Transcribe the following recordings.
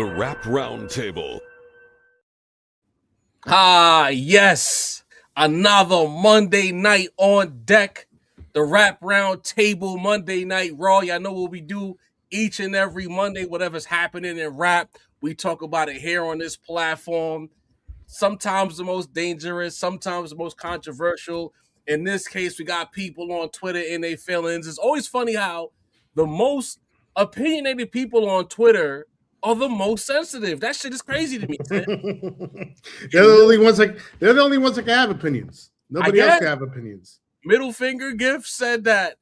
The Rap Roundtable. Ah, yes. Another Monday night on deck. The Rap Roundtable Monday Night Raw. Y'all know what we do each and every Monday. Whatever's happening in rap, we talk about it here on this platform. Sometimes the most dangerous, sometimes the most controversial. In this case, we got people on Twitter in their feelings. It's always funny how the most opinionated people on Twitter are the most sensitive. That shit is crazy to me. They're the only ones that can have opinions. Nobody else can have opinions. Middle Finger Gift said that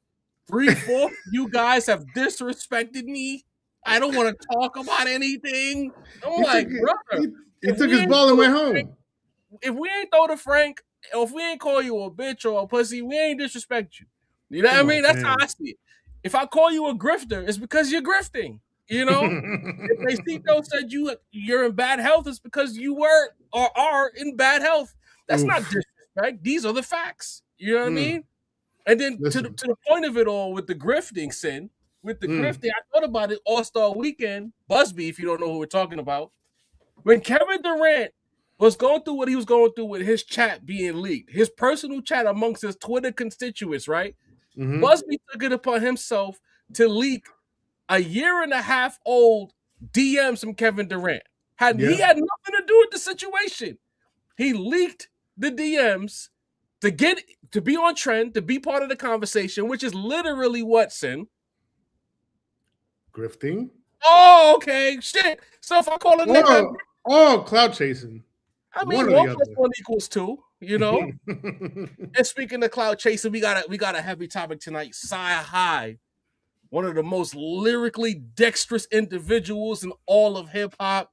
3/4 you guys have disrespected me. I don't want to talk about anything. I'm brother. He took his ball and went home. If we ain't throw the Frank, or if we ain't call you a bitch or a pussy, we ain't disrespect you. You know what I mean? That's how I see it. If I call you a grifter, it's because you're grifting. You know, if Macito said you're in bad health, it's because you were or are in bad health. That's not disrespect. These are the facts. You know what I mean? And then to the point of it all with the grifting sin, with the grifting, I thought about it All-Star Weekend, Busby, if you don't know who we're talking about. When Kevin Durant was going through what he was going through with his chat being leaked, his personal chat amongst his Twitter constituents, right? Busby took it upon himself to leak a 1.5 year old DMs from Kevin Durant. He had nothing to do with the situation. He leaked the DMs to be on trend, to be part of the conversation, which is literally what, Sin? Grifting. Oh, okay. Shit. So if I call it clout chasing. I mean, 1 + 1 = 2, you know? And speaking of clout chasing, we got a heavy topic tonight. CyHi, one of the most lyrically dexterous individuals in all of hip-hop,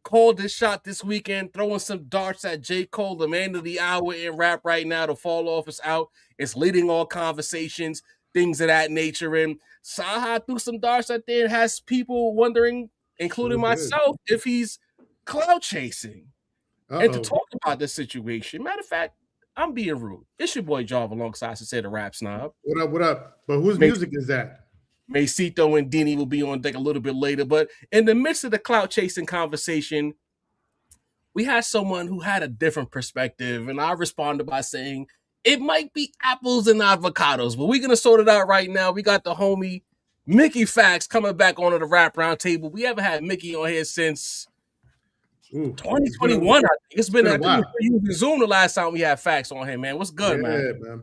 called his shot this weekend, throwing some darts at J. Cole, the man of the hour in rap right now. The fall off is out. It's leading all conversations, things of that nature. And CyHi threw some darts out there and has people wondering, including myself, if he's clout chasing. And to talk about this situation, matter of fact, I'm being rude. It's your boy Jarv alongside Say the Rap Snob. What up? But whose music is that? Macito and Dini will be on deck a little bit later. But in the midst of the clout chasing conversation, we had someone who had a different perspective. And I responded by saying, it might be apples and avocados, but we're going to sort it out right now. We got the homie Mickey Factz coming back onto the Rap Roundtable. We haven't had Mickey on here since 2021. I think it's been a while. Using Zoom the last time we had Factz on here, man. What's good, man?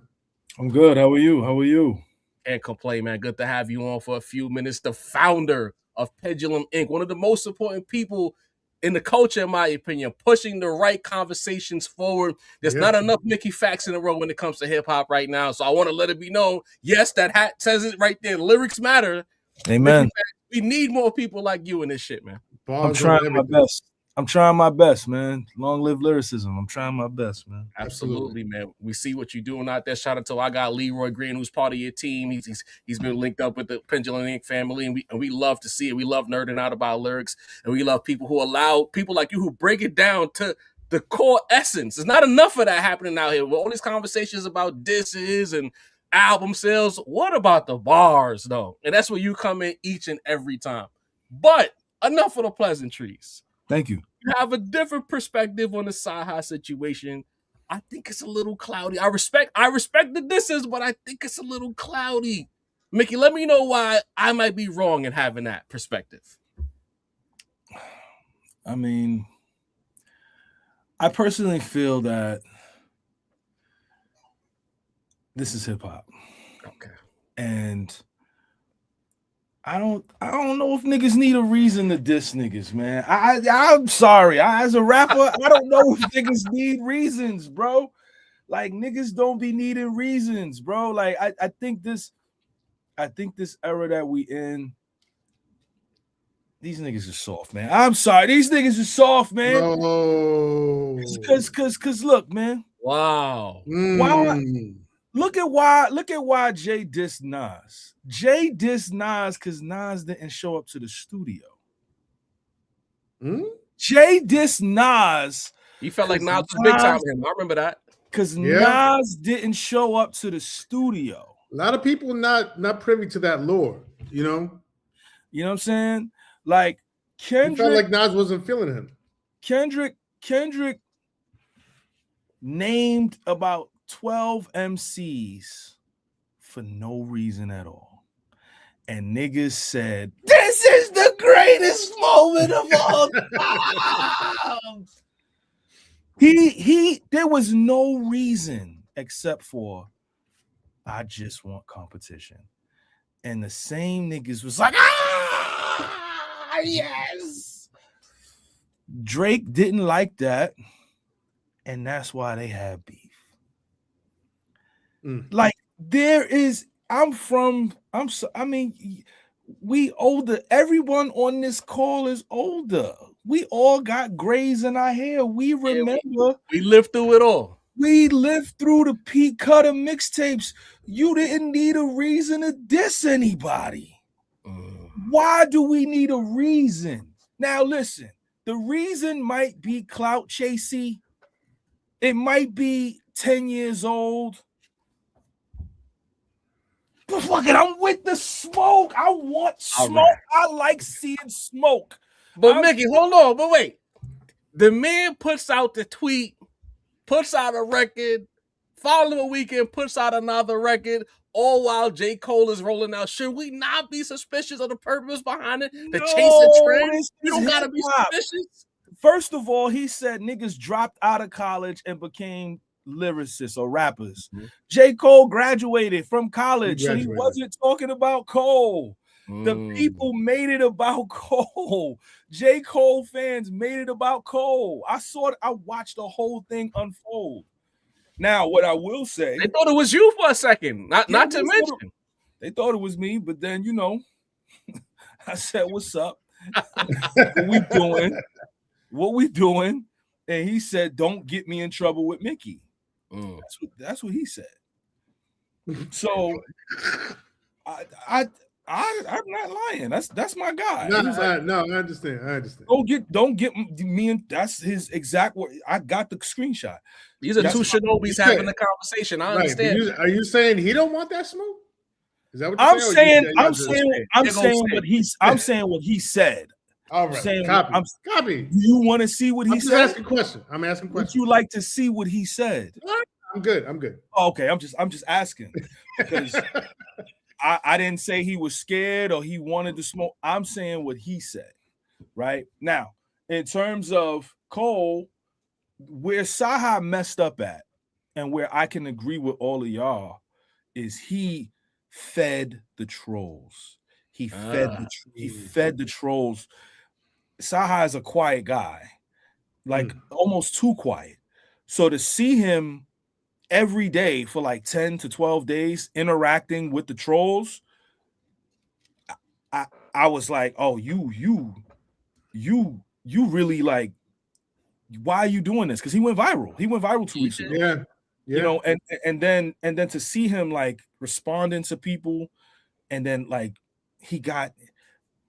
I'm good. How are you? Can't complain, man. Good to have you on for a few minutes. The founder of Pendulum Inc., one of the most important people in the culture, in my opinion, pushing the right conversations forward. There's not enough Mickey Factz in the row when it comes to hip-hop right now, so I want to let it be known. Yes, that hat says it right there. Lyrics matter. Amen. We need more people like you in this shit, man. I'm trying my best. I'm trying my best, man. Long live lyricism. I'm trying my best, man. Absolutely, man. We see what you're doing out there. Shout out to I got Leroy Green, who's part of your team. He's been linked up with the Pendulum Inc. family, and we love to see it. We love nerding out about lyrics, and we love people who allow people like you who break it down to the core essence. There's not enough of that happening out here. With all these conversations about disses and album sales, what about the bars, though? And that's where you come in each and every time. But enough of the pleasantries. Thank you. You have a different perspective on the CyHi situation. I think it's a little cloudy. I respect the disses, but I think it's a little cloudy. Mickey, let me know why I might be wrong in having that perspective. I mean, I personally feel that this is hip hop. Okay. And I don't know if niggas need a reason to diss niggas, man. I'm sorry. As a rapper, I don't know if niggas need reasons, bro. Like, niggas don't be needing reasons, bro. Like, I think this era that we in, these niggas are soft, man. I'm sorry. These niggas are soft, man. No. Cause look, man. Wow. Why? Look at why Jay dissed Nas. Jay dissed Nas because Nas didn't show up to the studio. Jay dissed Nas. He felt like Nas was big time with him. I remember that. Because Nas didn't show up to the studio. A lot of people not privy to that lore, you know? You know what I'm saying? Like, He felt like Nas wasn't feeling him. Kendrick named about 12 MCs for no reason at all. And niggas said, this is the greatest moment of all time. There was no reason except for, I just want competition. And the same niggas was like, yes. Drake didn't like that. And that's why they have beef. Like, we older. Everyone on this call is older. We all got grays in our hair. We remember. We lived through it all. We lived through the Pete Cutter mixtapes. You didn't need a reason to diss anybody. Why do we need a reason? Now, listen, the reason might be clout chasey. It might be 10 years old. But fuck it, I'm with the smoke. I want smoke. Right. I like seeing smoke. But Mickey, hold on. But wait. The man puts out the tweet, puts out a record, following weekend puts out another record, all while J. Cole is rolling out. Should we not be suspicious of the purpose behind it? The chasing trend? You don't gotta be suspicious. First of all, he said niggas dropped out of college and became lyricists or rappers. J. Cole graduated from college, so he wasn't talking about Cole. The people made it about Cole. J. Cole fans made it about Cole. I watched the whole thing unfold. Now, what I will say, they thought it was you for a second. Not to mention, they thought it was me, but then I said, "What's up? What we doing?" And he said, "Don't get me in trouble with Mickey." That's what he said. So I'm not lying. That's my guy. No, I understand. Don't get me in. That's his exact word. I got the screenshot. These are two Shinobis having a conversation. I understand. Are you saying he don't want that smoke? Is that what I'm saying? I'm saying what he said. All right. Copy. You want to see what he said? I'm asking questions. Would you like to see what he said? I'm good. Okay, I'm just asking because I didn't say he was scared or he wanted to smoke. I'm saying what he said. Right now, in terms of Cole, where CyHi messed up at, and where I can agree with all of y'all, is he fed the trolls. He fed the trolls. CyHi is a quiet guy, like almost too quiet. So to see him every day for like 10 to 12 days interacting with the trolls, I was like, oh, you really like, why are you doing this? Because he went viral. He went viral 2 weeks ago. Yeah. And then to see him like responding to people, and then like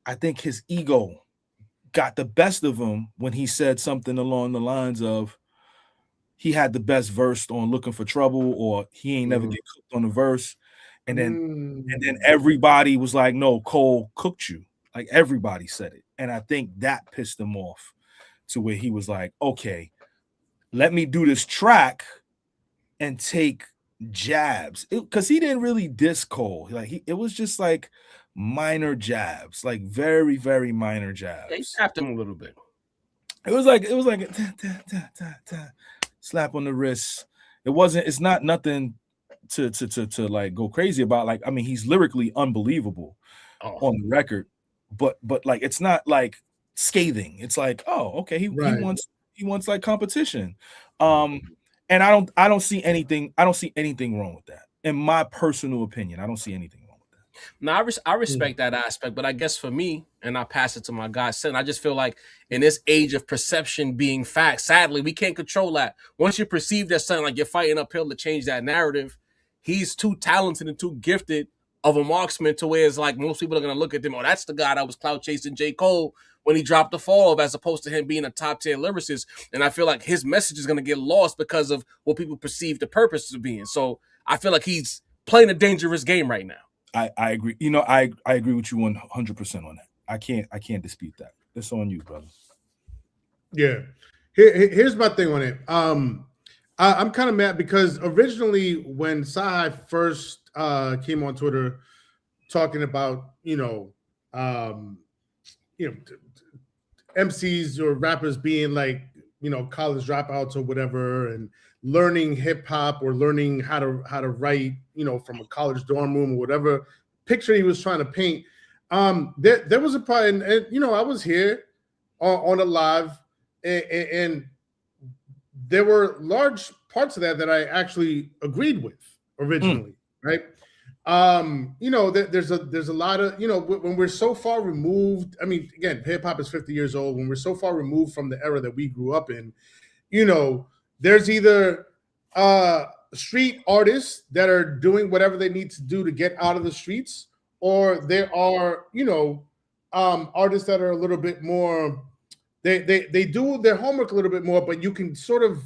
I think his ego got the best of him when he said something along the lines of he had the best verse on Looking for Trouble, or he ain't never get cooked on the verse. And then everybody was like, no, Cole cooked you. Like everybody said it. And I think that pissed him off to where he was like, okay, let me do this track and take jabs. Because he didn't really diss Cole. Like it was just like minor jabs, like very, very minor jabs. They tapped him a little bit. It was like slap on the wrist. It's not nothing to like go crazy about. Like, I mean, he's lyrically unbelievable on the record, but like it's not like scathing. It's like, oh, okay, he wants like competition. And I don't see anything wrong with that. In my personal opinion, I don't see anything wrong with that. Now I respect that aspect, but I guess for me, and I pass it to my guy, Sin, I just feel like in this age of perception being fact, sadly, we can't control that. Once you perceive that something like you're fighting uphill to change that narrative, he's too talented and too gifted of a marksman to where it's like most people are going to look at him, oh, that's the guy that was clout chasing J. Cole when he dropped the fall of, as opposed to him being a top tier lyricist. And I feel like his message is going to get lost because of what people perceive the purpose of being. So I feel like he's playing a dangerous game right now. I agree. I agree with you 100% on that. I can't dispute that. It's on you, brother. Yeah. Here's my thing on it. I'm kind of mad because originally when CyHi first came on Twitter talking about, MCs or rappers being like, college dropouts or whatever, and learning hip hop or learning how to write, from a college dorm room or whatever picture he was trying to paint. There was a part, and I was here on a live, and there were large parts of that I actually agreed with originally, right? There's a lot of, when we're so far removed. I mean, again, hip hop is 50 years old. When we're so far removed from the era that we grew up in, there's either street artists that are doing whatever they need to do to get out of the streets, or there are, artists that are a little bit more, they do their homework a little bit more, but you can sort of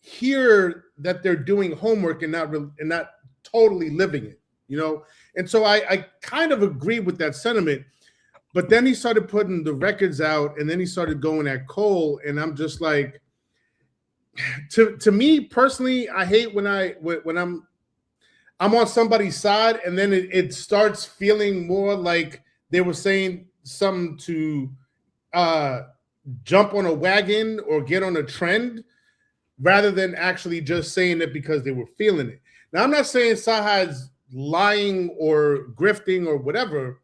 hear that they're doing homework and not totally living it. And so I kind of agree with that sentiment, but then he started putting the records out, and then he started going at Cole, and I'm just like, to me personally, I hate when I'm on somebody's side, and then it starts feeling more like they were saying something to jump on a wagon or get on a trend, rather than actually just saying it because they were feeling it. Now, I'm not saying CyHi's lying or grifting or whatever,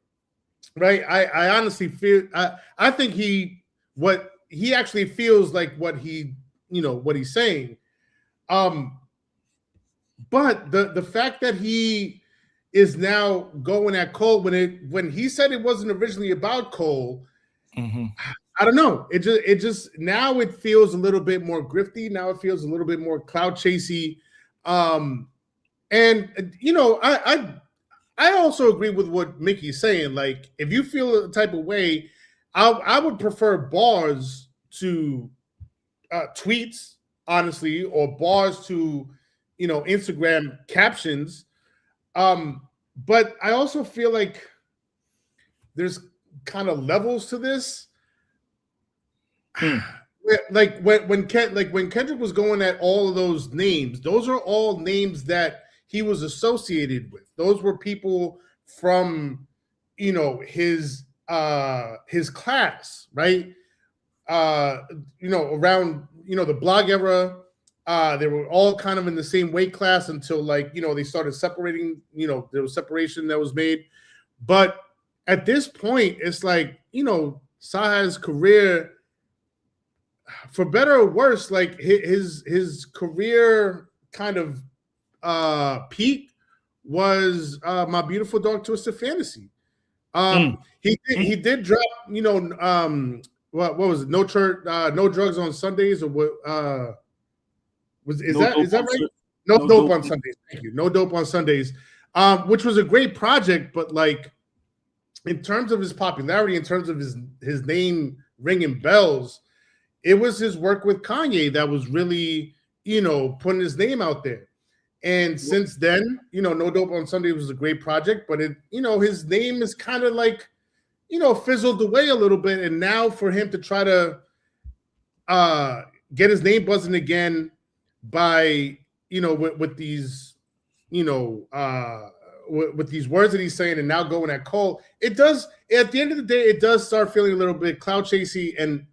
right? I honestly feel I think he actually feels like what he's saying. But the fact that he is now going at Cole when he said it wasn't originally about Cole, I don't know. It just now it feels a little bit more grifty. Now it feels a little bit more clout chasey. And I also agree with what Mickey's saying. Like, if you feel a type of way, I would prefer bars to tweets, honestly, or bars to Instagram captions. But I also feel like there's kind of levels to this. Like when Kendrick was going at all of those names, those are all names that he was associated with. Those were people from his class, right? Around the blog era, they were all kind of in the same weight class until they started separating. There was separation that was made, but at this point, it's like CyHi's career, for better or worse, like his career kind of peak was My Beautiful Dark Twisted Fantasy. He did drop, what was it? No Drugs on Sundays, or what? Is that right? No Dope on Sundays. Thank you. No Dope on Sundays, which was a great project, but like in terms of his popularity, in terms of his name ringing bells, it was his work with Kanye that was really, putting his name out there. And since then, No Dope on Sunday was a great project, but his name is kind of like, fizzled away a little bit. And now for him to try to get his name buzzing again by, with these, with these words that he's saying and now going at Cole, it does, at the end of the day, it does start feeling a little bit clout chasey. And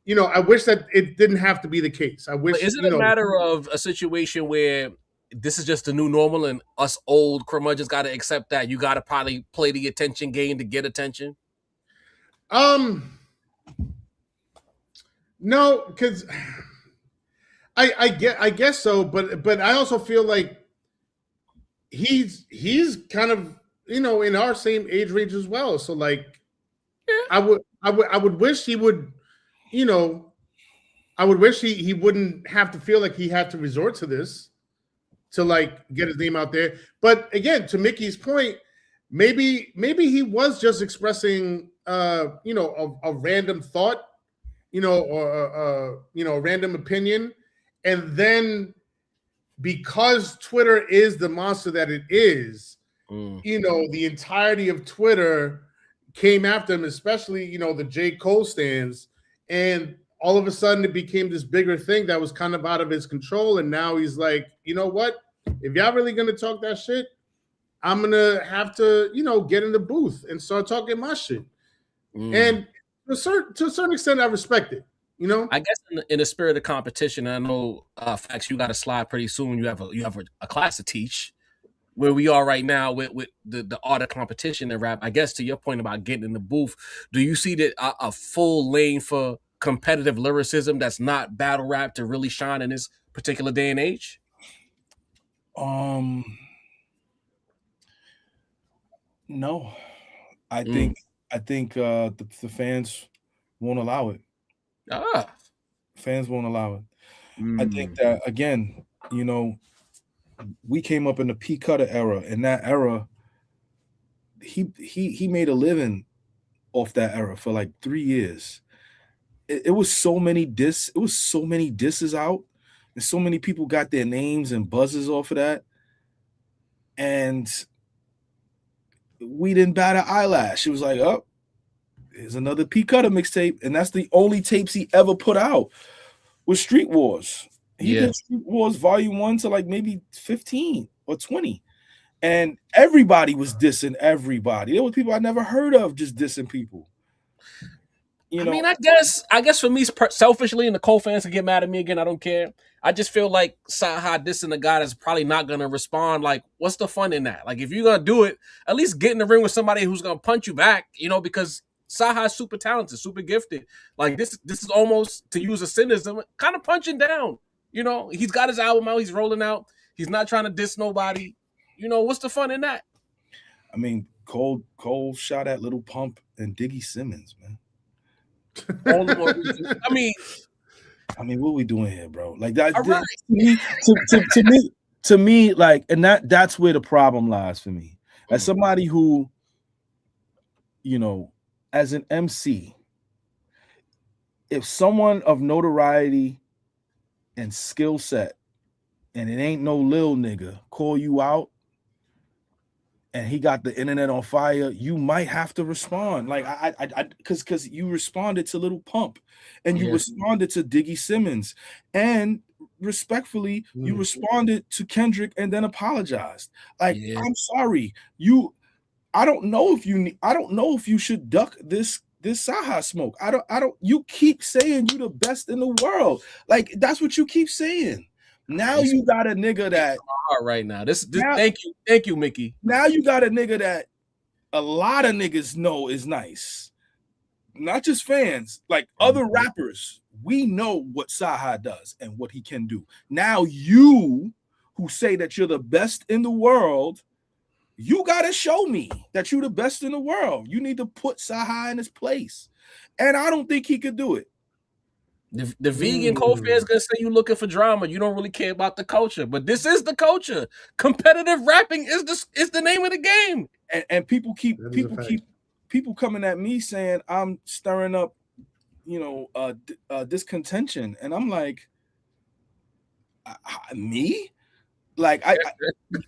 I wish that it didn't have to be the case. I wish. But is it a matter of a situation where this is just the new normal, and us old curmudgeons got to accept that you got to probably play the attention game to get attention? No, because I guess so, but I also feel like he's kind of in our same age range as well. So like, yeah. I would wish he would. I would wish he wouldn't have to feel like he had to resort to this to like get his name out there. But again, to Mickey's point, maybe he was just expressing a random thought, or a random opinion, and then because Twitter is the monster that it is, the entirety of Twitter came after him, especially, you know, the J. Cole stands, and all of a sudden it became this bigger thing that was kind of out of his control. And now he's like, you know what? If y'all really gonna talk that shit, I'm gonna have to, you know, get in the booth and start talking my shit. And to a certain extent, I respect it. You know, I guess in the spirit of competition, I know Factz, you got to slide pretty soon. You have a class to teach. Where we are right now with the art of competition and rap. I guess to your point about getting in the booth, do you see that a full lane for competitive lyricism that's not battle rap to really shine in this particular day and age? No, I think the fans won't allow it. Fans won't allow it. I think that, again, you know, we came up in the P Cutter era. In that era, he made a living off that era for like 3 years. It was so many disses out, and so many people got their names and buzzes off of that. And we didn't bat an eyelash. It was like, oh, here's another P Cutter mixtape. And that's the only tapes he ever put out was Street Wars. He did Street Wars Volume 1 to like maybe 15 or 20. And everybody was dissing everybody. There were people I never heard of just dissing people. You know? I mean, I guess for me, selfishly, and the Cole fans can get mad at me again, I don't care. I just feel like CyHi dissing the guy that's probably not going to respond. Like, what's the fun in that? Like, if you're going to do it, at least get in the ring with somebody who's going to punch you back, you know, because CyHi's super talented, super gifted. Like, this is almost, to use a cynicism, kind of punching down. You know, he's got his album out. He's rolling out. He's not trying to diss nobody. You know, what's the fun in that? I mean, Cole shot at Little Pump and Diggy Simmons, man. I mean, what are we doing here, bro? Like that, right. to me, like, and that's where the problem lies for me. As somebody who, you know, as an MC, if someone of notoriety and skill set, and it ain't no lil nigga, call you out, and he got the internet on fire, you might have to respond. Like because you responded to Little Pump, and you responded to Diggy Simmons, and respectfully, you responded to Kendrick and then apologized. Like, I'm sorry, I don't know if you should duck this CyHi smoke. I don't. You keep saying you the best in the world. Like, that's what you keep saying. Now you got a nigga that right now. Thank you, Mickey. Now you got a nigga that a lot of niggas know is nice. Not just fans, like other rappers. We know what CyHi does and what he can do. Now you, who say that you're the best in the world, you gotta show me that you're the best in the world. You need to put CyHi in his place. And I don't think he could do it. The vegan Cole fans gonna say you looking for drama. You don't really care about the culture, but this is the culture. Competitive rapping is the name of the game. And people keep coming at me saying I'm stirring up, you know, discontention, and I'm like, me? Like I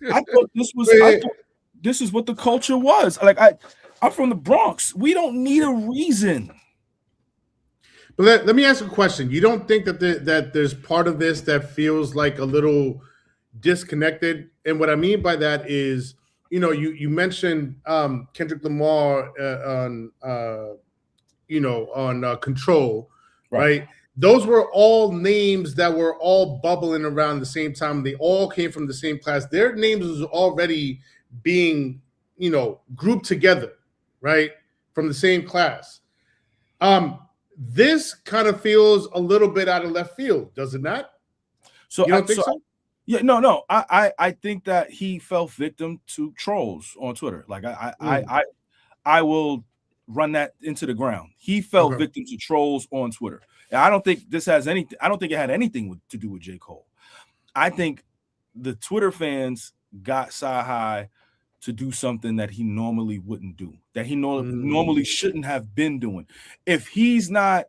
thought this is what the culture was. Like I'm from the Bronx. We don't need a reason. But let me ask a question. You don't think that there's part of this that feels like a little disconnected? And what I mean by that is, you know, you mentioned Kendrick Lamar on Control, right? Those were all names that were all bubbling around the same time. They all came from the same class. Their names was already being, you know, grouped together, right, from the same class. This kind of feels a little bit out of left field, does it not? So you don't think so? Yeah, no. I think that he fell victim to trolls on Twitter. Like I will run that into the ground. He fell victim to trolls on Twitter. And I don't think this has anything. I don't think it had anything to do with J. Cole. I think the Twitter fans got CyHi to do something that he normally wouldn't do, that he normally shouldn't have been doing. If he's not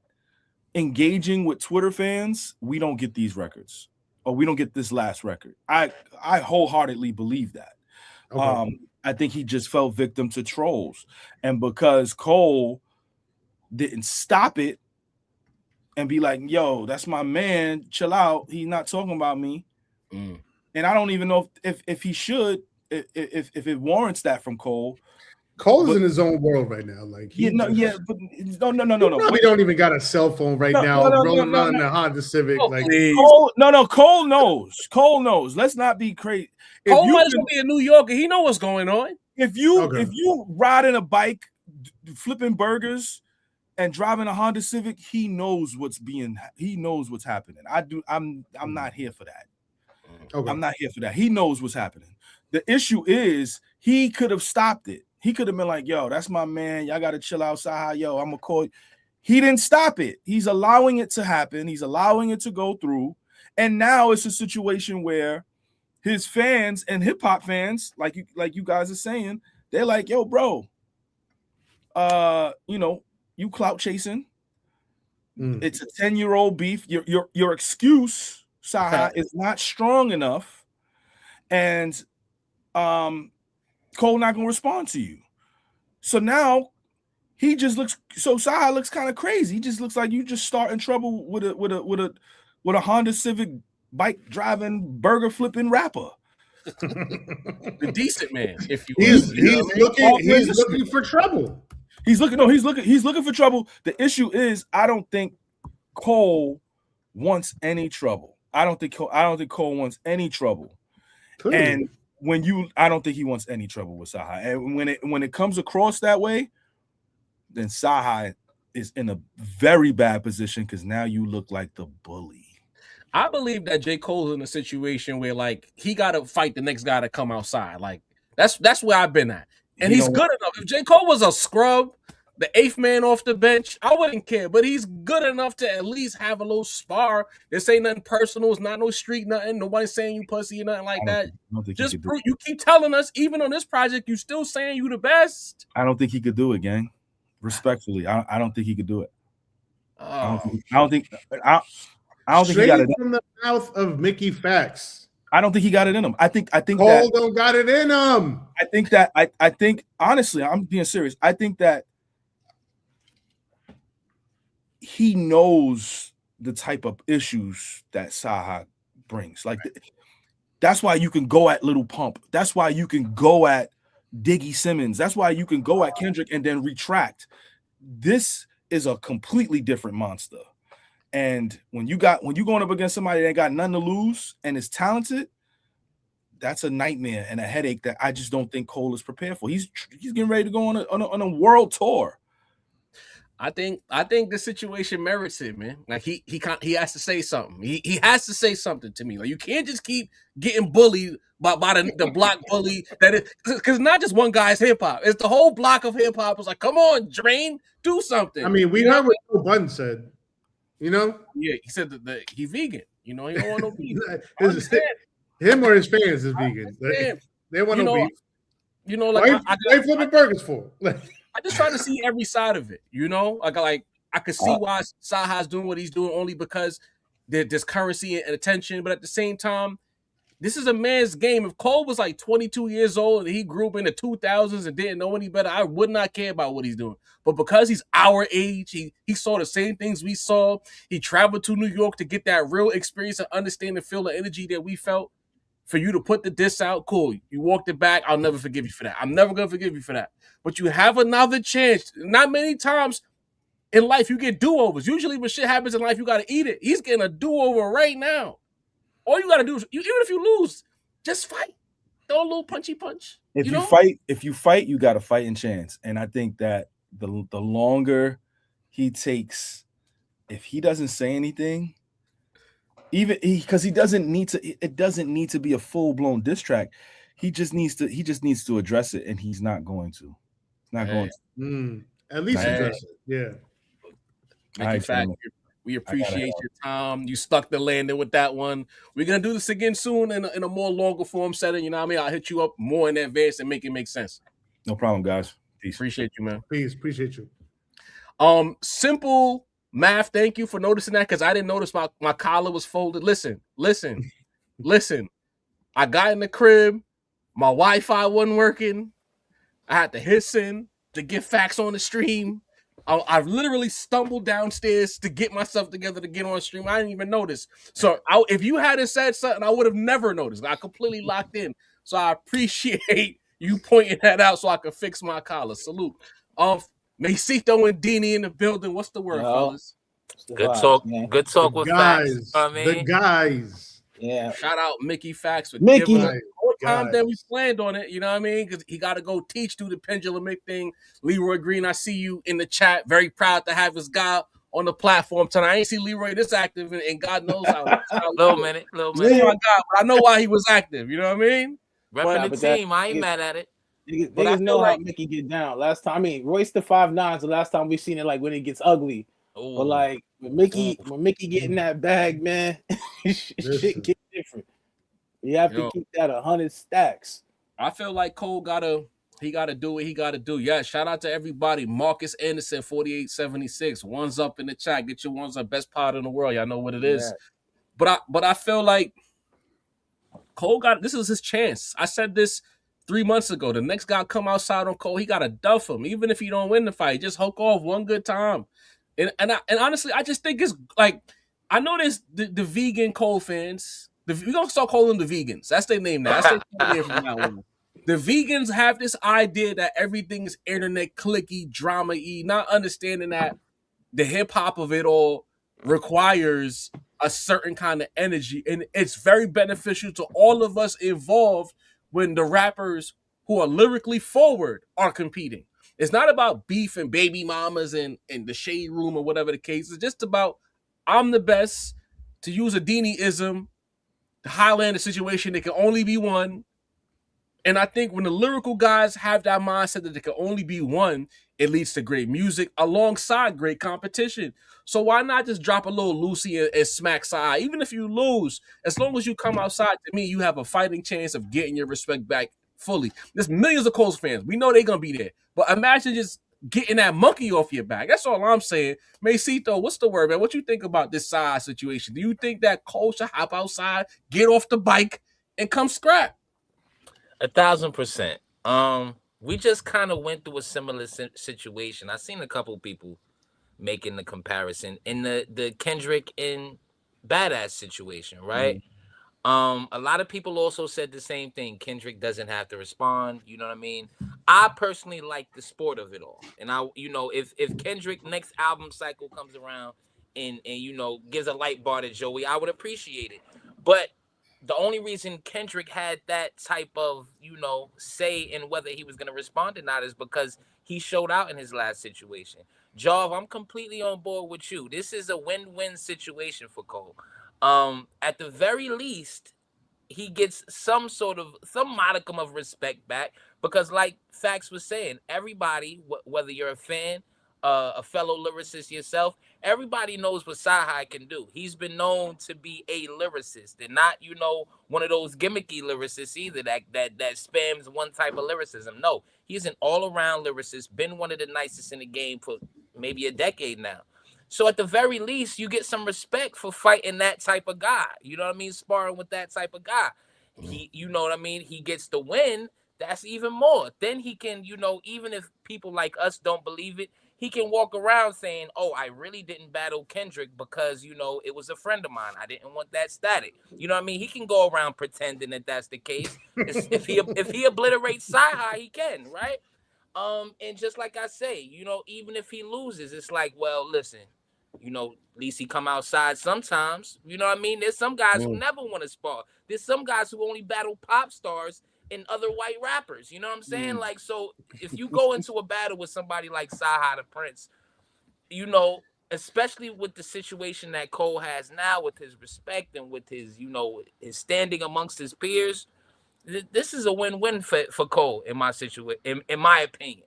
engaging with Twitter fans, we don't get these records, or we don't get this last record. I wholeheartedly believe that. I think he just fell victim to trolls. And because Cole didn't stop it and be like, yo, that's my man, chill out, he's not talking about me. And I don't even know if he should, if it warrants that from Cole. Cole's in his own world right now. Like, but no. Probably don't even got a cell phone right now. Rolling around in a Honda Civic. Like, Cole knows. Cole knows. Let's not be crazy. Cole might as well be in New York, and he know what's going on. If you riding a bike, flipping burgers, and driving a Honda Civic, he knows what's happening. I'm not here for that. Okay. I'm not here for that. He knows what's happening. The issue is he could have stopped it. He could have been like, yo, that's my man. Y'all got to chill out, CyHi. Yo, I'm going to call you. He didn't stop it. He's allowing it to happen. He's allowing it to go through. And now it's a situation where his fans and hip-hop fans, like you guys are saying, they're like, yo, bro, you clout chasing. It's a 10-year-old beef. Your excuse, CyHi, is not strong enough. And Cole not gonna respond to you. So now he just looks. So CyHi looks kind of crazy. He just looks like you just starting trouble with a Honda Civic bike driving, burger flipping rapper. The decent man, if you will. He's looking for trouble. He's looking for trouble. The issue is, I don't think Cole wants any trouble. I don't think Cole wants any trouble. Clearly. And I don't think he wants any trouble with CyHi. And when it comes across that way, then CyHi is in a very bad position because now you look like the bully. I believe that J. Cole's in a situation where like he got to fight the next guy to come outside. Like that's where I've been at, and he's good enough. If J. Cole was a scrub, the eighth man off the bench, I wouldn't care. But he's good enough to at least have a little spar. This ain't nothing personal. It's not no street nothing. Nobody's saying you pussy or nothing like that. Just you keep telling us, even on this project, you still saying you the best. I don't think he could do it, gang. Respectfully, I don't think he could do it. I don't think he got it from the mouth of Mickey Factz. I don't think he got it in him. I think Cole that, don't got it in him. I think honestly, I'm being serious. I think that he knows the type of issues that CyHi brings. Like that's why you can go at Little Pump. That's why you can go at Diggy Simmons. That's why you can go at Kendrick and then retract. This is a completely different monster. And when you're going up against somebody that got nothing to lose and is talented, that's a nightmare and a headache that I just don't think Cole is prepared for. He's getting ready to go on a world tour. I think the situation merits it, man. Like he has to say something. He has to say something to me. Like you can't just keep getting bullied by the block bully that is, because not just one guy's hip hop. It's the whole block of hip hop. It's like, come on, Drain, do something. I mean, we heard what Joe Budden said. You know? Yeah, he said that he vegan. You know, he don't want no beef. Him or his fans is vegan. They want no beef. You know, like why flipping burgers for? I just try to see every side of it. You know, like I could see why CyHi's doing what he's doing only because there's currency and attention. But at the same time, this is a man's game. If Cole was like 22 years old and he grew up in the 2000s and didn't know any better, I would not care about what he's doing. But because he's our age, he saw the same things we saw. He traveled to New York to get that real experience and understand and feel the energy that we felt. For you to put the diss out, cool. You walked it back. I'll never forgive you for that. I'm never going to forgive you for that. But you have another chance. Not many times in life you get do-overs. Usually when shit happens in life, you got to eat it. He's getting a do-over right now. All you got to do is, even if you lose, just fight. Throw a little punchy punch. If you fight, you got a fighting chance. And I think that the longer he takes, if he doesn't say anything, because it doesn't need to be a full-blown diss track. He just needs to address it, and he's not going to. At least address it. Yeah. In fact, we appreciate your time. You stuck the landing with that one. We're gonna do this again soon in a more longer form setting. You know what I mean? I'll hit you up more in advance and make it make sense. No problem, guys. Peace. Appreciate you, man. Peace. Appreciate you. Simple Math, thank you for noticing that because I didn't notice my collar was folded. Listen. I got in the crib. My Wi-Fi wasn't working. I had to listen to get Factz on the stream. I literally stumbled downstairs to get myself together to get on stream. I didn't even notice. So if you hadn't said something, I would have never noticed. I completely locked in. So I appreciate you pointing that out so I could fix my collar. Salute. Macito and Dini in the building. What's the word, fellas? Good talk. Man. Good talk with Factz. The guys. Yeah. Shout out Mickey Factz for Mickey. giving us more time than we planned on it. You know what I mean? Because he got to go teach through the pendulum thing. Leroy Green, I see you in the chat. Very proud to have his guy on the platform tonight. I ain't see Leroy this active, and God knows how. Little minute. Oh my God, but I know why he was active. You know what I mean? Repping the team. I ain't mad at it. Niggas know how Mickey get down. Last time, I mean, Royce the 5'9's the last time we seen it, like when it gets ugly. Ooh. But like when Mickey getting that bag, man, shit get different. You have to keep that 100 stacks. I feel like Cole gotta do what he gotta do. Yeah, shout out to everybody. Marcus Anderson, 4876. One's up in the chat. Get your ones up. Best pod in the world. Y'all know what it is. Yeah. But I feel like Cole this is his chance. I said this 3 months ago. The next guy come outside on Cole, he gotta duff him. Even if he don't win the fight, just hook off one good time. And honestly, I just think it's like, I know there's the vegan Cole fans. We're going to start calling them the vegans. That's their name now. That's their name from now on. The vegans have this idea that everything's internet clicky, drama-y, not understanding that the hip-hop of it all requires a certain kind of energy. And it's very beneficial to all of us involved when the rappers who are lyrically forward are competing. It's not about beef and baby mamas and the shade room or whatever the case. It's just about, I'm the best, to use a Dini-ism, the Highlander situation, there can only be one. And I think when the lyrical guys have that mindset that there can only be one, it leads to great music alongside great competition. So why not just drop a little Lucy and smack CyHi? Even if you lose, as long as you come outside, to me, you have a fighting chance of getting your respect back fully. There's millions of Coles fans. We know they're going to be there. But imagine just getting that monkey off your back. That's all I'm saying. Macito, what's the word, man? What you think about this CyHi situation? Do you think that Cole should hop outside, get off the bike, and come scrap? 1,000%. We just kind of went through a similar situation. I've seen a couple people making the comparison in the Kendrick and Badass situation, right? Mm-hmm. A lot of people also said the same thing. Kendrick doesn't have to respond. You know what I mean? I personally like the sport of it all. And if Kendrick next album cycle comes around and gives a light bar to Joey, I would appreciate it. But the only reason Kendrick had that type of, say in whether he was going to respond or not is because he showed out in his last situation. Jaw, I'm completely on board with you. This is a win-win situation for Cole. At the very least, he gets some modicum of respect back because, like Factz was saying, everybody, whether you're a fan, a fellow lyricist yourself, everybody knows what CyHi can do. He's been known to be a lyricist and not, one of those gimmicky lyricists either that spams one type of lyricism. No, he's an all-around lyricist, been one of the nicest in the game for maybe a decade now. So at the very least, you get some respect for fighting that type of guy. You know what I mean? Sparring with that type of guy. You know what I mean? He gets the win. That's even more. Then he can, even if people like us don't believe it, he can walk around saying, oh, I really didn't battle Kendrick because, it was a friend of mine. I didn't want that static. You know what I mean? He can go around pretending that that's the case. If he obliterates CyHi, he can, right? And just like I say, even if he loses, it's like, well, listen, at least he come outside sometimes. You know what I mean? There's some guys who never want to spar. There's some guys who only battle pop stars and other white rappers. You know what I'm saying? Like, so if you go into a battle with somebody like CyHi the Prince, especially with the situation that Cole has now with his respect and with his, his standing amongst his peers, this is a win-win for Cole in my situation, in my opinion.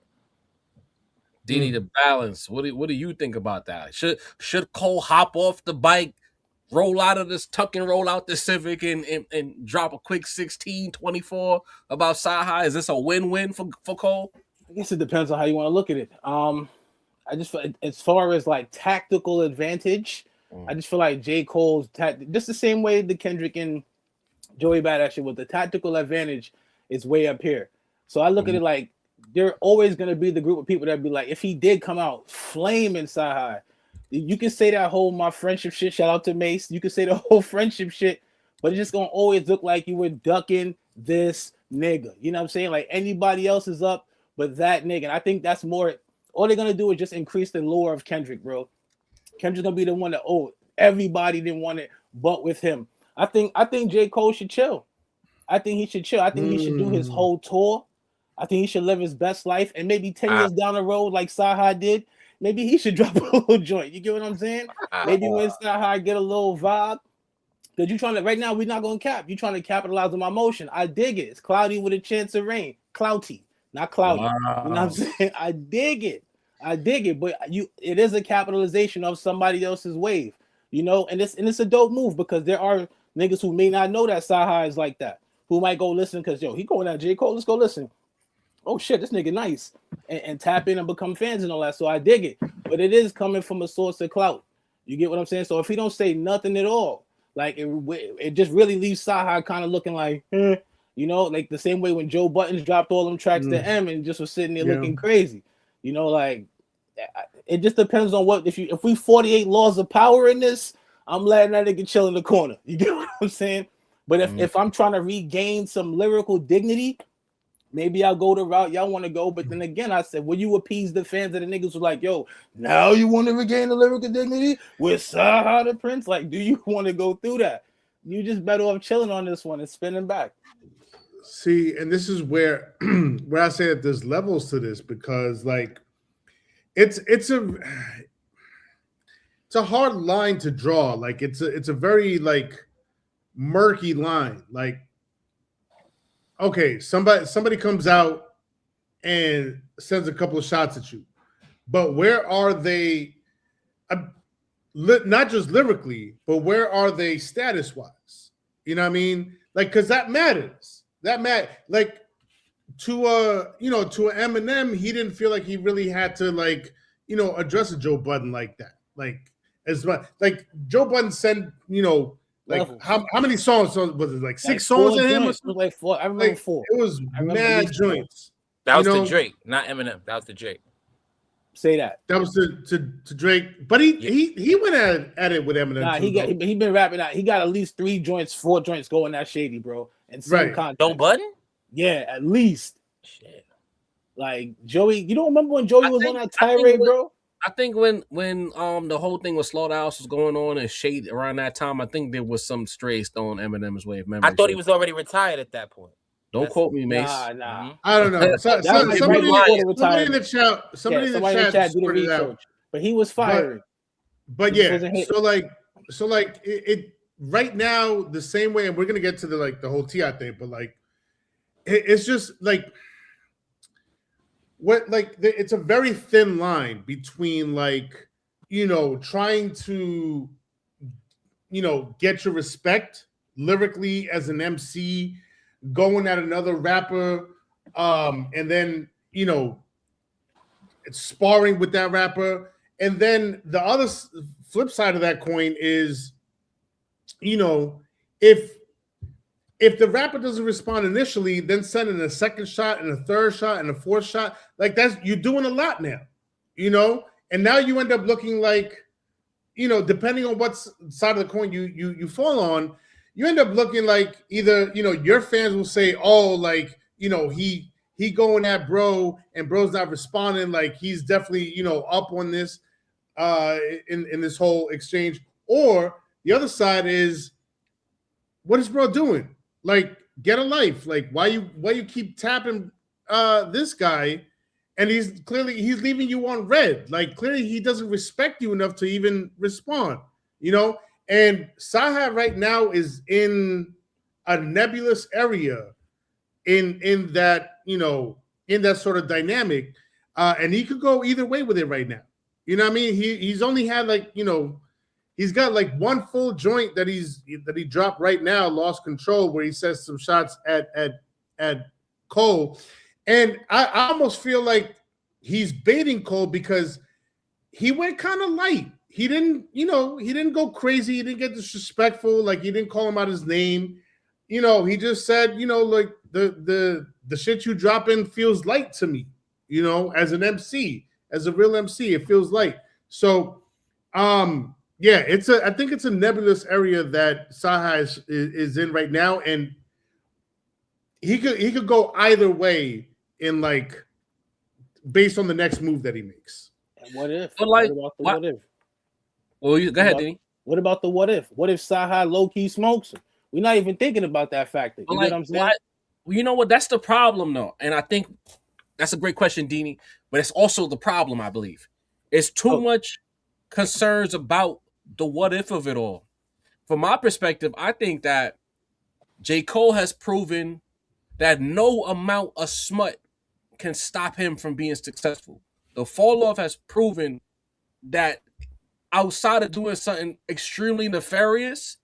Dini, the balance. What do you think about that? Should Cole hop off the bike, roll out of this, tuck and roll out the Civic and drop a quick 16-24 about CyHi? Is this a win-win for Cole? I guess it depends on how you want to look at it. I just feel, as far as like tactical advantage, I just feel like J. Cole's just the same way the Kendrick and Joey Badass shit with the tactical advantage it's way up here. So I look at it like they're always gonna be the group of people that be like, if he did come out flaming CyHi, you can say that whole my friendship shit. Shout out to Mace. You can say the whole friendship shit, but it's just gonna always look like you were ducking this nigga. You know what I'm saying? Like anybody else is up, but that nigga. And I think that's more. All they're gonna do is just increase the lure of Kendrick, bro. Kendrick's gonna be the one that everybody didn't want it, but with him. I think J. Cole should chill. I think he should chill. I think he should do his whole tour. I think he should live his best life, and maybe 10 years down the road, like CyHi did, maybe he should drop a little joint. You get what I'm saying? Maybe when CyHi get a little vibe, because you trying to right now, we're not gonna cap. You trying to capitalize on my motion. I dig it. It's cloudy with a chance of rain. Clouty, not cloudy. Wow. You know what I'm saying? I dig it. But it is a capitalization of somebody else's wave. You know, and it's a dope move because there are niggas who may not know that CyHi is like that, who might go listen because he going at J. Cole. Let's go listen. Oh shit, this nigga nice, and tap in and become fans and all that. So I dig it, but it is coming from a source of clout. You get what I'm saying? So if he don't say nothing at all, like it just really leaves CyHi kind of looking like, you know, like the same way when Joe Buttons dropped all them tracks to M and just was sitting there looking crazy. You know, like it just depends on what if we 48 laws of power in this, I'm letting that nigga chill in the corner. You get what I'm saying? But if I'm trying to regain some lyrical dignity, maybe I'll go the route y'all want to go. But then again, I said, will you appease the fans of the niggas who like, yo, now you want to regain the lyrical dignity with CyHi the Prince? Like, do you want to go through that? You just better off chilling on this one and spinning back. See, and this is where I say that there's levels to this because like it's a hard line to draw. Like it's a very like murky line. Like, okay, somebody comes out and sends a couple of shots at you, but where are they? Not just lyrically, but where are they status wise? You know what I mean? Like, because that matters. Like to to an Eminem, he didn't feel like he really had to like address a Joe Budden like that. Like as much like Joe Budden sent like how many songs was it? Like 6 songs in him? It was like 4. I remember 4. It was mad joints. That was to Drake, not Eminem. That was to Drake. Say that. That was to Drake, but he went at it with Eminem. Nah, he been rapping out. He got at least 4 joints going that shady, bro. And some content. Joe Budden? Yeah, at least. Shit. Like Joey, you don't remember when Joey was on that tirade, bro? I think when the whole thing with Slaughterhouse was going on and Shade around that time, I think there was some strays thrown Eminem's way of memory. I thought he was already retired at that point. Don't quote me, Mace. Nah. I don't know. Somebody in the chat did the research, but he was fired. But yeah, so like it right now the same way, and we're gonna get to the whole T.I. thing, but like it's just like it's a very thin line between like trying to get your respect lyrically as an MC, going at another rapper, and then it's sparring with that rapper, and then the other flip side of that coin is if the rapper doesn't respond initially, then sending a second shot and a third shot and a fourth shot, like you're doing a lot now, and now you end up looking like, depending on what side of the coin you fall on, you end up looking like either, your fans will say, oh, like, he going at bro and bro's not responding. Like he's definitely, up on this in this whole exchange. Or the other side is, what is bro doing? Like, get a life. Like, why you keep tapping this guy? And he's leaving you on red. Like, clearly he doesn't respect you enough to even respond, And CyHi right now is in a nebulous area in that, in that sort of dynamic. And he could go either way with it right now. You know what I mean? He's only had he's got like one full joint that he dropped right now, Lost Control, where he says some shots at Cole. And I almost feel like he's baiting Cole because he went kind of light. He didn't go crazy. He didn't get disrespectful. Like he didn't call him out his name. you know, he just said, you know, like the shit you dropping feels light to me, you know, as an MC, as a real MC, it feels light. So, yeah, I think it's a nebulous area that CyHi is in right now, and he could go either way in like based on the next move that he makes. And what if? But like, what about the what if? Well, go ahead, Denny. What about the what if? What if CyHi low key smokes him? We're not even thinking about that factor. You know what I'm saying? Well, you know what? That's the problem, though, and I think that's a great question, Deanie. But it's also the problem, I believe. It's too much concerns about the what if of it all. From my perspective, I think that J. Cole has proven that no amount of smut can stop him from being successful. The fall off has proven that outside of doing something extremely nefarious,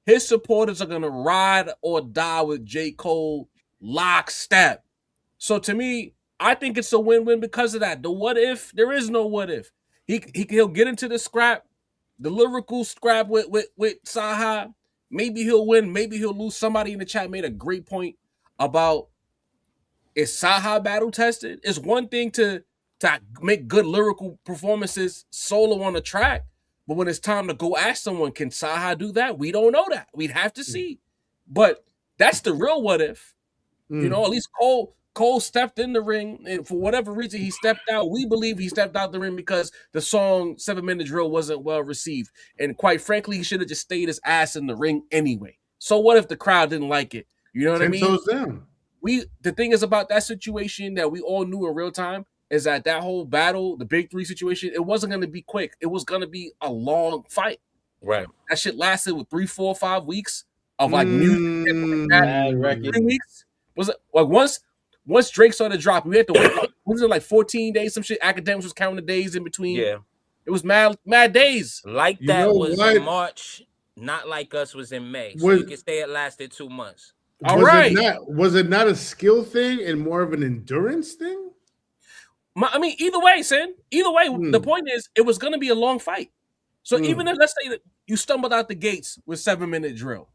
his supporters are going to ride or die with J. Cole lockstep. So to me, I think it's a win-win because of that. The what if, there is no what if. He'll get into the scrap, the lyrical scrap with CyHi. Maybe he'll win, maybe he'll lose. Somebody in the chat made a great point about, is CyHi battle tested? It's one thing to make good lyrical performances solo on a track, but when it's time to go ask someone, can CyHi do that? We don't know that. We'd have to see. But that's the real what if. You know, at least Cole stepped in the ring, and for whatever reason he stepped out. We believe he stepped out the ring because the song 7 Minute Drill wasn't well received. And quite frankly, he should have just stayed his ass in the ring anyway. So what if the crowd didn't like it? You know what I mean? Toes down. The thing is about that situation that we all knew in real time is that whole battle, the Big Three situation, it wasn't going to be quick. It was going to be a long fight. Right. That shit lasted with 3, 4, 5 weeks of like music and that. 3 weeks. Was it like once Drake started dropping, we had to wait. Was it like 14 days? Some shit. Academics was counting the days in between. Yeah. It was mad days. Like You that know was what? in March. Not like us was in May. So you can say it lasted 2 months. Was it not a skill thing and more of an endurance thing? I mean, either way, Sin. Either way, the point is it was going to be a long fight. So even if, let's say that you stumbled out the gates with 7 Minute Drill,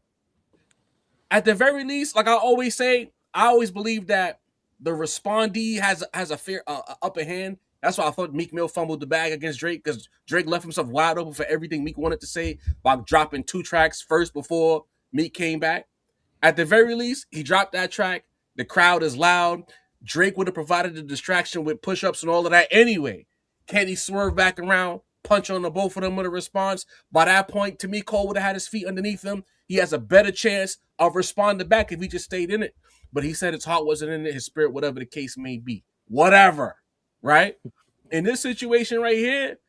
at the very least, like I always say, I always believe that the respondee has a fair upper hand. That's why I thought Meek Mill fumbled the bag against Drake, because Drake left himself wide open for everything Meek wanted to say by dropping 2 tracks first before Meek came back. At the very least, he dropped that track. The crowd is loud. Drake would have provided the distraction with push-ups and all of that anyway. Can he swerve back around, punch on the both of them with a response? By that point, to me, Cole would have had his feet underneath him. He has a better chance of responding back if he just stayed in it. But he said his heart wasn't in it, his spirit, whatever the case may be. Whatever, right? In this situation right here,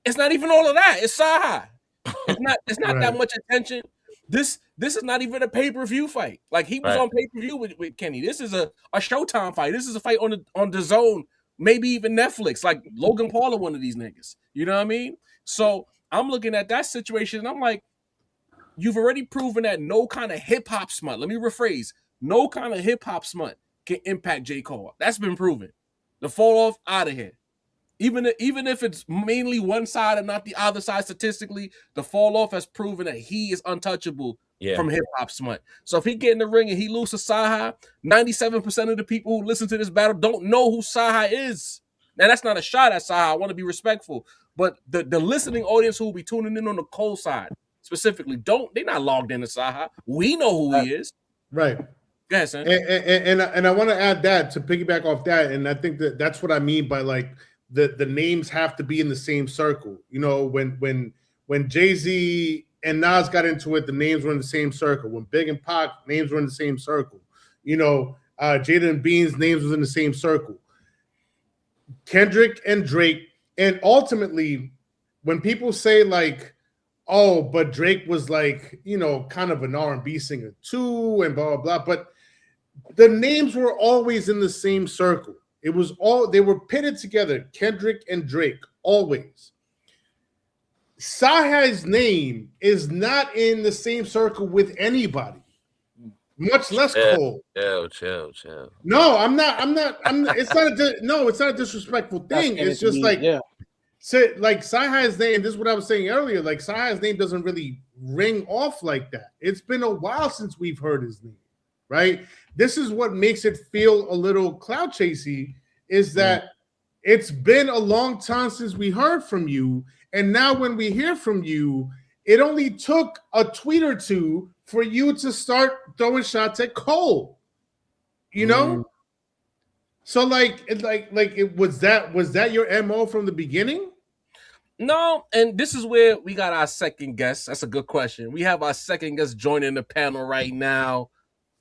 it's not even all of that. It's CyHi. It's not that much attention. This is not even a pay-per-view fight. Like, he was on pay-per-view with Kenny. This is a Showtime fight. This is a fight on the Zone, maybe even Netflix, like Logan Paul or one of these niggas. You know what I mean? So I'm looking at that situation and I'm like, you've already proven that no kind of hip-hop smut, let me rephrase, no kind of hip-hop smut can impact J. Cole. That's been proven. The fall off, out of here. Even if it's mainly one side and not the other side statistically, the fall off has proven that he is untouchable from hip-hop smut. So if he get in the ring and he loses to CyHi, 97% of the people who listen to this battle don't know who CyHi is. Now, that's not a shot at CyHi. I want to be respectful. But the listening audience who will be tuning in on the Cole side specifically, they're not logged into CyHi. We know who he is. Right. Go ahead, son. And I want to add that to piggyback off that, and I think that's what I mean by like the names have to be in the same circle. You know, when Jaÿ-Z and Nas got into it, the names were in the same circle. When Big and Pac, names were in the same circle. You know, Jada and Bean's names was in the same circle. Kendrick and Drake, and ultimately, when people say like, oh, but Drake was like, you know, kind of an R&B singer too, and blah, blah, blah. But the names were always in the same circle. It was they were pitted together, Kendrick and Drake, always. CyHi's name is not in the same circle with anybody, much less Cole. Chill. No, I'm not. It's not a disrespectful thing. It's just like, so, like CyHi's name. This is what I was saying earlier. Like CyHi's name doesn't really ring off like that. It's been a while since we've heard his name, right? This is what makes it feel a little clout chasey, is that it's been a long time since we heard from you, and now when we hear from you, it only took a tweet or two for you to start throwing shots at Cole, you know? So was that your MO from the beginning? No, and this is where we got our second guest. That's a good question. We have our second guest joining the panel right now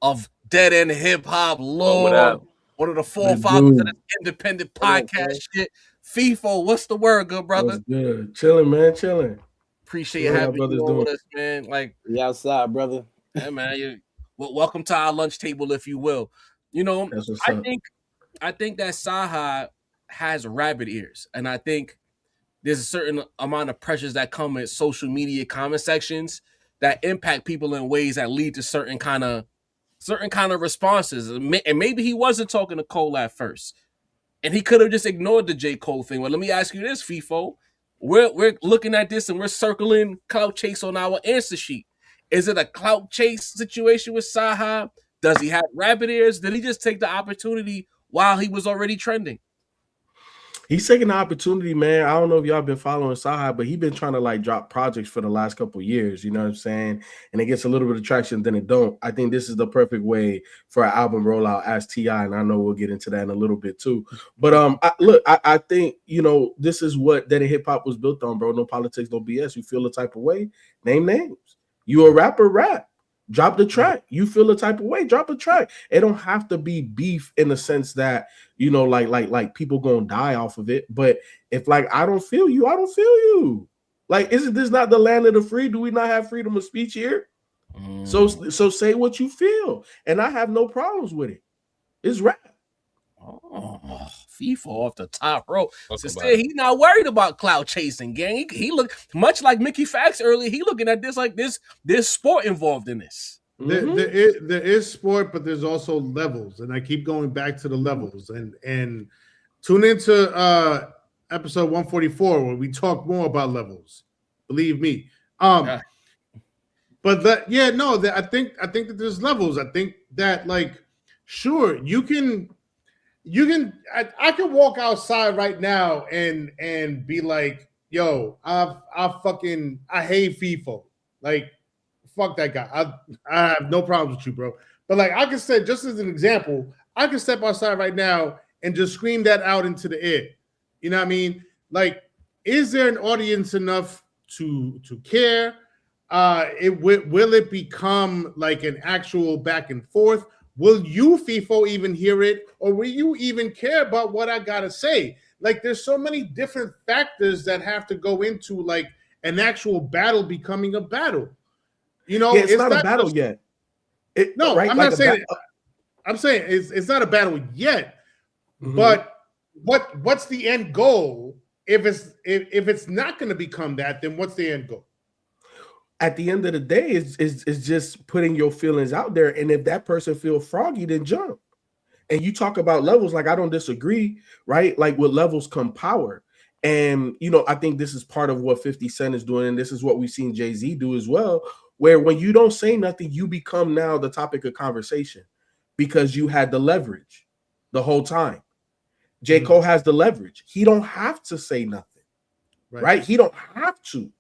of DeadEndHipHop Lord, one of the forefathers of this independent podcast shit. Feefo, what's the word, good brother? What's good? Chilling, man, chilling. Appreciate having you on with us, man. Like, we outside, brother. Yeah, man. Welcome to our lunch table, if you will. You know, I think that CyHi has rabbit ears, and I think there's a certain amount of pressures that come with social media comment sections that impact people in ways that lead to certain kind of responses. And maybe he wasn't talking to Cole at first, and he could have just ignored the J. Cole thing. Well, let me ask you this, Feefo. We're looking at this and we're circling clout chase on our answer sheet. Is it a clout chase situation with CyHi? Does he have rabbit ears? Did he just take the opportunity while he was already trending? He's taking the opportunity, man. I don't know if y'all been following CyHi, but he's been trying to like drop projects for the last couple of years. You know what I'm saying? And it gets a little bit of traction, then it don't. I think this is the perfect way for an album rollout as T.I., and I know we'll get into that in a little bit too. But I think, you know, this is what DeadEndHipHop was built on, bro. No politics, no BS. You feel the type of way, name names. You a rapper, rap. Drop the track. You feel the type of way, drop a track. It don't have to be beef in the sense that, you know, like people gonna die off of it. But if like I don't feel you, I don't feel you. Like, isn't this not the land of the free? Do we not have freedom of speech here? So say what you feel, and I have no problems with it. It's rap. Oh, Feefo off the top rope. Instead, he's not worried about clout chasing, gang. He look much like Mickey Factz earlier. He looking at this like there's sport involved in this. There is sport, but there's also levels, and I keep going back to the levels. And tune into episode 144 where we talk more about levels. Believe me. But I think that there's levels. I think that like sure you can. I can walk outside right now and be like, yo, I hate Feefo. Like, fuck that guy. I have no problems with you, bro. But like I can say, just as an example, I can step outside right now and just scream that out into the air. You know what I mean? Like, is there an audience enough to care? Will it become like an actual back and forth? Will you, Feefo, even hear it? Or will you even care about what I got to say? Like, there's so many different factors that have to go into, like, an actual battle becoming a battle. You know, it's not a battle yet. Right? I'm not saying I'm saying it's not a battle yet. But what's the end goal? If it's not going to become that, then what's the end goal? At the end of the day, it's just putting your feelings out there. And if that person feels froggy, then jump. And you talk about levels, like I don't disagree, right? Like with levels come power. And, you know, I think this is part of what 50 Cent is doing. And this is what we've seen Jaÿ-Z do as well, where when you don't say nothing, you become now the topic of conversation because you had the leverage the whole time. J. Cole has the leverage. He don't have to say nothing, right? He don't have to.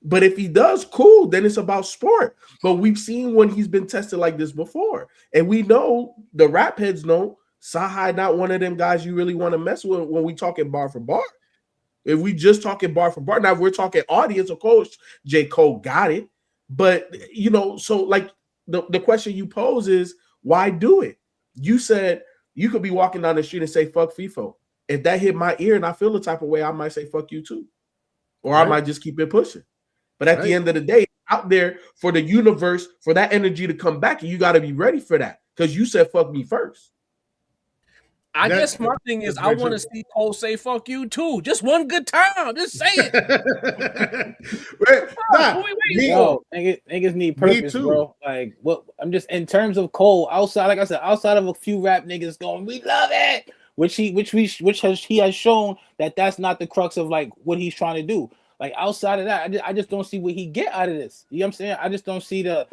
But if he does, cool, then it's about sport. But we've seen when he's been tested like this before. And we know, the rap heads know, CyHi not one of them guys you really want to mess with when we talking bar for bar. If we just talking bar for bar, now if we're talking audience, of course, J. Cole got it. But, you know, so like the question you pose is, why do it? You said you could be walking down the street and say, fuck Feefo. If that hit my ear and I feel the type of way, I might say, fuck you too. Or I might just keep it pushing. But at the end of the day, out there for the universe, for that energy to come back, and you got to be ready for that because you said fuck me first. I guess my thing is I want to see Cole say fuck you too. Just one good time. Just say it. Niggas need purpose, bro. Like what I'm just in terms of Cole, outside, like I said, outside of a few rap niggas going, we love it. He has shown that that's not the crux of like what he's trying to do. Like outside of that, I just don't see what he get out of this. You know what I'm saying? I just don't see the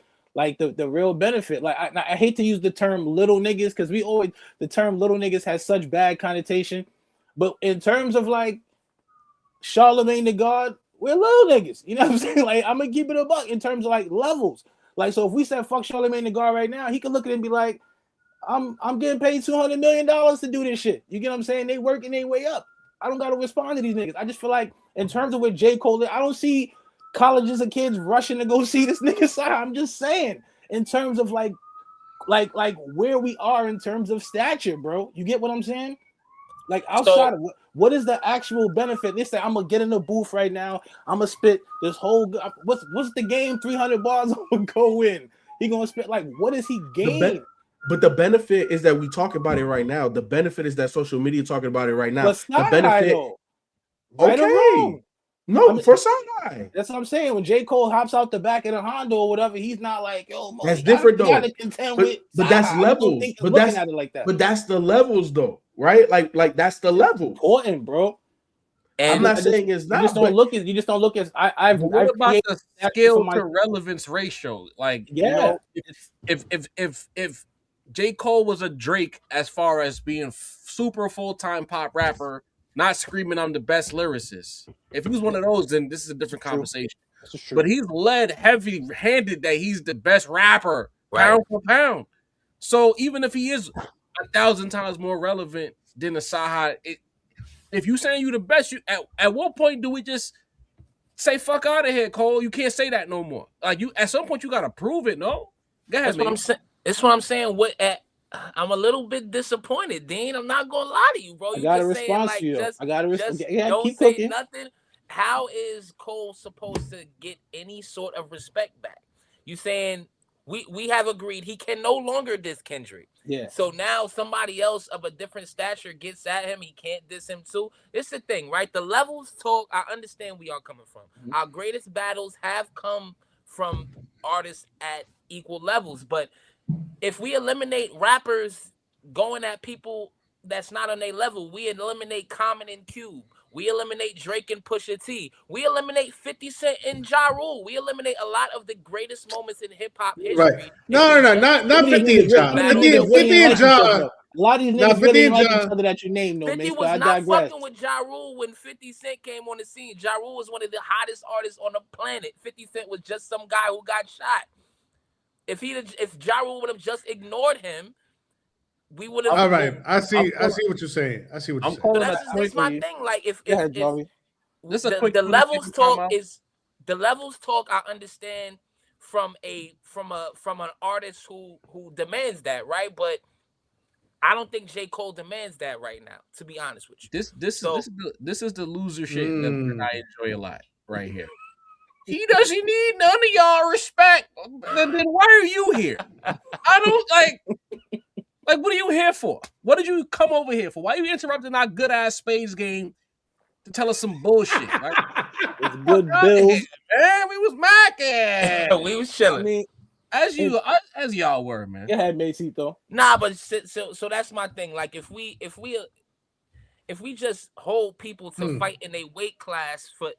real benefit. Like I hate to use the term little niggas because the term little niggas has such bad connotation. But in terms of like Charlemagne the God, we're little niggas. You know what I'm saying? Like I'm gonna keep it a buck in terms of like levels. Like so, if we said fuck Charlemagne the God right now, he could look at it and be like, I'm getting paid $200 million to do this shit. You get what I'm saying? They working their way up. I don't gotta respond to these niggas. I just feel like in terms of what J. Cole, I don't see colleges of kids rushing to go see this nigga side. I'm just saying in terms of like where we are in terms of stature, bro. You get what I'm saying? Like outside of what is the actual benefit? They say I'm gonna get in the booth right now. I'm gonna spit this whole. What's the game? 300 bars. I'm gonna go in. He gonna spit like what is he gain? But the benefit is that we talk about it right now. The benefit is that social media talking about it right now. But the benefit, okay. No, for CyHi. That's what I'm saying. When J. Cole hops out the back of the Honda or whatever, he's not like, yo, that's different though. But that's levels. But that's at it like that. But that's the levels though, right? Like that's the level. Important, bro. And I'm not saying it's not. You just don't look at. I've about the skill to relevance ratio? Like, yeah, you know, if J. Cole was a Drake as far as being super full-time pop rapper, not screaming I'm the best lyricist. If he was one of those, then this is a different conversation. But he's led heavy-handed that he's the best rapper, pound for pound. So even if he is 1,000 times more relevant than the CyHi, if you saying you the best, you at what point do we just say fuck out of here, Cole? You can't say that no more. Like you, at some point, you gotta prove it. No, go ahead. That's what I'm saying. That's what I'm saying. I'm a little bit disappointed, Dean. I'm not gonna lie to you, bro. I got a response to you. I got a response. Don't keep say cooking. Nothing. How is Cole supposed to get any sort of respect back? You saying we have agreed he can no longer diss Kendrick. Yeah. So now somebody else of a different stature gets at him. He can't diss him too. It's the thing, right? The levels talk. I understand where y'all coming from. Mm-hmm. Our greatest battles have come from artists at equal levels, but if we eliminate rappers going at people that's not on their level, we eliminate Common and Cube. We eliminate Drake and Pusha T. We eliminate 50 Cent and Ja Rule. We eliminate a lot of the greatest moments in hip hop history. Right? No, not 50 and Ja. 50 and Ja. A lot of these niggas really like each other that you named, though, 50 was not fucking with Ja Rule when 50 Cent came on the scene. Ja Rule was one of the hottest artists on the planet. 50 Cent was just some guy who got shot. If Ja Rule would have just ignored him, we would have. All right, I see what you're saying. I see what you're saying. So that's my thing. Like if the levels talk is the levels talk, I understand from an artist who demands that, right? But I don't think J. Cole demands that right now, to be honest with you. This is the loser shit that I enjoy a lot right here. He doesn't need none of y'all respect. Then why are you here? I don't like what are you here for? What did you come over here for? Why are you interrupting our good ass spades game to tell us some bullshit? Right? It's good bills. Man, we was macking. We was chilling. I mean, as y'all were, man. Go ahead, Macito. Nah, but so that's my thing. Like if we just hold people to fight in a weight class for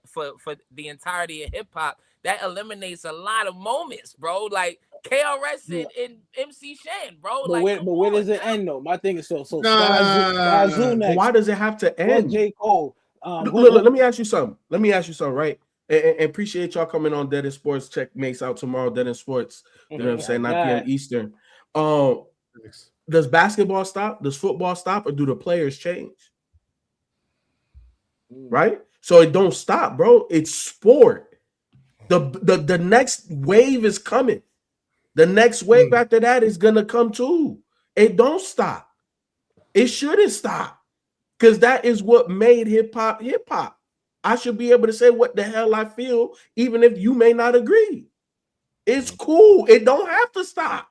the entirety of hip hop, that eliminates a lot of moments, bro. Like KRS and MC Shan, bro. But where does it end though? My thing is so next. Why does it have to end? J. Cole. Look, let me ask you something. Right? And appreciate y'all coming on Dead End Sports. Check Mace out tomorrow, Dead End Sports. You know what I'm saying? 9 p.m. Eastern. Does basketball stop? Does football stop? Or do the players change? Right? So it don't stop, bro. It's sport. The next wave is coming. The next wave after that is gonna come too. It don't stop. It shouldn't stop. Because that is what made hip-hop hip-hop. I should be able to say what the hell I feel, even if you may not agree. It's cool. It don't have to stop.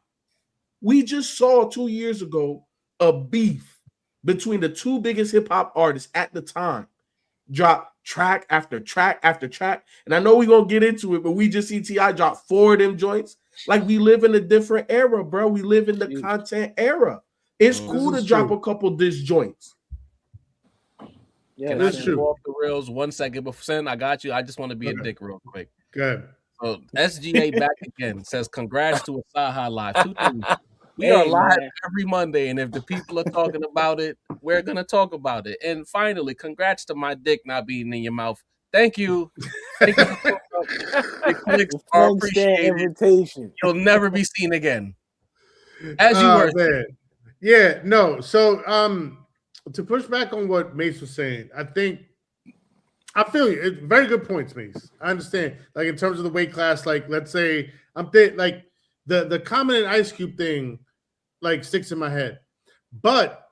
We just saw 2 years ago a beef between the two biggest hip-hop artists at the time. Drop track after track after track. And I know we're going to get into it, but we just see T.I. drop 4 of them joints. Like, we live in a different era, bro. We live in the content era. It's cool to drop a couple diss joints. Yeah, Can I that's just true. go off the rails 1 second before Sen? I got you. I just want to be a dick real quick. Good. So SGA back again says congrats to a CyHi live. 2 things. We Hey, are live man. every Monday, and if the people are talking about it, we're gonna talk about it. And finally, congrats to my dick not being in your mouth. Thank you. Thank you. The clicks are Friend stand appreciated. invitation. You'll never be seen again. As you were. Man. Yeah, no. So to push back on what Mace was saying, I feel you. It's very good points, Mace. I understand. Like in terms of the weight class, like let's say like the Common and Ice Cube thing like sticks in my head. But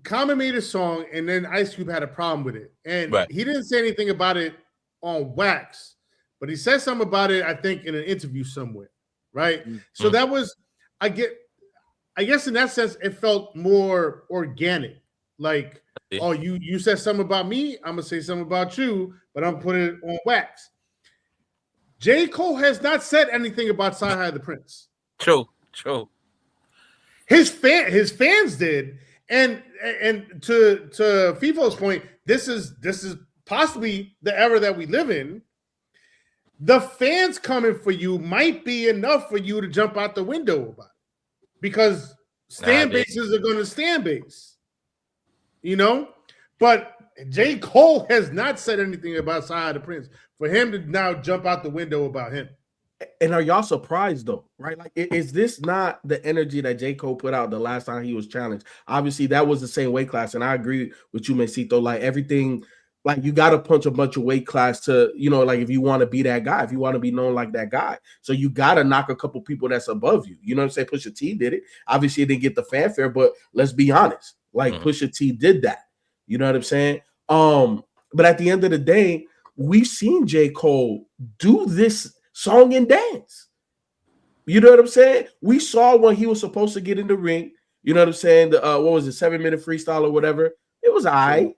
Common made a song and then Ice Cube had a problem with it. And he didn't say anything about it on wax, but he said something about it, I think, in an interview somewhere. Right. Mm-hmm. So that was, I guess in that sense, it felt more organic. Like, oh, you said something about me, I'm gonna say something about you, but I'm putting it on wax. J. Cole has not said anything about CyHi the Prince. True. His fans did, and to Feefo's point, this is possibly the era that we live in. The fans coming for you might be enough for you to jump out the window about it, because stand bases are going to stand base, you know. But J. Cole has not said anything about CyHi the Prince for him to now jump out the window about him. And are y'all surprised though? Right? Like, is this not the energy that J. Cole put out the last time he was challenged? Obviously, that was the same weight class, and I agree with you, Mesito. Like everything. Like you got to punch a bunch of weight class to, you know, like if you want to be that guy, if you want to be known like that guy. So you got to knock a couple people that's above you. You know what I'm saying? Pusha T did it. Obviously, it didn't get the fanfare, but let's be honest. Like Pusha T did that. You know what I'm saying? But at the end of the day, we've seen J. Cole do this song and dance. You know what I'm saying? We saw when he was supposed to get in the ring. You know what I'm saying? The what was it, 7-minute freestyle or whatever? It was all right.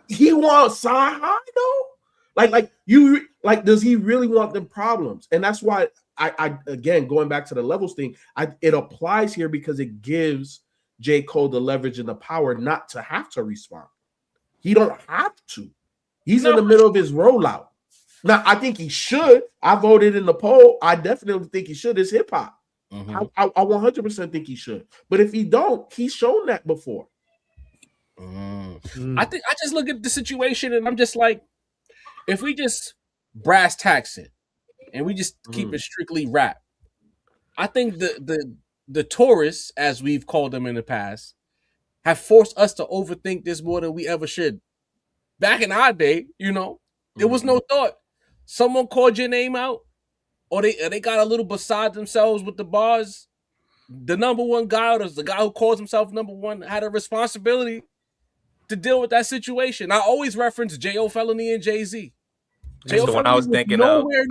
He wants CyHi though, like does he really want them problems? And that's why I again going back to the levels thing, it applies here because it gives J. Cole the leverage and the power not to have to respond. He don't have to. He's in the middle of his rollout. Now I think he should. I voted in the poll. I definitely think he should. It's hip hop. I 100% think he should. But if he don't, he's shown that before. I think I just look at the situation and I'm just like, if we just brass tax it and we just keep it strictly rap, I think the tourists, as we've called them in the past, have forced us to overthink this more than we ever should. Back in our day, you know, there was no thought. Someone called your name out, or they got a little beside themselves with the bars. The number one guy, or the guy who calls himself number one, had a responsibility to deal with that situation. I always reference J.O. Felony and Jaÿ-Z. That's the one I was thinking nowhere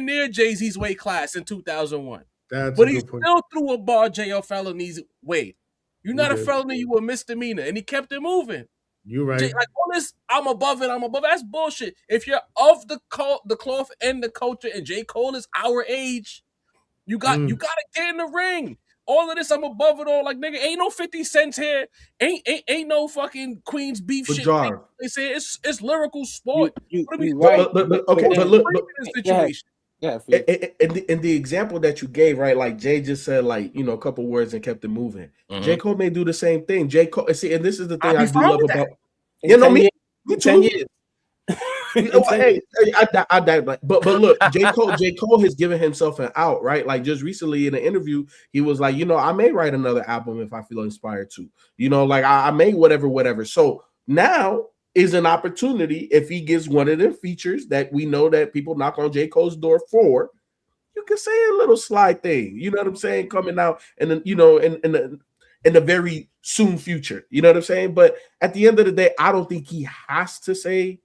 near Jay-Z's weight class in 2001. But he still threw a bar J.O. Felony's way. You're not a felony, you a misdemeanor. And he kept it moving. You're right. Like all this, I'm above it, that's bullshit. If you're of the cloth and the culture, and J. Cole is our age, you gotta get in the ring. All of this, I'm above it all. Like, nigga, ain't no 50 cents here. Ain't no fucking Queen's beef shit. They say it's lyrical sport. Right. But look, in the example that you gave, right? Like Jay just said, like, you know, a couple words and kept it moving. J. Cole may do the same thing. J. Cole, see, and this is the thing I do love about. You know me? Me too. Hey, but look, J. Cole has given himself an out, right? Like just recently in an interview, he was like, you know, I may write another album if I feel inspired to, you know, like I may whatever. So now is an opportunity if he gives one of them features that we know that people knock on J. Cole's door for. You can say a little slide thing, you know what I'm saying, coming out, and then you know, in the very soon future, you know what I'm saying. But at the end of the day, I don't think he has to say.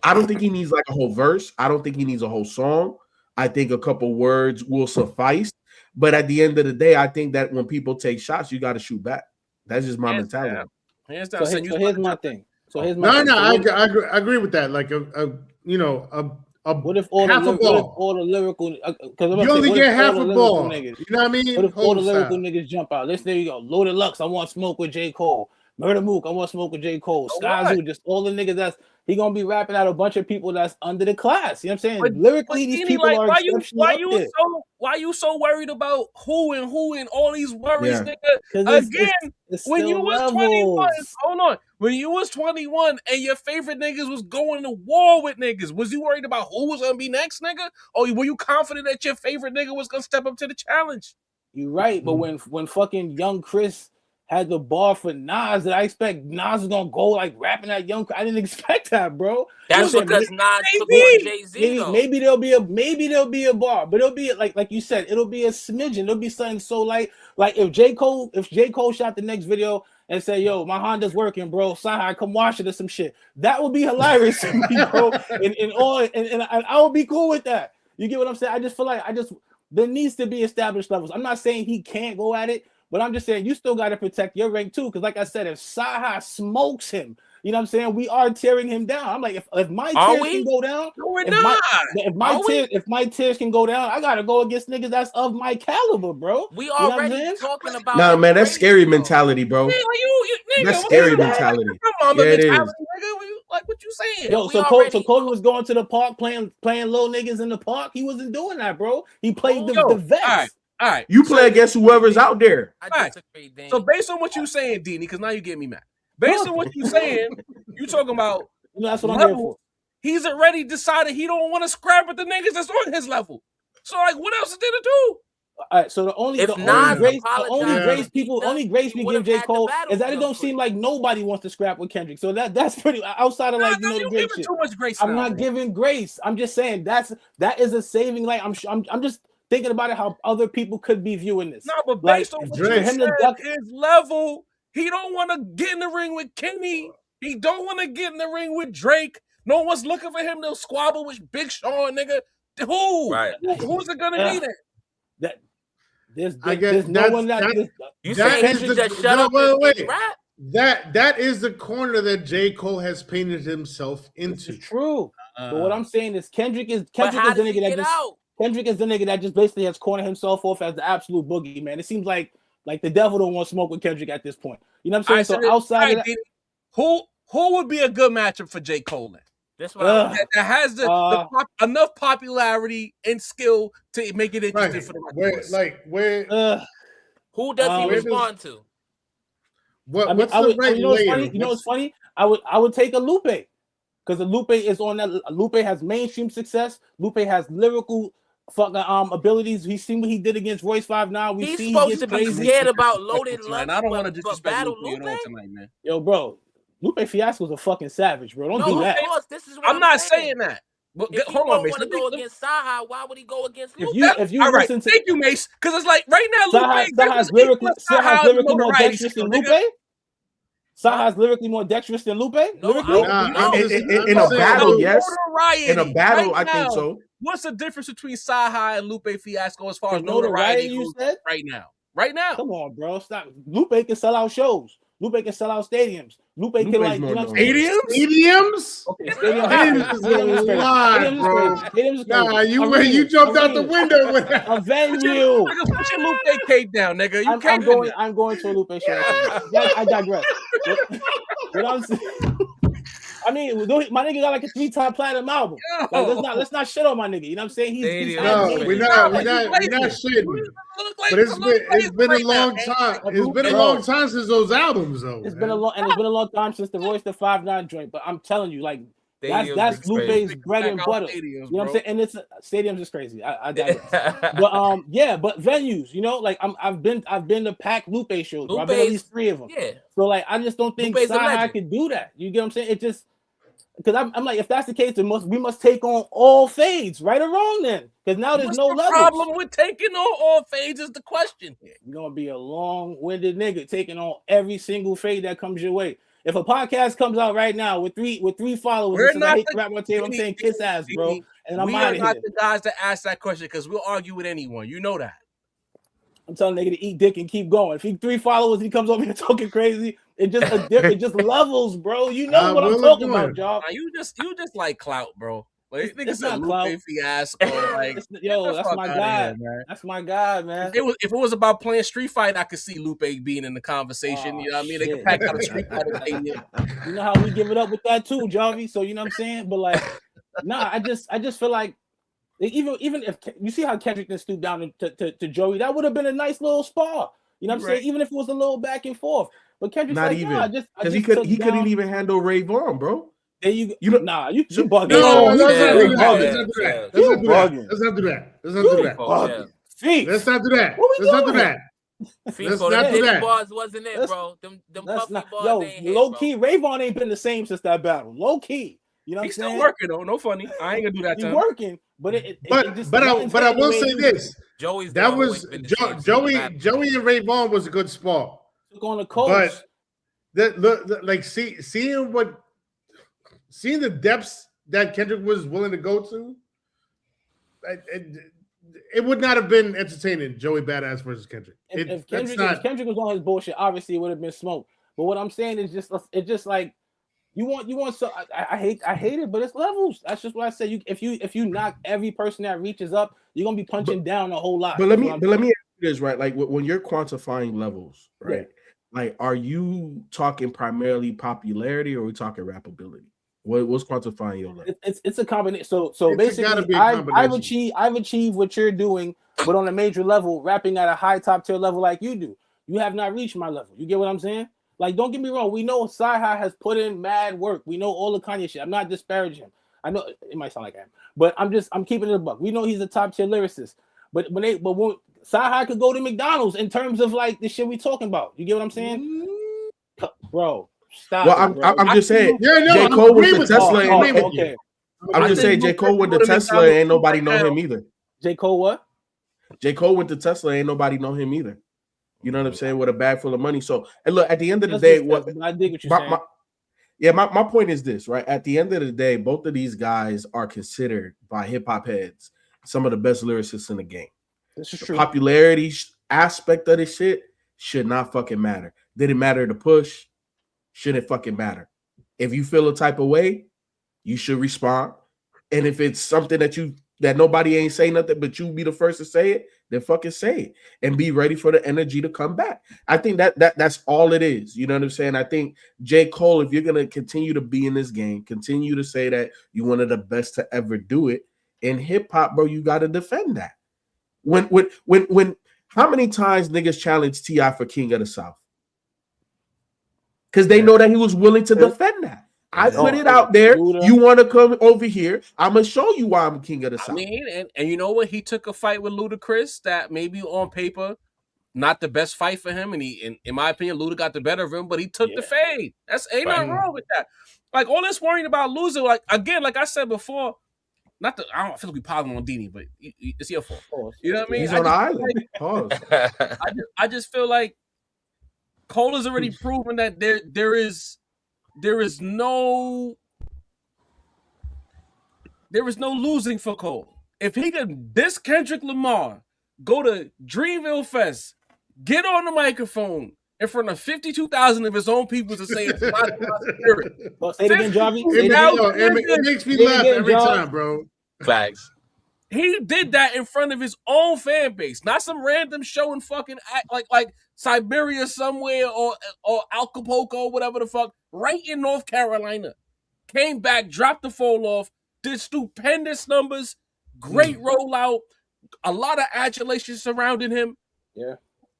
I don't think he needs like a whole verse. I don't think he needs a whole song. I think a couple words will suffice. But at the end of the day, I think that when people take shots, you got to shoot back. That's just my mentality. So here's my thing. I agree with that. Like you know, What if all half the a ball? what if all the lyrical? You only get half a ball. Niggas, you know what I mean? What if all the lyrical niggas jump out? Let's there you go. Loaded Lux, I want smoke with J. Cole. Murder Mook, I want smoke with J. Cole. Skyzoo, just all the niggas that's he gonna be rapping out a bunch of people that's under the class. You know what I'm saying? But, Lyrically, these people are why you so worried about who and all these worries, nigga? Again, when you was 21, hold on. When you was 21 and your favorite niggas was going to war with niggas, was you worried about who was gonna be next, nigga? Or were you confident that your favorite nigga was gonna step up to the challenge? You're right, but when fucking young Chris had the bar for Nas, that I expect Nas was gonna go like rapping that young. I didn't expect that, bro. That's because Nas took on Jaÿ-Z. Maybe there'll be a bar, but it'll be like you said, it'll be a smidgen. It'll be something so like if J. Cole shot the next video and say, "Yo, my Honda's working, bro. CyHi, come wash it or some shit." That would be hilarious to me, bro. and I would be cool with that. You get what I'm saying? I just feel like there needs to be established levels. I'm not saying he can't go at it. But I'm just saying, you still got to protect your rank too. Because like I said, if CyHi smokes him, you know what I'm saying? We are tearing him down. I'm like, if my tears can go down, if my tears can go down, I got to go against niggas that's of my caliber, bro. We already talking about. Nah, man, that's scary mentality, bro. That's scary mentality. Yeah, it is. Nigga, like what you saying? Yo, so Kobe was going to the park playing little niggas in the park. He wasn't doing that, bro. He played the vets. All right, you play against whoever's out there. So based on what you're saying, Dini, because now you get me mad. Based on what you're saying, you talking about that's what I'm here for. He's already decided he don't want to scrap with the niggas that's on his level. So like, what else is there to do? All right, so the only grace we give J. Cole is that it don't seem like nobody wants to scrap with Kendrick. So that's pretty outside of like the great shit. Too much grace. I'm not giving grace. I'm just saying that is a saving light. I'm just thinking about it, how other people could be viewing this. No, but based on what you said, his level, he don't want to get in the ring with Kenny. He don't want to get in the ring with Drake. No one's looking for him to squabble with Big Sean, nigga. Who? Right. Who's it gonna be then? There's no one that you saying Kendrick just shut up and rap? That is the corner that J. Cole has painted himself into. It's true. But what I'm saying is Kendrick is the nigga that just Kendrick is the nigga that just basically has cornered himself off as the absolute boogie, man. It seems like the devil don't want to smoke with Kendrick at this point. You know what I'm saying? So outside of that, who would be a good matchup for J. Cole then? That's what that has enough popularity and skill to make it interesting for the who does he respond to? What's the right layer? You know what's funny? I would take a Lupe. Because Lupe is on that. Lupe has mainstream success. Lupe has lyrical abilities. We've seen what he did against Royce 5'9". He's supposed to be scared about Loaded Lux. I don't want to disrespect Lupe tonight, man. Yo, bro, Lupe Fiasco's a fucking savage, bro. Don't do that. This is I'm not saying that. But if he don't want to go against CyHi, why would he go against Lupe? If you all right, thank you, Mace. Because it's like right now, CyHi's lyrically more dexterous than Lupe. CyHi's lyrically more dexterous than Lupe? No. In a battle, yes. In a battle, I think so. What's the difference between CyHi and Lupe Fiasco as far as notoriety you said? Right now? Right now. Come on, bro. Stop. Lupe can sell out shows. Lupe can sell out stadiums. Lupe can like, you know, stadiums? Okay, stadiums is a lot, bro. Nah, you jumped out the window with that. A venue. Put your Lupe cake down, nigga. I'm going to a Lupe show. I digress. What I'm saying, I mean, my nigga got like a 3-time platinum album. Like, let's not shit on my nigga. You know what I'm saying? We're not shitting. But it's been a long time. It's been a long time since those albums, though. It's been a long time since the Royce the 5'9" joint. But I'm telling you, like, that's Lupe's bread and butter. You know what I'm saying? And it's stadiums is crazy. I digress. But venues, you know, like I've been to packed Lupe shows. I've been at least 3 of them. Yeah. So like I just don't think CyHi could do that. You get what I'm saying? It just because I'm like, if that's the case, we must take on all fades, right or wrong then. Because now there's no levels. Problem with taking on all fades is the question. You're gonna be a long-winded nigga taking on every single fade that comes your way. If a podcast comes out right now with three followers, I'm saying kiss ass, bro. And I'm out of here. We're not the guys to ask that question because we'll argue with anyone. You know that. I'm telling nigga to eat dick and keep going. If he 3 followers, he comes over here talking crazy. It just levels, bro. You know what I'm talking about, y'all. You just like clout, bro. Like niggas said not Lupe clout. Fiasco. Like yo, that's my guy. Man. That's my guy, man. If it was about playing Street Fight, I could see Lupe being in the conversation. You know what I mean? They could pack out a Street Fighter stadium. You know how we give it up with that too, Javi. So you know what I'm saying? But like, nah, I just feel like even if you see how Kendrick then stooped down to Joey, that would have been a nice little spar. You know what I'm saying? Even if it was a little back and forth. But Kendrick's not like, even because he couldn't even handle Ray Vaughn, bro. There you go. Nah, you bugging. No, Let's not do that. Let's not do that. Let's not do that. Let's not do that. Feefo, them Diddy bars wasn't it, bro. Them puffy bars ain't hit, low key, Ray Vaughn ain't been the same since that battle. Low key. You know what I'm saying? He's still working though. No funny. I ain't gonna do that. He's working, but I will say this. Joey and Ray Vaughn was a good spar. Took on the coast. But like seeing the depths that Kendrick was willing to go to, it would not have been entertaining. Joey Badass versus Kendrick. If Kendrick was on his bullshit, obviously it would have been smoke. But what I'm saying is it's just like you want. So I hate it, but it's levels. That's just what I say. If you knock every person that reaches up, you're gonna be punching down a whole lot. But let me ask you this, right? Like when you're quantifying levels, right? Yeah. Like, are you talking primarily popularity, or are we talking rappability? What's quantifying your level? It's a combination. So basically, I've achieved what you're doing, but on a major level, rapping at a high top tier level like you do. You have not reached my level. You get what I'm saying? Like, don't get me wrong. We know CyHi has put in mad work. We know all the Kanye shit. I'm not disparaging him. I know it might sound like him, but I'm keeping it a buck. We know he's a top tier lyricist. But when CyHi could go to McDonald's in terms of like the shit we talking about. You get what I'm saying? Bro, stop. Well, I'm just saying. J. Cole with the Tesla. Okay. I'm just saying J. Cole with the Tesla ain't nobody know him either. J. Cole what? J. Cole with the Tesla ain't nobody know him either. You know what I'm saying? With a bag full of money. So, and look, at the end of the day, I dig what you're saying. My point is this, right? At the end of the day, both of these guys are considered by hip hop heads some of the best lyricists in the game. This is true. Popularity aspect of this shit should not fucking matter. Did it matter to push? Shouldn't fucking matter. If you feel a type of way, you should respond. And if it's something that nobody ain't say nothing, but you be the first to say it, then fucking say it and be ready for the energy to come back. I think that's all it is. You know what I'm saying? I think J. Cole, if you're gonna continue to be in this game, continue to say that you're one of the best to ever do it in hip hop, bro, you gotta defend that. When how many times niggas challenged T.I. for King of the South? Because they know that he was willing to defend that. I put it out there. You want to come over here? I'm gonna show you why I'm King of the South. I mean, and you know what? He took a fight with Ludacris that maybe on paper, not the best fight for him. And in my opinion, Luda got the better of him, but he took the fade. Ain't nothing wrong with that. Like all this worrying about losing, like again, like I said before, I don't feel like we piling on Dini, but it's your fault. You know what I mean? He's on the island. Pause. I just feel like Cole has already proven that there is no losing for Cole. If he could diss Kendrick Lamar, go to Dreamville Fest, get on the microphone in front of 52,000 of his own people to say it's not my spirit. Well, say it again, Javi. It makes me laugh every time, bro. Facts. He did that in front of his own fan base, not some random show and fucking act like Siberia somewhere or Acapulco or whatever the fuck, right in North Carolina. Came back, dropped the fall off, did stupendous numbers, great rollout, a lot of adulation surrounding him. Yeah.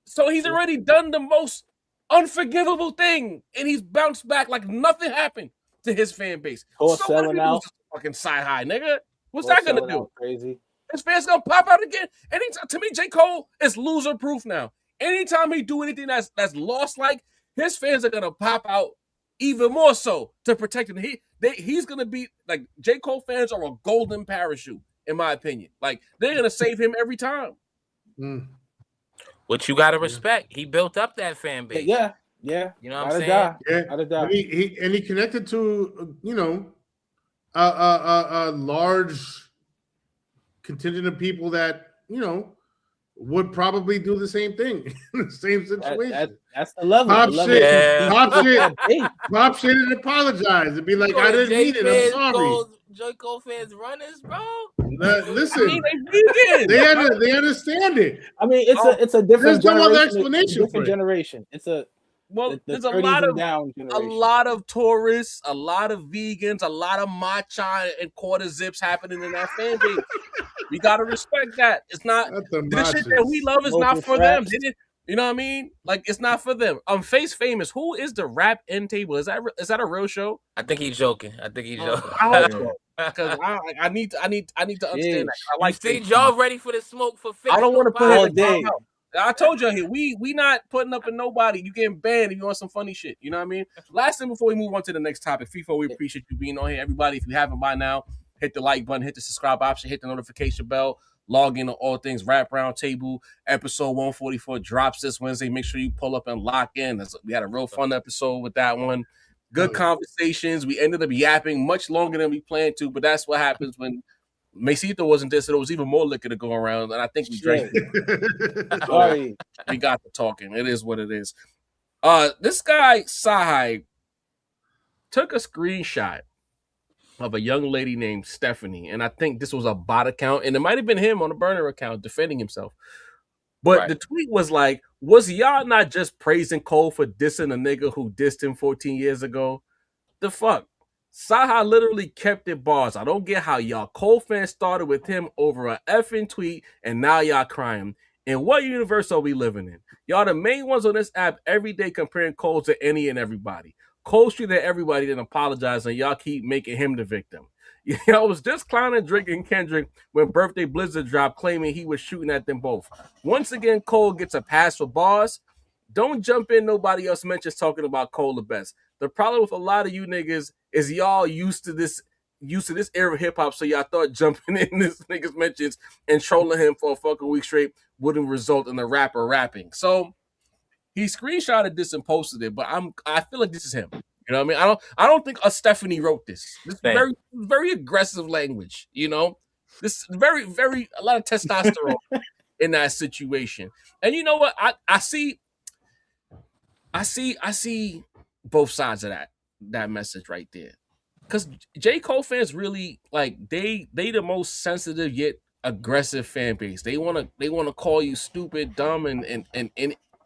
So he's already done the most unforgivable thing, and he's bounced back like nothing happened to his fan base. Or so selling out. Fucking CyHi, nigga. What's that gonna do? Crazy. His fans gonna pop out again. Anytime, to me, J. Cole is loser proof now. Anytime he do anything that's lost, like his fans are gonna pop out even more so to protect him. He's gonna be like J. Cole fans are a golden parachute, in my opinion. Like they're gonna save him every time. Which you gotta respect. He built up that fan base. Yeah. You know what I'm saying? Yeah. He connected to a large contingent of people that would probably do the same thing in the same situation. That's the level. Pop shit, Yeah. pop shit and apologize and be like, I didn't mean it. I'm sorry. J. Cole fans runners, bro. Listen, I mean, they understand it. I mean, it's a different. There's no other generation. explanation. It's a different generation. It's a there's a lot of tourists, a lot of vegans, a lot of matcha and quarter zips happening in that fan base. We gotta respect that. It's not this shit that we love is not for them. You know what I mean? Like, it's not for them. Face Famous. Who is the rap end table? Is that a real show? I think he's joking. Because I need to understand that. I like think y'all ready for the smoke for I don't want to put all it day. I told y'all here, we not putting up with nobody. You getting banned if you want some funny shit. You know what I mean? Last thing before we move on to the next topic, Feefo, we appreciate you being on here. Everybody, if you haven't by now, hit the like button, hit the subscribe option, hit the notification bell, log in to All Things Rap Roundtable. Episode 144 drops this Wednesday. Make sure you pull up and lock in. We had a real fun episode with that one. Good conversations. We ended up yapping much longer than we planned to, but that's what happens when Mesito wasn't there, so there was even more liquor to go around, and I think we drank it. Sorry. We got to talking. It is what it is. This guy, CyHi, took a screenshot of a young lady named Stephanie, and I think this was a bot account, and it might have been him on a burner account defending himself. But the tweet was like, was y'all not just praising Cole for dissing a nigga who dissed him 14 years ago? The fuck? CyHi literally kept it bars. I don't get how y'all Cole fans started with him over a effing tweet, and now y'all crying. In what universe are we living in? Y'all the main ones on this app every day comparing Cole to any and everybody. Cole treated everybody and apologized, and y'all keep making him the victim. Y'all was just clowning Drake and Kendrick when Birthday Blizzard dropped, claiming he was shooting at them both. Once again, Cole gets a pass for bars. Don't jump in. Nobody else mentions talking about Cole the best. The problem with a lot of you niggas is y'all used to this era of hip hop, so y'all thought jumping in this nigga's mentions and trolling him for a fucking week straight wouldn't result in a rapper rapping. So he screenshotted this and posted it, but I feel like this is him. You know what I mean? I don't think a Stephanie wrote this. This is very aggressive language. You know, this very a lot of testosterone in that situation. And you know what? I see both sides of that message right there. Because J. Cole fans really like they the most sensitive yet aggressive fan base. They wanna call you stupid, dumb, and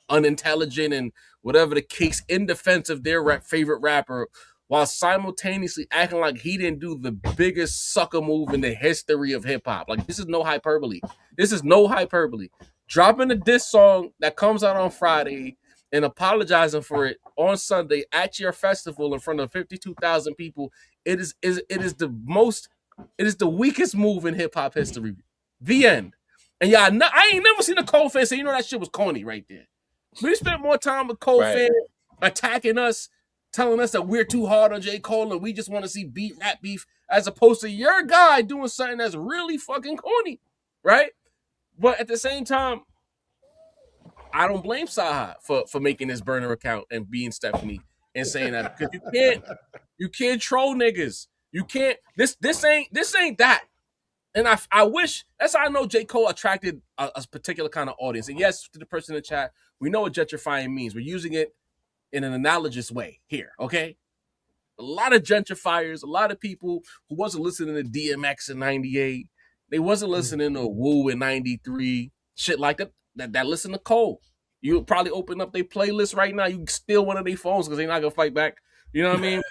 unintelligent and whatever the case in defense of their favorite rapper, while simultaneously acting like he didn't do the biggest sucker move in the history of hip hop. Like, this is no hyperbole. Dropping a diss song that comes out on Friday and apologizing for it on Sunday at your festival in front of 52,000 people. It is the weakest move in hip hop history. The end. And I ain't never seen a Cole fan say, you know, that shit was corny right there. We spent more time with Cole fans attacking us, telling us that we're too hard on J. Cole and we just want to see rap beef, as opposed to your guy doing something that's really fucking corny, right? But at the same time, I don't blame CyHi for making this burner account and being Stephanie and saying that, because you can't troll niggas. You can't. This ain't that. And I wish, that's how I know J. Cole attracted a particular kind of audience. And yes, to the person in the chat, we know what gentrifying means. We're using it in an analogous way here, okay? A lot of gentrifiers, a lot of people who wasn't listening to DMX in 98, they wasn't listening to Woo in 93, shit like that listen to Cole. You'll probably open up their playlist right now. You can steal one of their phones because they're not going to fight back. You know what I mean?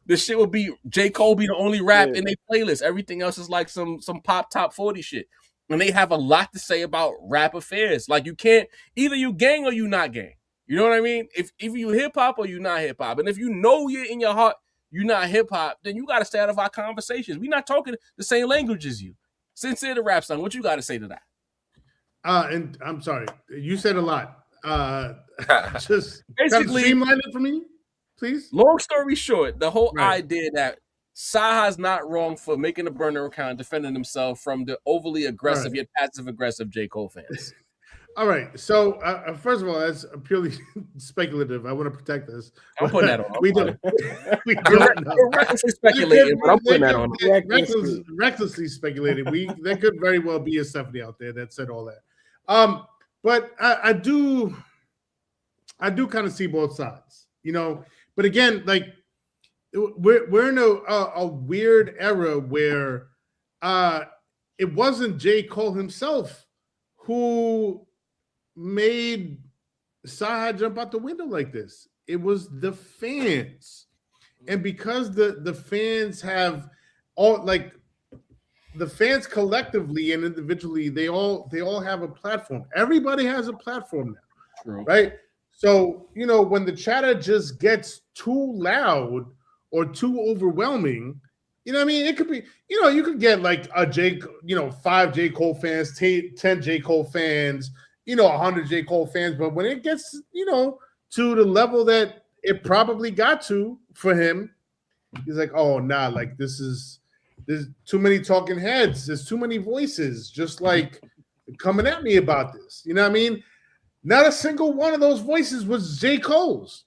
The shit would be J. Cole be the only rap in their playlist. Everything else is like some pop top 40 shit. And they have a lot to say about rap affairs. Like, you can't, either you gang or you not gang. You know what I mean? If you hip hop or you not hip hop. And if you know you're in your heart, you're not hip hop, then you got to stay out of our conversations. We're not talking the same language as you. Sincere the rap song. What you got to say to that? And I'm sorry, you said a lot. Just basically streamline it for me, please. Long story short, the whole idea that CyHi's not wrong for making a burner account, defending himself from the overly aggressive yet passive aggressive J. Cole fans. All right. So first of all, that's purely speculative. I want to protect this. I'm putting that on. We don't. We don't know. We're recklessly speculating, but I'm putting that on. Recklessly speculating. There could very well be a Stephanie out there that said all that. But I do kind of see both sides, you know. But again, like we're in a weird era where it wasn't J. Cole himself who made CyHi jump out the window like this. It was the fans, and because the fans have all, like, the fans collectively and individually, they all have a platform. Everybody has a platform now. True. Right? So, you know, when the chatter just gets too loud or too overwhelming, you know what I mean? It could be, you know, you could get like 5 J. Cole fans, 10 J. Cole fans, 100 J. Cole fans. But when it gets, to the level that it probably got to for him, he's like, oh, nah, like there's too many talking heads. There's too many voices just like coming at me about this. You know what I mean? Not a single one of those voices was J. Cole's.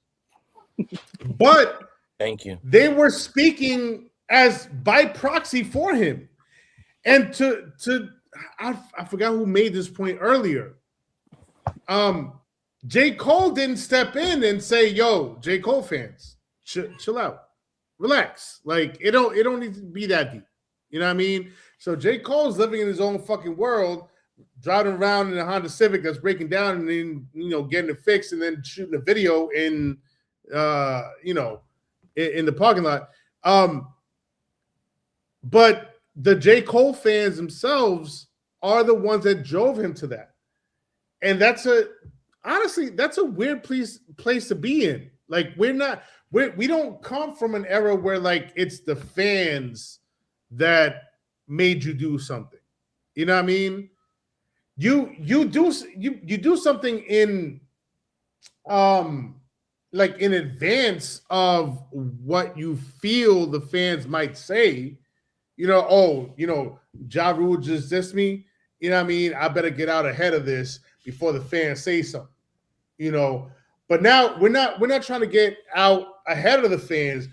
But thank you. They were speaking as by proxy for him. And I forgot who made this point earlier. J. Cole didn't step in and say, yo, J. Cole fans, chill out. Relax. Like it don't need to be that deep. You know what I mean? So J. Cole's living in his own fucking world, driving around in a Honda Civic that's breaking down and then, getting it fixed and then shooting a video in the parking lot. But the J. Cole fans themselves are the ones that drove him to that. And that's a weird place to be in. Like we don't come from an era where like it's the fans that made you do something. You know what I mean? You do something in like in advance of what you feel the fans might say. Ja Rule just dissed me. You know what I mean? I better get out ahead of this before the fans say something. But now we're not trying to get out ahead of the fans.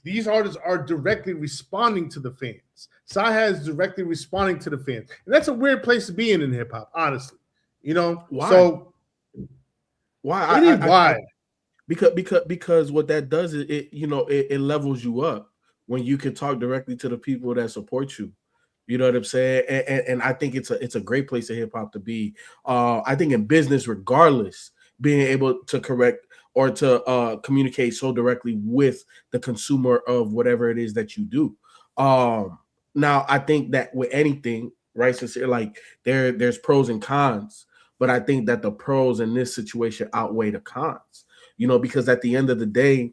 These artists are directly responding to the fans. CyHi is directly responding to the fans. And that's a weird place to be in hip hop, honestly. Why? So why? Why? Because what that does is it levels you up when you can talk directly to the people that support you. You know what I'm saying? And I think it's a great place in hip hop to be. I think in business, regardless, being able to correct or to communicate so directly with the consumer of whatever it is that you do. Now, I think that with anything, right, since like there's pros and cons, but I think that the pros in this situation outweigh the cons, because at the end of the day,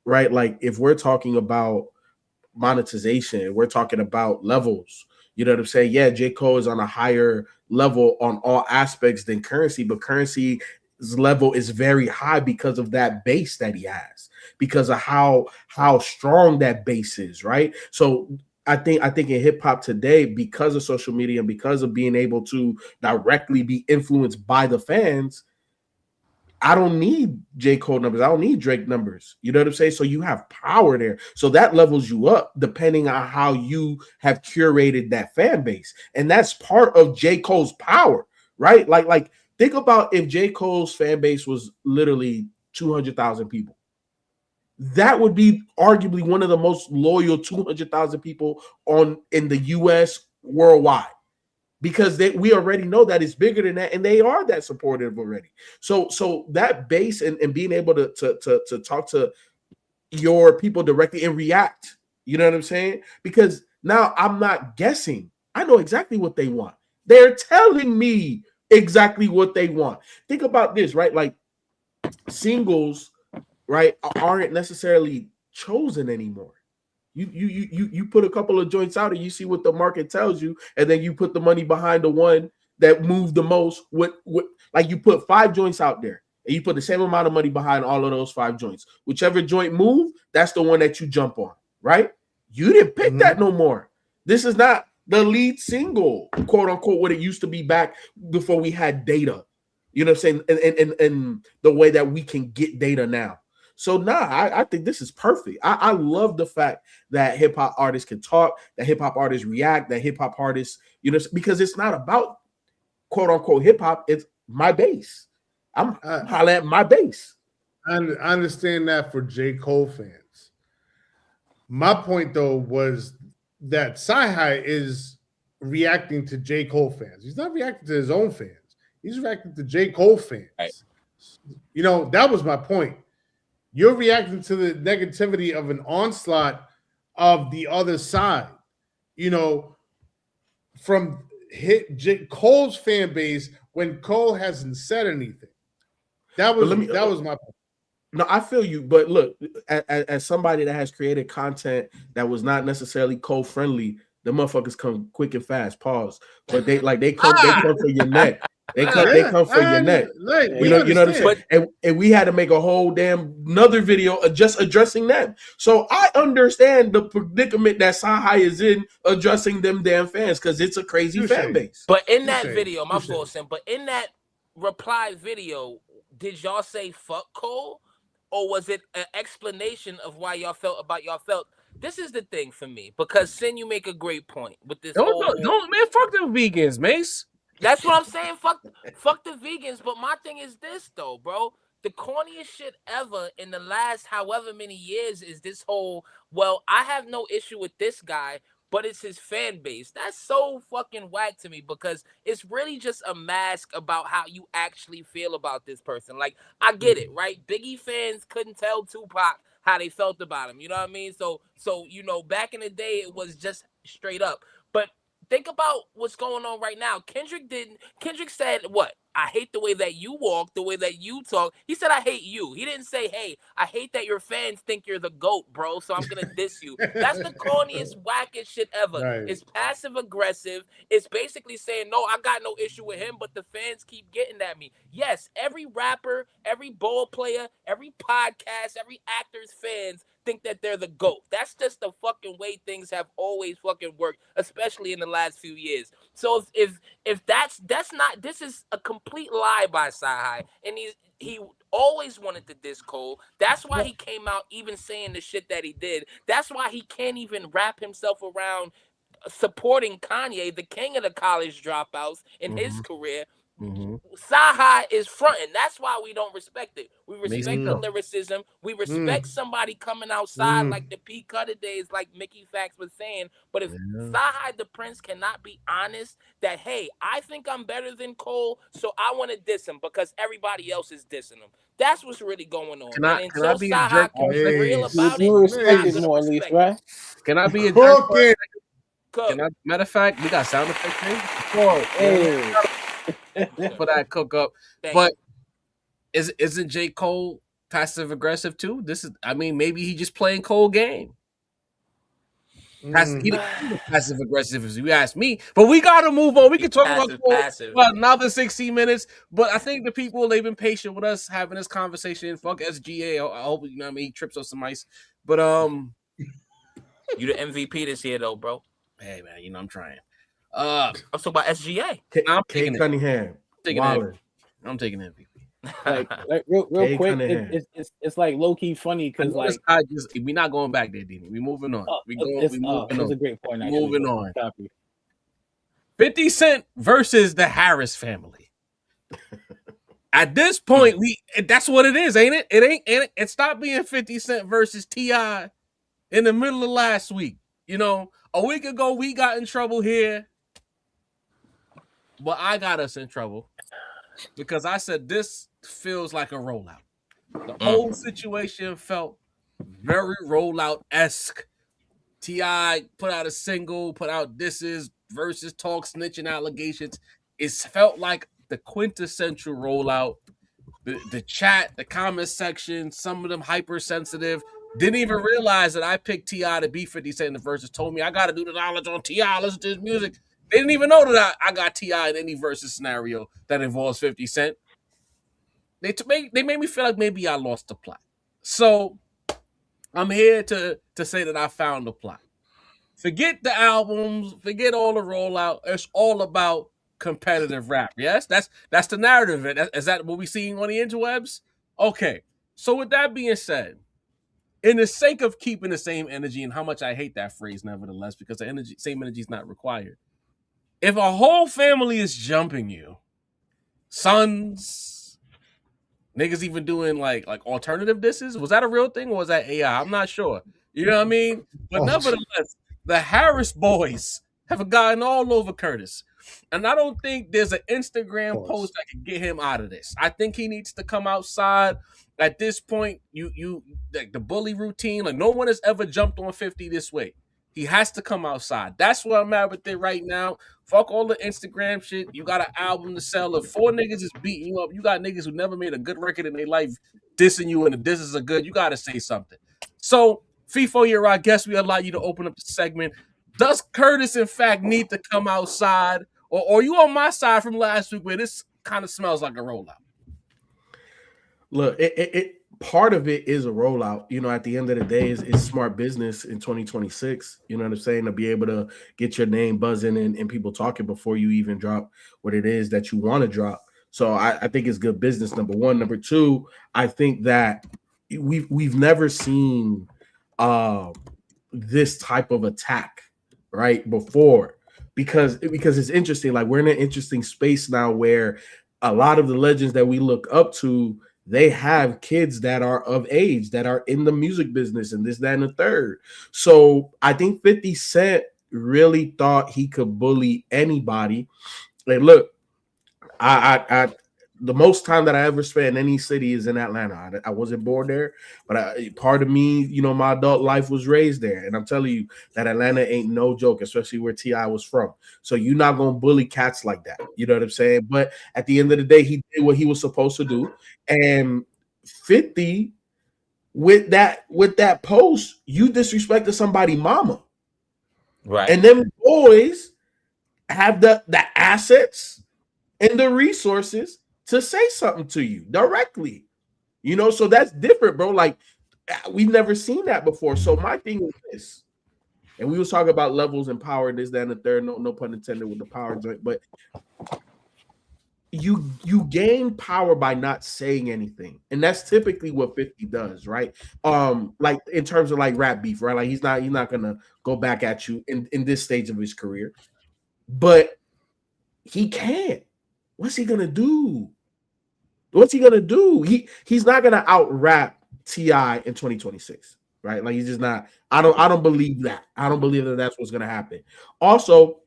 right, like if we're talking about monetization, we're talking about levels, you know what I'm saying? Yeah, J. Cole is on a higher level on all aspects than Currency, but Currency's level is very high because of that base that he has, because of how strong that base is, right? So I think in hip hop today, because of social media and because of being able to directly be influenced by the fans, I don't need J. Cole numbers. I don't need Drake numbers. You know what I'm saying? So you have power there. So that levels you up depending on how you have curated that fan base. And that's part of J. Cole's power, right? Like think about if J. Cole's fan base was literally 200,000 people. That would be arguably one of the most loyal 200,000 people in the US worldwide, because we already know that it's bigger than that, and they are that supportive already. So that base and being able to talk to your people directly and react, you know what I'm saying? Because now I'm not guessing. I know exactly what they want. They're telling me exactly what they want. Think about this, right? Like singles, right, aren't necessarily chosen anymore. You put a couple of joints out and you see what the market tells you, and then you put the money behind the one that moved the most. Like you put 5 joints out there and you put the same amount of money behind all of those 5 joints. Whichever joint moved, that's the one that you jump on, right? You didn't pick that no more. This is not the lead single, quote unquote, what it used to be back before we had data. You know what I'm saying? And the way that we can get data now. So I think this is perfect. I love the fact that hip hop artists can talk, that hip hop artists react, that hip hop artists, you know, because it's not about quote unquote hip hop. It's my base. I'm hollering at my base. I understand that for J. Cole fans. My point though was that CyHi is reacting to J. Cole fans. He's not reacting to his own fans. He's reacting to J. Cole fans. Right. You know, that was my point. You're reacting to the negativity of an onslaught of the other side. You know, from Cole's fan base when Cole hasn't said anything. That was my point. No, I feel you, but look, as somebody that has created content that was not necessarily Cole friendly, the motherfuckers come quick and fast. Pause. But they come for your neck. They come for your neck. You know what I'm saying? And we had to make a whole damn another video just addressing them. So I understand the predicament that CyHi is in addressing them damn fans because it's a crazy fan base. But in that video, my fault, Sam, but in that reply video, did y'all say fuck Cole? Or was it an explanation of why y'all felt? This is the thing for me, because Sin, you make a great point with this. Don't man, fuck the vegans, Mace. That's what I'm saying. Fuck the vegans. But my thing is this though, bro. The corniest shit ever in the last however many years is this whole, well, I have no issue with this guy, but it's his fan base. That's so fucking whack to me because it's really just a mask about how you actually feel about this person. Like, I get it, right? Biggie fans couldn't tell Tupac how they felt about him. You know what I mean? So you know, back in the day, it was just straight up. But think about what's going on right now. Kendrick said what? I hate the way that you walk, the way that you talk. He said, I hate you. He didn't say, hey, I hate that your fans think you're the GOAT, bro, so I'm going to diss you. That's the corniest, wackest shit ever. Right. It's passive aggressive. It's basically saying, no, I got no issue with him, but the fans keep getting at me. Yes, every rapper, every ball player, every podcast, every actor's fans think that they're the GOAT. That's just the fucking way things have always fucking worked, especially in the last few years. So if that's not, this is a complete lie by CyHi, and he always wanted to diss Cole. That's why he came out even saying the shit that he did. That's why he can't even wrap himself around supporting Kanye, the king of the college dropouts in his career. CyHi is fronting. That's why we don't respect it. We respect the lyricism. We respect somebody coming outside like the P. Cutter days, like Mickey Factz was saying. But if CyHi the Prince cannot be honest that, hey, I think I'm better than Cole, so I want to diss him because everybody else is dissing him. That's what's really going on. Can I be a jerk? Real about you respect it more, at least, right? Can I be a jerk? Matter of fact, we got sound effects for that cook up. But isn't J. Cole passive aggressive too? Maybe he just playing Cole game. He passive aggressive, as you ask me. But we gotta move on. We can talk about Cole for another 60 minutes. But I think the people, they've been patient with us having this conversation. Fuck SGA. I hope he trips on some ice. But you the MVP this year though, bro. Hey man, I'm trying. I'm talking about SGA. I'm taking Cunningham. I'm taking MVP. Like real quick, it's like low key funny because like we're not going back there, Dini. We moving on. That's a great point. Actually. Moving on. 50 Cent versus the Harris family. At this point, that's what it is, ain't it? It stopped being 50 Cent versus T.I. in the middle of last week. A week ago we got in trouble here. But I got us in trouble because I said this feels like a rollout. The whole situation felt very rollout-esque. T.I. put out a single, put out disses, versus talk, snitching allegations. It felt like the quintessential rollout. The chat, the comment section, some of them hypersensitive. Didn't even realize that I picked T.I. to be 50 Cent in the verses. Told me I got to do the knowledge on T.I. Listen to his music. They didn't even know that I got T.I. in any versus scenario that involves 50 Cent. They made me feel like maybe I lost the plot. So I'm here to say that I found the plot. Forget the albums, forget all the rollout. It's all about competitive rap. Yes, that's the narrative. Is that what we seeing on the interwebs? Okay. So with that being said, in the sake of keeping the same energy, and how much I hate that phrase, nevertheless, because the same energy is not required. If a whole family is jumping you, sons, niggas even doing like alternative disses, was that a real thing or was that AI? I'm not sure. You know what I mean? But nevertheless, the Harris boys have gotten all over Curtis. And I don't think there's an Instagram post that can get him out of this. I think he needs to come outside. At this point, you like the bully routine, like no one has ever jumped on 50 this way. He has to come outside. That's where I'm at with it right now. Fuck all the Instagram shit. You got an album to sell. If 4 niggas is beating you up, you got niggas who never made a good record in their life dissing you, and the disses are good. You got to say something. So, Feefo, here, I guess we allow you to open up the segment. Does Curtis, in fact, need to come outside? Or are you on my side from last week where this kind of smells like a rollout? Look, it part of it is a rollout. You know, at the end of the day, it's smart business in 2026. You know what I'm saying? To be able to get your name buzzing and people talking before you even drop what it is that you want to drop. So I think it's good business, number one. Number two, I think that we've never seen this type of attack, right, before. Because it's interesting. Like, we're in an interesting space now where a lot of the legends that we look up to, they have kids that are of age, that are in the music business and this, that, and the third. So I think 50 Cent really thought he could bully anybody. Like, look, I the most time that I ever spent in any city is in Atlanta. I wasn't born there, but part of me, you know, my adult life was raised there. And I'm telling you that Atlanta ain't no joke, especially where T.I. was from. So you're not going to bully cats like that. You know what I'm saying? But at the end of the day, he did what he was supposed to do. And 50, with that post, you disrespected somebody's mama. Right. And them boys have the assets and the resources to say something to you directly, you know, so that's different, bro. Like, we've never seen that before. So my thing is this, and we was talking about levels and power, this, that, and the third, no pun intended with the power joint, but you gain power by not saying anything, and that's typically what 50 does, right? Like in terms of like rap beef, right? Like he's not gonna go back at you in this stage of his career, but he can't. What's he gonna do? What's he gonna do? He's not gonna out rap T.I. in 2026, right? Like, he's just not. I don't believe that. I don't believe that that's what's gonna happen. Also,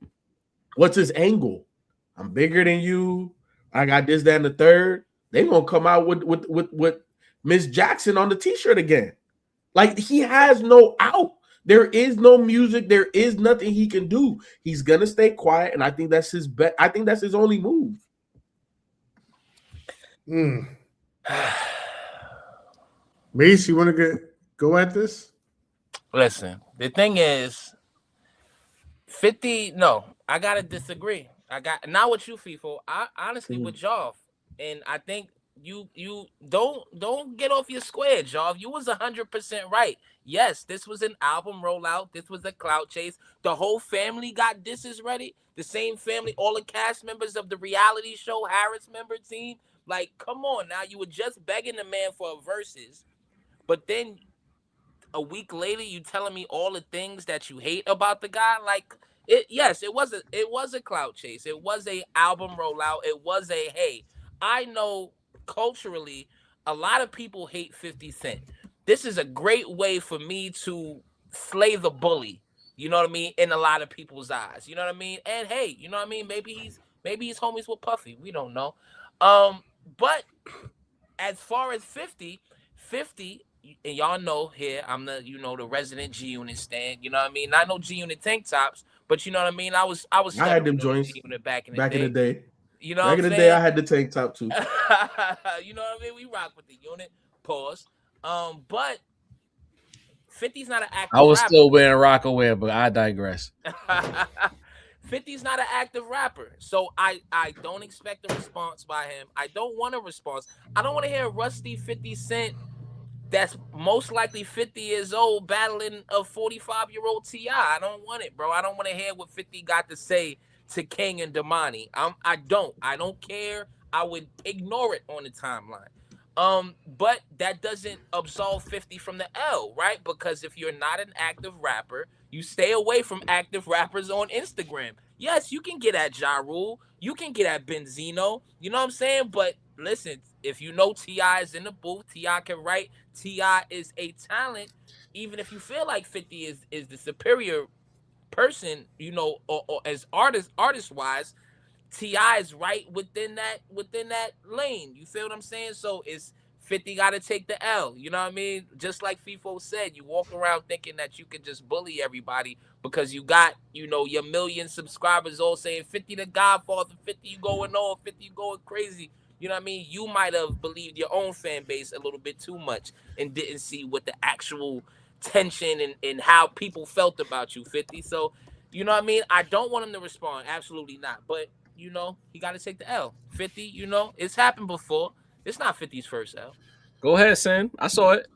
what's his angle? I'm bigger than you. I got this, that, and the third. They gonna come out with Miss Jackson on the t-shirt again. Like, he has no out. There is no music. There is nothing he can do. He's gonna stay quiet, and I think that's his bet. I think that's his only move. Mace, you want to go at this? Listen, the thing is, 50. No, I gotta disagree. I got not with you, Feefo. I honestly with y'all, and I think you don't get off your square, y'all. You was 100% right. Yes, this was an album rollout. This was a clout chase. The whole family got disses ready. The same family, all the cast members of the reality show Harris member team. Like, come on now. You were just begging the man for a verses, but then a week later you telling me all the things that you hate about the guy. Like, yes, it was a clout chase. It was a album rollout. It was a, hey, I know culturally a lot of people hate 50 Cent. This is a great way for me to slay the bully, you know what I mean, in a lot of people's eyes. You know what I mean? And hey, you know what I mean? Maybe he's homies with Puffy. We don't know. But as far as 50, and y'all know here, I'm the, you know, the resident G Unit stand. You know what I mean? Not no G Unit tank tops, but you know what I mean. I had them joints G Unit back in the day. You know, back in the day, I had the tank top too. You know what I mean? We rock with the unit. Pause. But 50's not an active. I was rapper. still wearing Rockaway, but I digress. 50's not an active rapper, so I don't expect a response by him. I don't want a response. I don't want to hear Rusty 50 Cent that's most likely 50 years old battling a 45-year-old T.I. I don't want it, bro. I don't want to hear what 50 got to say to King and Damani. I don't care. I would ignore it on the timeline. But that doesn't absolve 50 from the L, right? Because if you're not an active rapper, you stay away from active rappers on Instagram. Yes, you can get at Ja Rule, you can get at Benzino, you know what I'm saying? But listen, if you know T.I. is in the booth, T.I. can write, T.I. is a talent, even if you feel like 50 is the superior person, you know, or as artist wise, T.I. is right within that lane. You feel what I'm saying? So it's 50 got to take the L. You know what I mean? Just like Feefo said, you walk around thinking that you can just bully everybody because you got, you know, your million subscribers all saying 50 the Godfather, 50 you going on, 50 you going crazy. You know what I mean? You might have believed your own fan base a little bit too much and didn't see what the actual tension and how people felt about you, 50. So, you know what I mean? I don't want him to respond. Absolutely not. But you know, he got to take the L. 50, you know, it's happened before. It's not 50's first L. Go ahead, Sam. I saw it.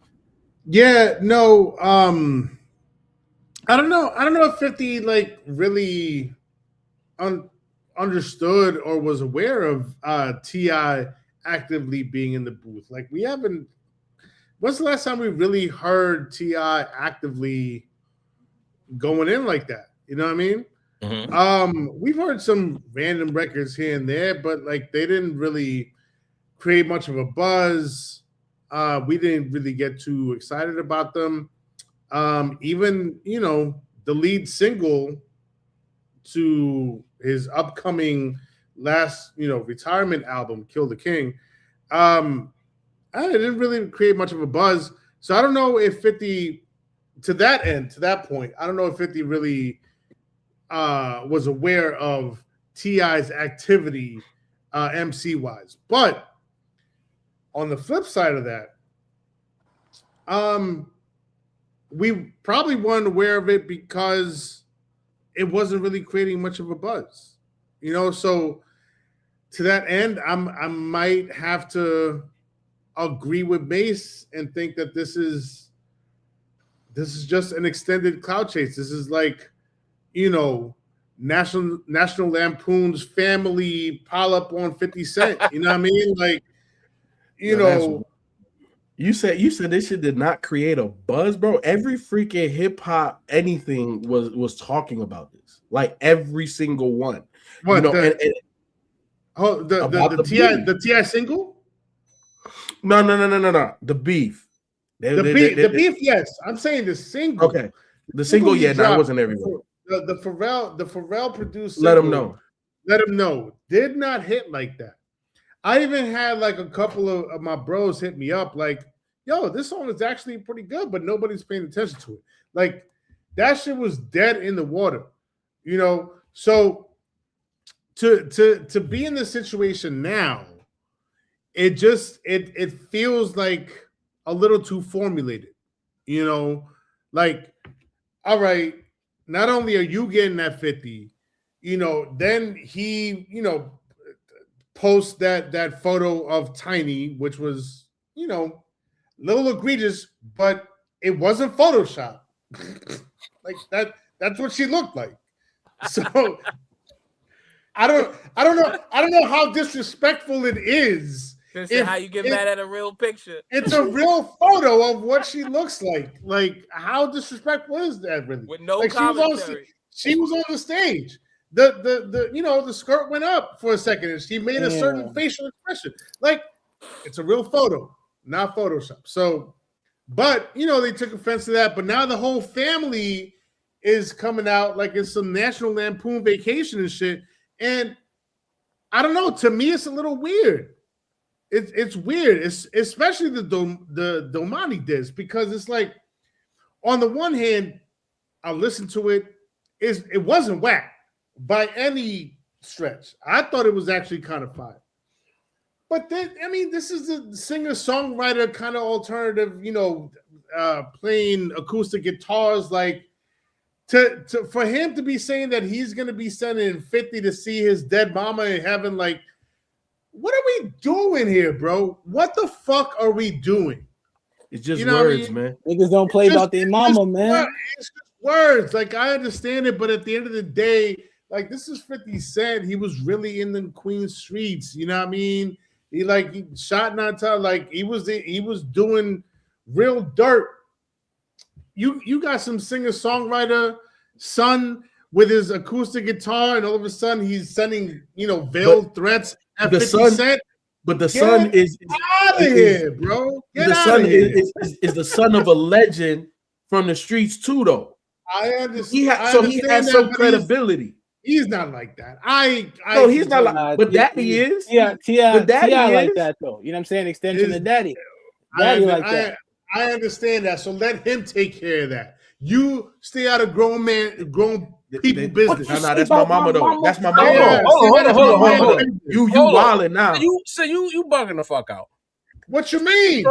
Yeah, no, I don't know. I don't know if 50 like really understood or was aware of T.I. actively being in the booth. Like we haven't. When's the last time we really heard T.I. actively going in like that? You know what I mean? Mm-hmm. We've heard some random records here and there, but like they didn't really create much of a buzz. We didn't really get too excited about them. Even, you know, the lead single to his upcoming last, you know, retirement album, Kill the King, I didn't really create much of a buzz. So I don't know if 50, to that point, I don't know if 50 really was aware of T.I.'s activity MC-wise. But on the flip side of that, we probably weren't aware of it because it wasn't really creating much of a buzz. You know, so to that end, I might have to agree with Mace and think that this is just an extended clout chase. This is like, you know, National Lampoon's Family pile up on 50 Cent. You know what I mean? Like, you know. You said this shit did not create a buzz, bro. Every freaking hip hop anything was talking about this. Like every single one. What, you know, the T.I. single? No. The beef. The beef, yes. I'm saying the single. Okay. The single, yeah, no, it wasn't everywhere. The Pharrell produced Let Him Know. Let Him Know. Did not hit like that. I even had like a couple of my bros hit me up like, yo, this song is actually pretty good, but nobody's paying attention to it. Like that shit was dead in the water, you know? So to be in this situation now, it feels like a little too formulated, you know? Like, all right, not only are you getting that 50, you know, then he, you know, post that photo of Tiny, which was, you know, a little egregious, but it wasn't Photoshop. Like that's what she looked like. So I don't know how disrespectful it is. How you get mad at a real picture? It's a real photo of what she looks like. Like, how disrespectful is that really? With no like, commentary. She was on the stage. The you know, the skirt went up for a second and she made a certain facial expression. Like, it's a real photo, not Photoshop. So, but you know, they took offense to that. But now the whole family is coming out like it's some National Lampoon Vacation and shit. And I don't know. To me, it's a little weird. It's weird. It's especially the Domani disc, because it's like, on the one hand, I listened to it. It wasn't whack by any stretch. I thought it was actually kind of fire. But then, I mean, this is a singer-songwriter kind of alternative, you know, playing acoustic guitars. Like, for him to be saying that he's going to be sending 50 to see his dead mama and having, like, what are we doing here, bro? What the fuck are we doing? It's just You know what I words, mean? man. Niggas don't play about their mama, man. It's just words. Like, I understand it, but at the end of the day, like, this is 50 Cent. He was really in the Queens streets. You know what I mean? He shot not time. Like, he was doing real dirt. You got some singer-songwriter son with his acoustic guitar, and all of a sudden he's sending, veiled threats at 50 Cent. But the son is out of here, bro. The son is the son of a legend from the streets too, though. I understand. He has some credibility. He's not like that. No, he's not like. But Daddy is. Yeah, but Daddy like is that though. You know what I'm saying? Extension of Daddy. Daddy like that. I understand that. So let him take care of that. You stay out of grown people business. No, that's my mama though. That's my mama. Yeah, hold on. You wilding now. You bugging the fuck out. What you mean?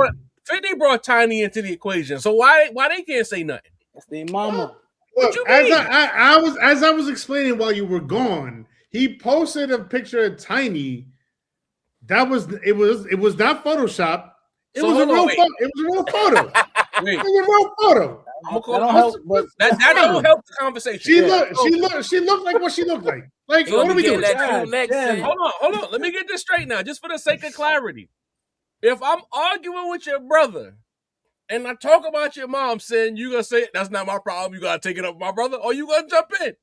50 brought Tiny into the equation. So why they can't say nothing? That's their mama. Look, as I was explaining while you were gone, he posted a picture of Tiny. It was not Photoshop. It was a real photo. It was a real photo. Wait. It was a real photo. That don't help the conversation. She looked like what she looked like. Like, what are we doing? Hold on. Let me get this straight now, just for the sake of clarity. If I'm arguing with your brother and I talk about your mom, saying you gonna say that's not my problem, you gotta take it up with my brother, or you gonna jump in?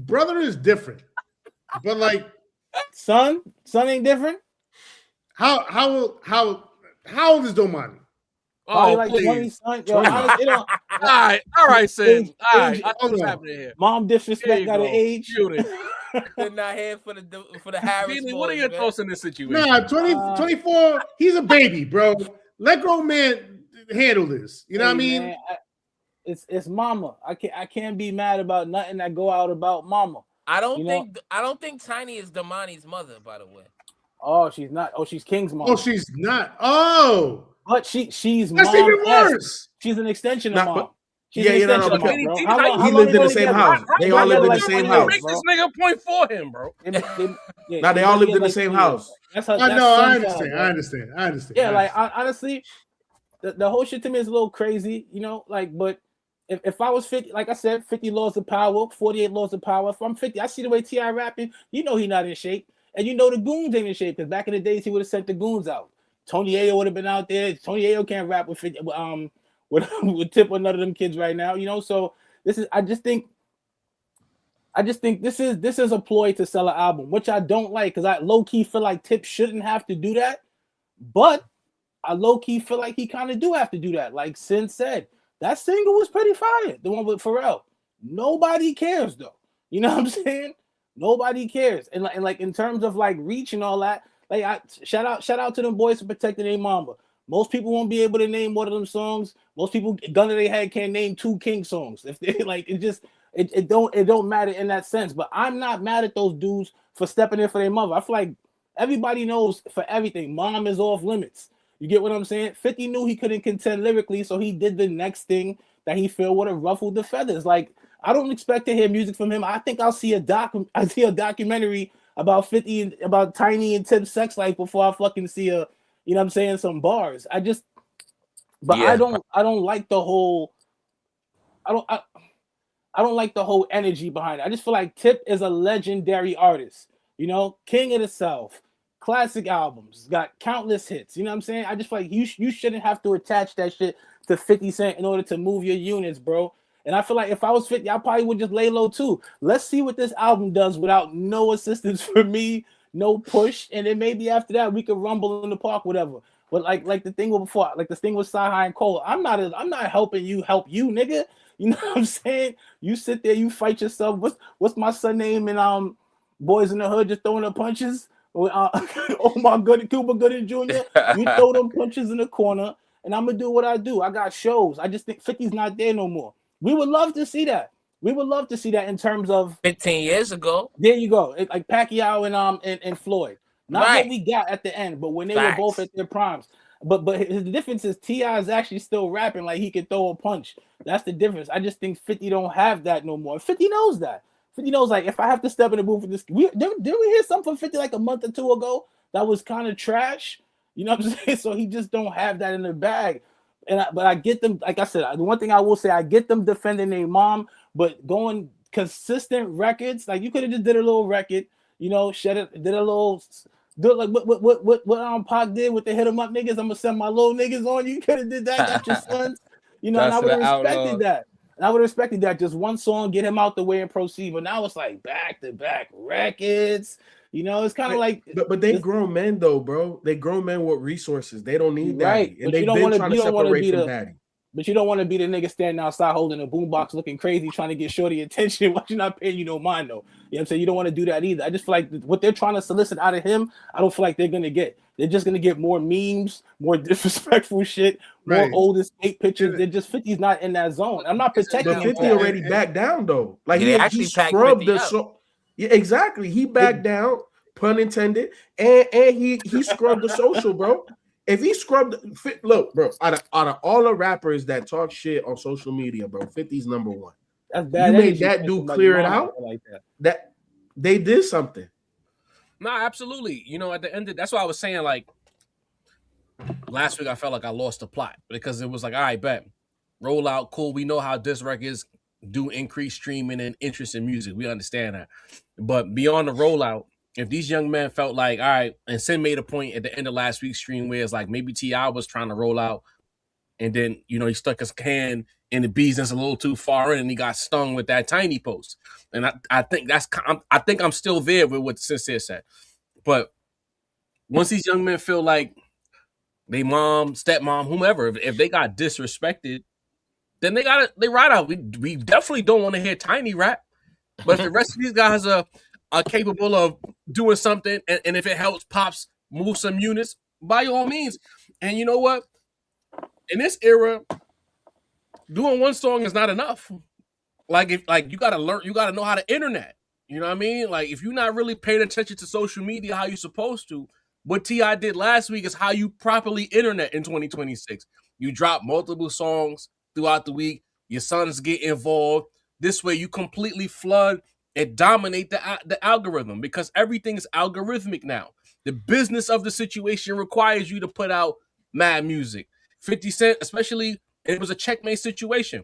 Brother is different, but like son ain't different. How old is Domani? Oh, like 20, son. Yo, honestly, all right, Sid. All right, what's happening here? Mom disrespect got an age. They're not here for the Harris. What are your thoughts in this situation? Nah, 24. He's a baby, bro. Let grown man handle this. You know what I mean? Man, it's mama. I can't be mad about nothing that go out about mama. I don't think Tiny is Damani's mother, by the way. Oh, she's not. Oh, she's King's mom. Oh, she's not. Oh, but she's that's mom. even worse. She's an extension of mom. He lived in the same house. They all lived in the same house. Make this nigga point for him, bro. Now they all lived in the same house. I understand. Yeah, like honestly, the whole shit to me is a little crazy, but if I was 50, like I said, 50 laws of power, 48 laws of power. If I'm 50, I see the way T.I. rapping, he not in shape. And the goons ain't in shape, because back in the days he would have sent the goons out. Tony Ayo would have been out there. Tony Ayo can't rap with 50, with Tip or none of them kids right now, So I just think this is a ploy to sell an album, which I don't like, because I low key feel like Tip shouldn't have to do that, but I low key feel like he kind of do have to do that. Like Sin said, that single was pretty fire, the one with Pharrell. Nobody cares though. You know what I'm saying? Nobody cares, and like in terms of like reach and all that. Like shout out to them boys for protecting their mama. Most people won't be able to name one of them songs. Most people, gun to their head, can't name 2 King songs. If they like, it don't matter in that sense. But I'm not mad at those dudes for stepping in for their mother. I feel like everybody knows for everything, mom is off limits. You get what I'm saying? 50 knew he couldn't contend lyrically, so he did the next thing that he felt would have ruffled the feathers. Like, I don't expect to hear music from him. I think I'll see a documentary about 50 and about Tiny and Tip's sex life before I fucking see some bars. I don't like the whole I don't like the whole energy behind it. I just feel like Tip is a legendary artist, King of the South, classic albums, got countless hits. You know what I'm saying? I just feel like you shouldn't have to attach that shit to 50 Cent in order to move your units, bro. And I feel like if I was 50, I probably would just lay low too. Let's see what this album does without no assistance from me, no push, and then maybe after that we could rumble in the park, whatever. But like the thing with before, like the thing with CyHi and Cole, I'm not helping you help you, nigga. You know what I'm saying? You sit there, you fight yourself. What's my son name in Boys in the Hood, just throwing up punches? Oh my good, Cuba Gooding Jr. You throw them punches in the corner, and I'm gonna do what I do. I got shows. I just think 50's not there no more. We would love to see that. We would love to see that in terms of 15 years ago. There you go. Like Pacquiao and Floyd. Not right. what we got at the end, but when they Factz. were both at their primes. But the difference is T.I. is actually still rapping like he can throw a punch. That's the difference. I just think 50 don't have that no more. 50 knows that. 50 knows, like, if I have to step in the booth for this, did we hear something from 50 like a month or two ago that was kind of trash? You know what I'm saying? So he just don't have that in the bag. But I get them. Like I said, the one thing I will say, I get them defending their mom, but going consistent records. Like you could have just did a little record, you know, did a little. Do like what Pac did with the hit 'em up niggas. I'm gonna send my little niggas on you. Could have did that, got your sons. You know, and I would have respected that. And I would have respected that. Just one song, get him out the way and proceed. But now it's like back-to-back records. You know, it's kind of like. But they grown men though, bro. They grown men with resources. They don't need right. daddy. And they've been trying to separate from daddy. But you don't want to be the nigga standing outside holding a boombox looking crazy, trying to get shorty attention while you're not paying you no mind, though. You know what I'm saying? You don't want to do that either. I just feel like what they're trying to solicit out of him, I don't feel like they're going to get. They're just going to get more memes, more disrespectful shit, more old escape pictures. They're just 50's not in that zone. I'm not protecting him. But 50 already backed down, though. Like he actually scrubbed the yeah, exactly. He backed down, pun intended, and he scrubbed the social, bro. If he scrubbed, look, bro, out of all the rappers that talk shit on social media, bro, 50's number one. That's bad. You made that dude clear it out. Like that they did something. No, absolutely. You know, at the end of that's why I was saying, like, last week I felt like I lost the plot because it was like, all right, bet, roll out, cool. We know how disc records do increase streaming and interest in music. We understand that. But beyond the rollout, if these young men felt like, all right, and Sin made a point at the end of last week's stream where it's like maybe T.I. was trying to roll out and then, you know, he stuck his hand in the business a little too far in and he got stung with that tiny post. And I think I'm still there with what Sincere said. But once these young men feel like they mom, stepmom, whomever, if they got disrespected, then they ride out. We definitely don't want to hear tiny rap. But if the rest of these guys are capable of doing something, and if it helps Pops move some units, by all means. And you know what? In this era, doing one song is not enough. Like you gotta learn, you gotta know how to internet. You know what I mean? Like if you're not really paying attention to social media how you're supposed to, what T.I. did last week is how you properly internet in 2026. You drop multiple songs throughout the week. Your sons get involved. This way, you completely flood and dominate the algorithm because everything is algorithmic now. The business of the situation requires you to put out mad music. 50 Cent, especially, it was a checkmate situation.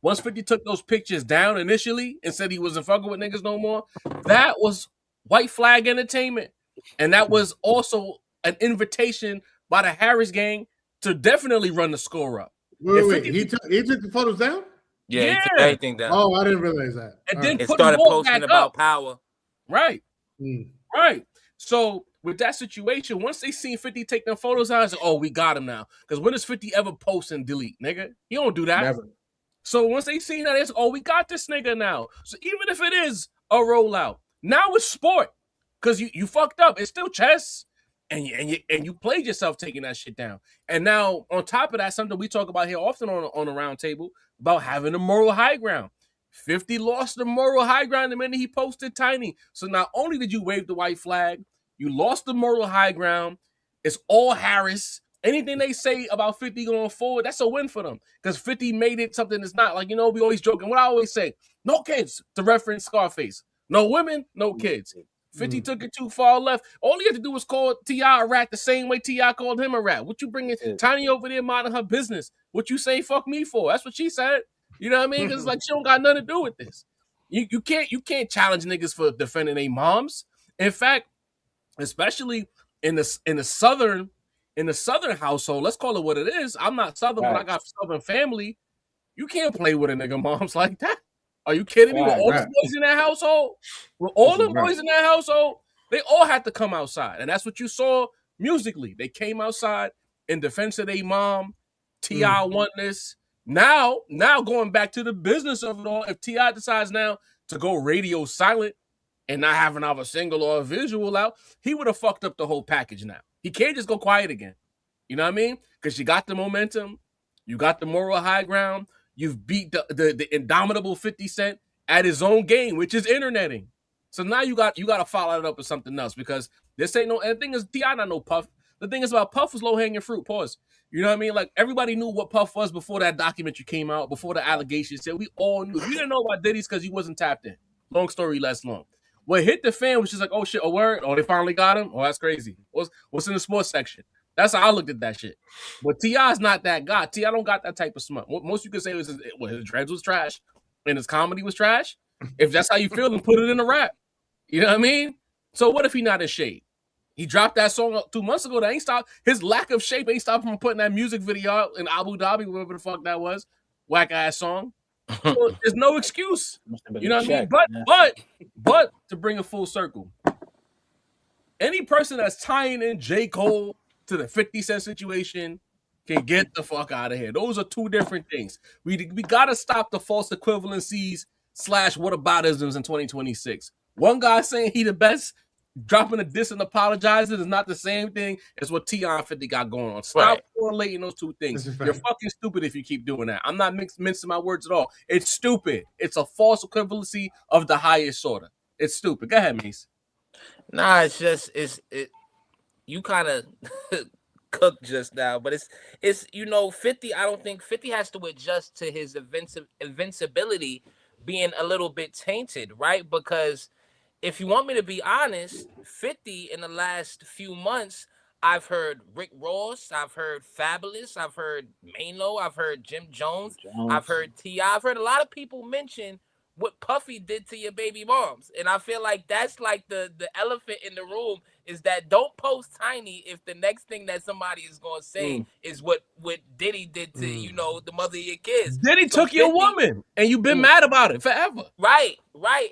Once 50 took those pictures down initially and said he wasn't fucking with niggas no more, that was white flag entertainment. And that was also an invitation by the Harris gang to definitely run the score up. Wait, he took the photos down? Yeah, he took everything down. Oh, I didn't realize that. And then it started posting about power. Right. Right. So with that situation, once they seen 50 take them photos out, it's like, oh, we got him now. Because when does 50 ever post and delete, nigga? He don't do that. Never. So once they seen that, it's we got this nigga now. So even if it is a rollout, now it's sport. Because you fucked up. It's still chess. And you played yourself taking that shit down. And now, on top of that, something we talk about here often on a round table, about having a moral high ground. 50 lost the moral high ground the minute he posted Tiny. So not only did you wave the white flag, you lost the moral high ground. It's all Harris. Anything they say about 50 going forward, that's a win for them. Because 50 made it something that's not. Like, you know, we always joke. And what I always say, no kids, to reference Scarface. No women, no kids. 50 took it too far left. All he had to do was call T.I. a rat the same way T.I. called him a rat. What you bringing Tiny over there minding her business? What you say fuck me for? That's what she said. You know what I mean? Because it's like she don't got nothing to do with this. You can't challenge niggas for defending their moms. In fact, especially in the southern household, let's call it what it is. I'm not southern, but I got southern family. You can't play with a nigga moms like that. Are you kidding me? With all the boys in that household, they all had to come outside. And that's what you saw musically. They came outside in defense of their mom. T.I. won this. Now going back to the business of it all, if T.I. decides now to go radio silent and not have another single or a visual out, he would have fucked up the whole package now. He can't just go quiet again. You know what I mean? Because you got the momentum. You got the moral high ground. You've beat the indomitable 50 Cent at his own game, which is interneting. So now you got to follow it up with something else because this ain't no. And the thing is, T.I. not no Puff. The thing is about Puff was low hanging fruit. Pause. You know what I mean? Like everybody knew what Puff was before that documentary came out, before the allegations said. We all knew. You didn't know about Diddy's because he wasn't tapped in. Long story less long. What hit the fan was just like, oh shit, a word, oh they finally got him, oh that's crazy. What's in the sports section? That's how I looked at that shit. But T.I.'s not that guy. T.I. don't got that type of smut. Most you could say was his dreads was trash and his comedy was trash. If that's how you feel, then put it in a rap. You know what I mean? So what if he not in shape? He dropped that song 2 months ago. That ain't stopped. His lack of shape ain't stopped him from putting that music video out in Abu Dhabi, whatever the fuck that was. Whack ass song. So there's no excuse. You know what I mean? But to bring a full circle, any person that's tying in J. Cole to the 50 Cent situation can get the fuck out of here. Those are two different things. We gotta stop the false equivalencies / whataboutisms in 2026. One guy saying he the best, dropping a diss and apologizing is not the same thing as what T.I. and 50 got going on. Stop correlating those two things. You're fucking stupid if you keep doing that. I'm not mincing my words at all. It's stupid. It's a false equivalency of the highest order. It's stupid. Go ahead, Mace. Nah, it's just you kind of cooked just now, but it's 50. I don't think 50 has to adjust to his invincibility being a little bit tainted, right? Because if you want me to be honest, 50 in the last few months, I've heard Rick Ross, I've heard Fabulous, I've heard Mano, I've heard Jim Jones, I've heard T.I., I've heard a lot of people mention what Puffy did to your baby moms. And I feel like that's like the elephant in the room is that don't post Tiny if the next thing that somebody is going to say is what Diddy did to, the mother of your kids. Diddy took your woman and you've been mad about it forever. Right.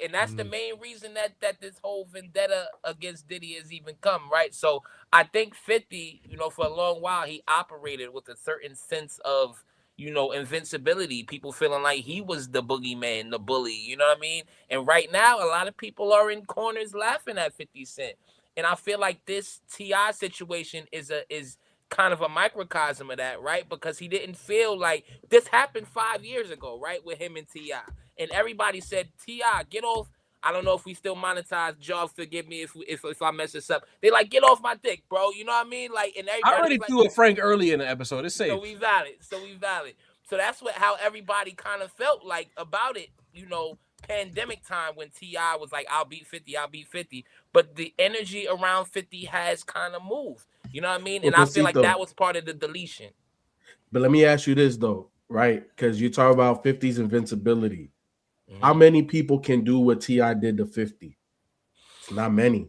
And that's the main reason that this whole vendetta against Diddy has even come, right? So I think 50, for a long while, he operated with a certain sense of, invincibility, people feeling like he was the boogeyman, the bully, you know what I mean? And right now, a lot of people are in corners laughing at 50 Cent. And I feel like this T.I. situation is kind of a microcosm of that, right? Because he didn't feel like this happened 5 years ago, right? With him and T.I. And everybody said, T.I., get off. I don't know if we still monetize. Job, forgive me if I mess this up. They like, get off my dick, bro. You know what I mean? Like, and everybody. I already threw a Frank early in the episode. It's safe. So we valid. So that's how everybody kind of felt like about it, pandemic time when T.I. was like, I'll beat 50. But the energy around 50 has kind of moved. You know what I mean? And I feel like that was part of the deletion. But let me ask you this, though, right? Because you talk about 50's invincibility. How many people can do what T.I. did to 50? It's not many.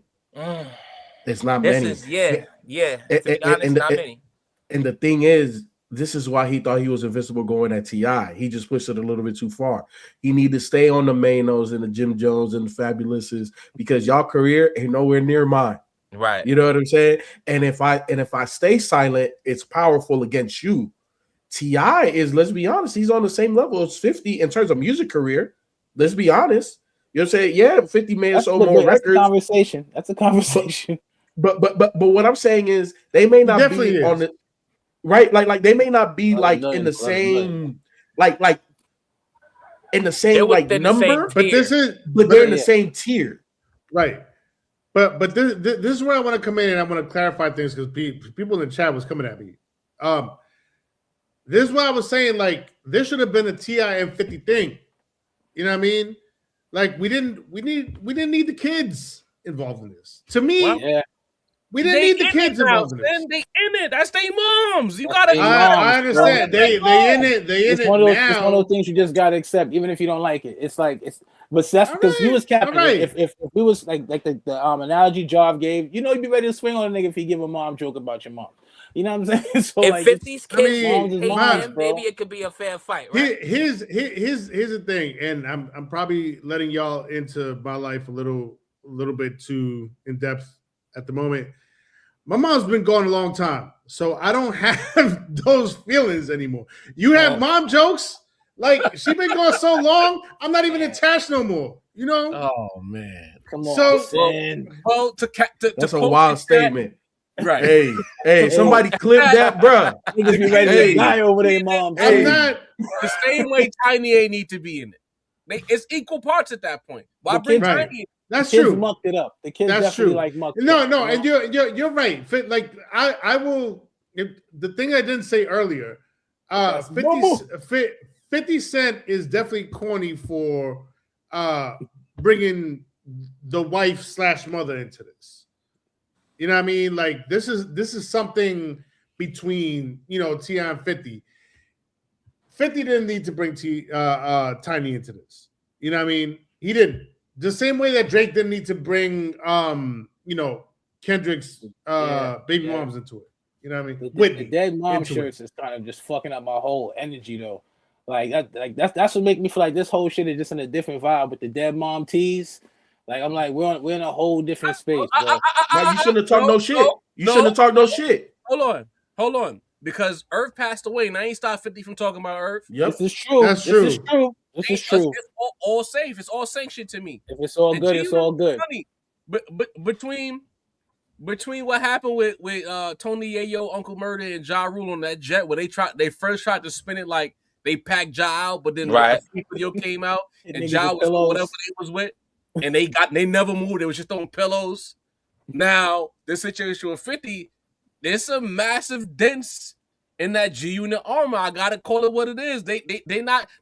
It's not many. Yeah. To be honest, not many. And the thing is, this is why he thought he was invincible going at T.I. He just pushed it a little bit too far. He need to stay on the Manos and the Jim Jones and the Fabulouses because y'all career ain't nowhere near mine. Right. You know what I'm saying? And if I stay silent, it's powerful against you. T.I. is, let's be honest, he's on the same level as 50 in terms of music career. Let's be honest. You know what I'm saying? Yeah, 50 may have sold more records. That's a conversation. But what I'm saying is they may not be on the right, like they may not be like in the same like in the same like number, but they're in the same tier. Right. But this is where I want to come in and I want to clarify things because people in the chat was coming at me. This is why I was saying like there should have been a T.I. and 50 thing. You know what I mean? Like we didn't need the kids involved in this. To me, we didn't need the kids involved in this. They in it. That's their moms. You gotta. I understand. They in it. They in it now. It's one of those things you just gotta accept, even if you don't like it. It's like but that's because he was capping. Right. If we was like the analogy Job gave, you'd be ready to swing on a nigga if he give a mom joke about your mom. You know what I'm saying? So if like, 50's kids hate him, maybe it could be a fair fight, right? Here's the thing, and I'm probably letting y'all into my life a little bit too in depth at the moment. My mom's been gone a long time, so I don't have those feelings anymore. You have mom jokes? Like she been gone so long, I'm not even attached no more. You know? Oh man, come on. So that's a wild statement. Right. Hey, somebody clip that, bro. Niggas be ready to die over their mom. I'm not the same way Tiny A need to be in it. It's equal parts at that point. Why bring Tiny in? That's the kids true. Mucked it up. The kids That's definitely true. like mucked No, it up. And you're right. Like I will. The thing I didn't say earlier. 50 Cent is definitely corny for bringing the wife / mother into this. You know what I mean? Like this is something between T.I. and 50. 50 didn't need to bring Tiny into this. You know what I mean? He didn't. The same way that Drake didn't need to bring Kendrick's baby moms into it. You know what I mean? The dead mom shirts is kind of just fucking up my whole energy though. That's what make me feel like this whole shit is just in a different vibe with the dead mom tees. Like I'm like we're in a whole different space, bro. You shouldn't have talked no shit. You shouldn't have talked no shit. Hold on. Because Earth passed away, and I ain't stopped 50 from talking about Earth. Yep, this is true. That's true. This is true. It's all safe. It's all sanctioned to me. If it's all good, it's all good. Funny. But between what happened with Tony Yayo, Uncle Murder, and Ja Rule on that jet, where they first tried to spin it like they packed Ja out, but then the video came out and Ja was whatever they was with, and they never moved. They was just on pillows. Now this situation with 50, there's some massive dents in that G-Unit armor. I gotta call it what it is. They're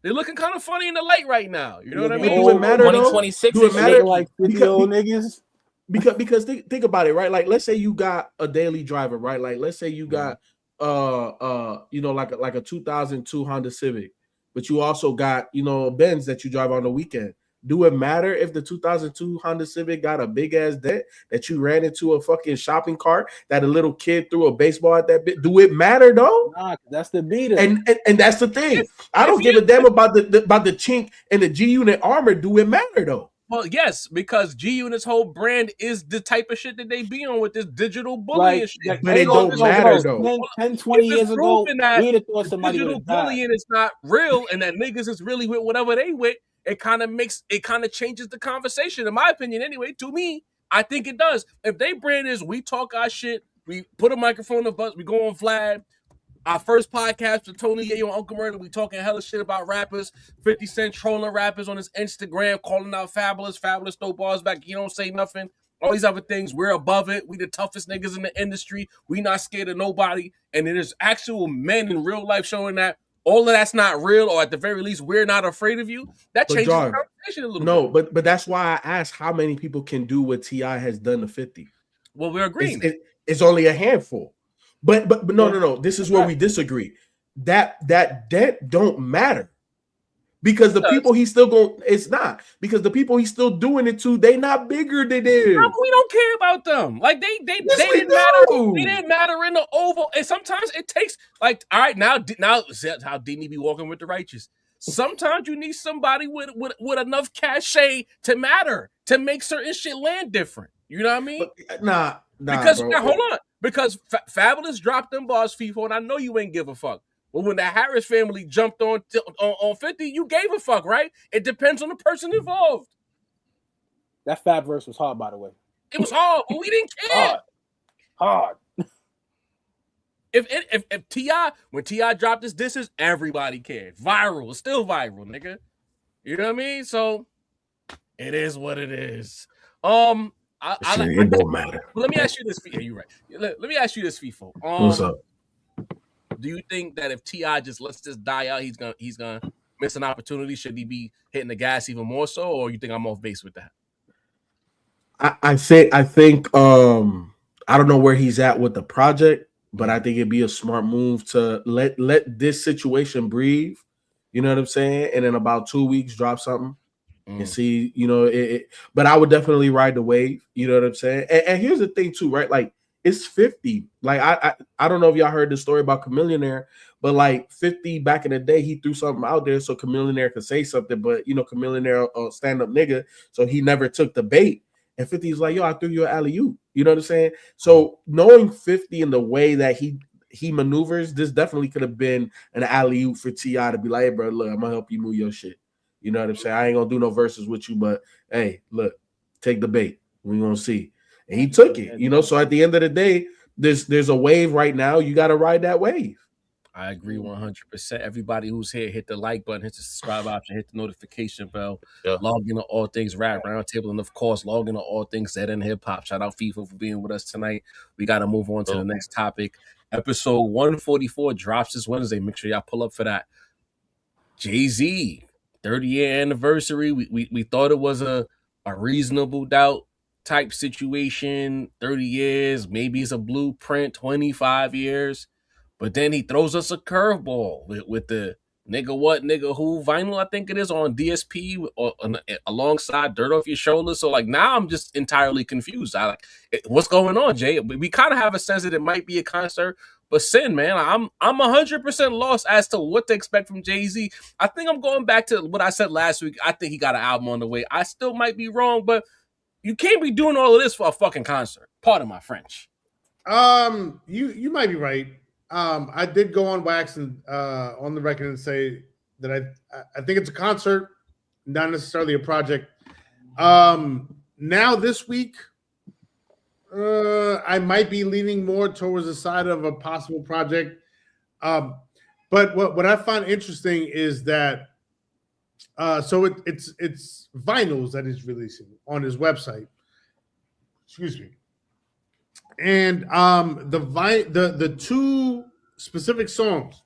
looking kind of funny in the light right now. You know what I mean? Do it matter 2026 do it matter like 50 old niggas? Because think about it, right? Like let's say you got a daily driver, right? Like let's say you got like a 2002 Honda Civic, but you also got a Benz that you drive on the weekend. Do it matter if the 2002 Honda Civic got a big ass dent that you ran into a fucking shopping cart that a little kid threw a baseball at that bit? Do it matter though? Nah, that's the beater. And that's the thing. I don't give a damn about the chink and the G-Unit armor. Do it matter though? Well, yes, because G-Unit's whole brand is the type of shit that they be on with this digital bullying shit. But it don't matter though. 10, 20 years ago, we'd have thought somebody digital bullying is not real, and that niggas is really with whatever they with. It kind of changes the conversation, in my opinion. Anyway, to me, I think it does. If they brand is we talk our shit, we put a microphone of us, we go on Vlad. Our first podcast with Tony Yayo and Uncle Murder, we talking hella shit about rappers. 50 Cent trolling rappers on his Instagram, calling out Fabulous throw bars back. You don't say nothing. All these other things, we're above it. We the toughest niggas in the industry. We not scared of nobody. And there's actual men in real life showing that all of that's not real, or at the very least, we're not afraid of you. That changes the conversation a little bit. But that's why I asked how many people can do what T.I. has done to 50. Well, we're agreeing. It's only a handful. But no. This is where we disagree. That debt don't matter. Because the people he's still going, it's not. Because the people he's still doing it to, they not bigger than him. No, we don't care about them. Like they didn't matter. They didn't matter in the oval. And sometimes it takes all right, now how Dini be walking with the righteous. Sometimes you need somebody with enough cachet to matter, to make certain shit land different. You know what I mean? Nah. Because bro. now, hold on. Because Fabulous dropped them bars, Feefo, and I know you ain't give a fuck. But when the Harris family jumped on 50, you gave a fuck, right? It depends on the person involved. That Fab verse was hard, by the way. It was hard, but we didn't care. Hard. If T.I., when T.I. dropped his disses, everybody cared. Viral, still viral, nigga. You know what I mean? So it is what it is. It don't matter. Let me ask you this. Yeah, you're right. Let me ask you this, Feefo. What's up? Do you think that if T.I. just lets this die out, he's gonna miss an opportunity? Should he be hitting the gas even more so, or you think I'm off base with that? I think I don't know where he's at with the project, but I think it'd be a smart move to let this situation breathe. You know what I'm saying? And in about 2 weeks, drop something and see. But I would definitely ride the wave. You know what I'm saying? And here's the thing too, right? Like, it's 50. Like I don't know if y'all heard the story about Chamillionaire, but like 50 back in the day, he threw something out there so Chamillionaire could say something, but Chamillionaire stand-up nigga, so he never took the bait. And 50's like, yo, I threw you an alley-oop. You know what I'm saying? So knowing 50 in the way that he maneuvers, this definitely could have been an alley-oop for T.I. to be like, hey, bro, look, I'm gonna help you move your shit. You know what I'm saying? I ain't gonna do no verses with you, but hey, look, take the bait. We're gonna see. And he took it, so at the end of the day, there's a wave right now. You got to ride that wave. I agree 100%. Everybody who's here, hit the like button, hit the subscribe option, hit the notification bell, log into All Things Rap Roundtable, and of course, log into All Things DeadEndHipHop. Shout out Feefo for being with us tonight. We got to move on to the next topic. Episode 144 drops this Wednesday. Make sure y'all pull up for that. Jaÿ-Z, 30-year anniversary. We thought it was a a reasonable doubt type situation, 30 years, maybe it's a blueprint, 25 years. But then he throws us a curveball with the nigga what, nigga who vinyl, I think it is, on DSP or alongside Dirt Off Your Shoulders. So like now I'm just entirely confused. What's going on, Jay? We kind of have a sense that it might be a concert, but Sin, man, I'm 100% lost as to what to expect from Jaÿ-Z. I think I'm going back to what I said last week. I think he got an album on the way. I still might be wrong, but you can't be doing all of this for a fucking concert. Pardon my French. You might be right. I did go on wax and on the record and say that I think it's a concert, not necessarily a project. Now this week, I might be leaning more towards the side of a possible project. But what I find interesting is that so it's vinyls that he's releasing on his website. Excuse me. And the two specific songs,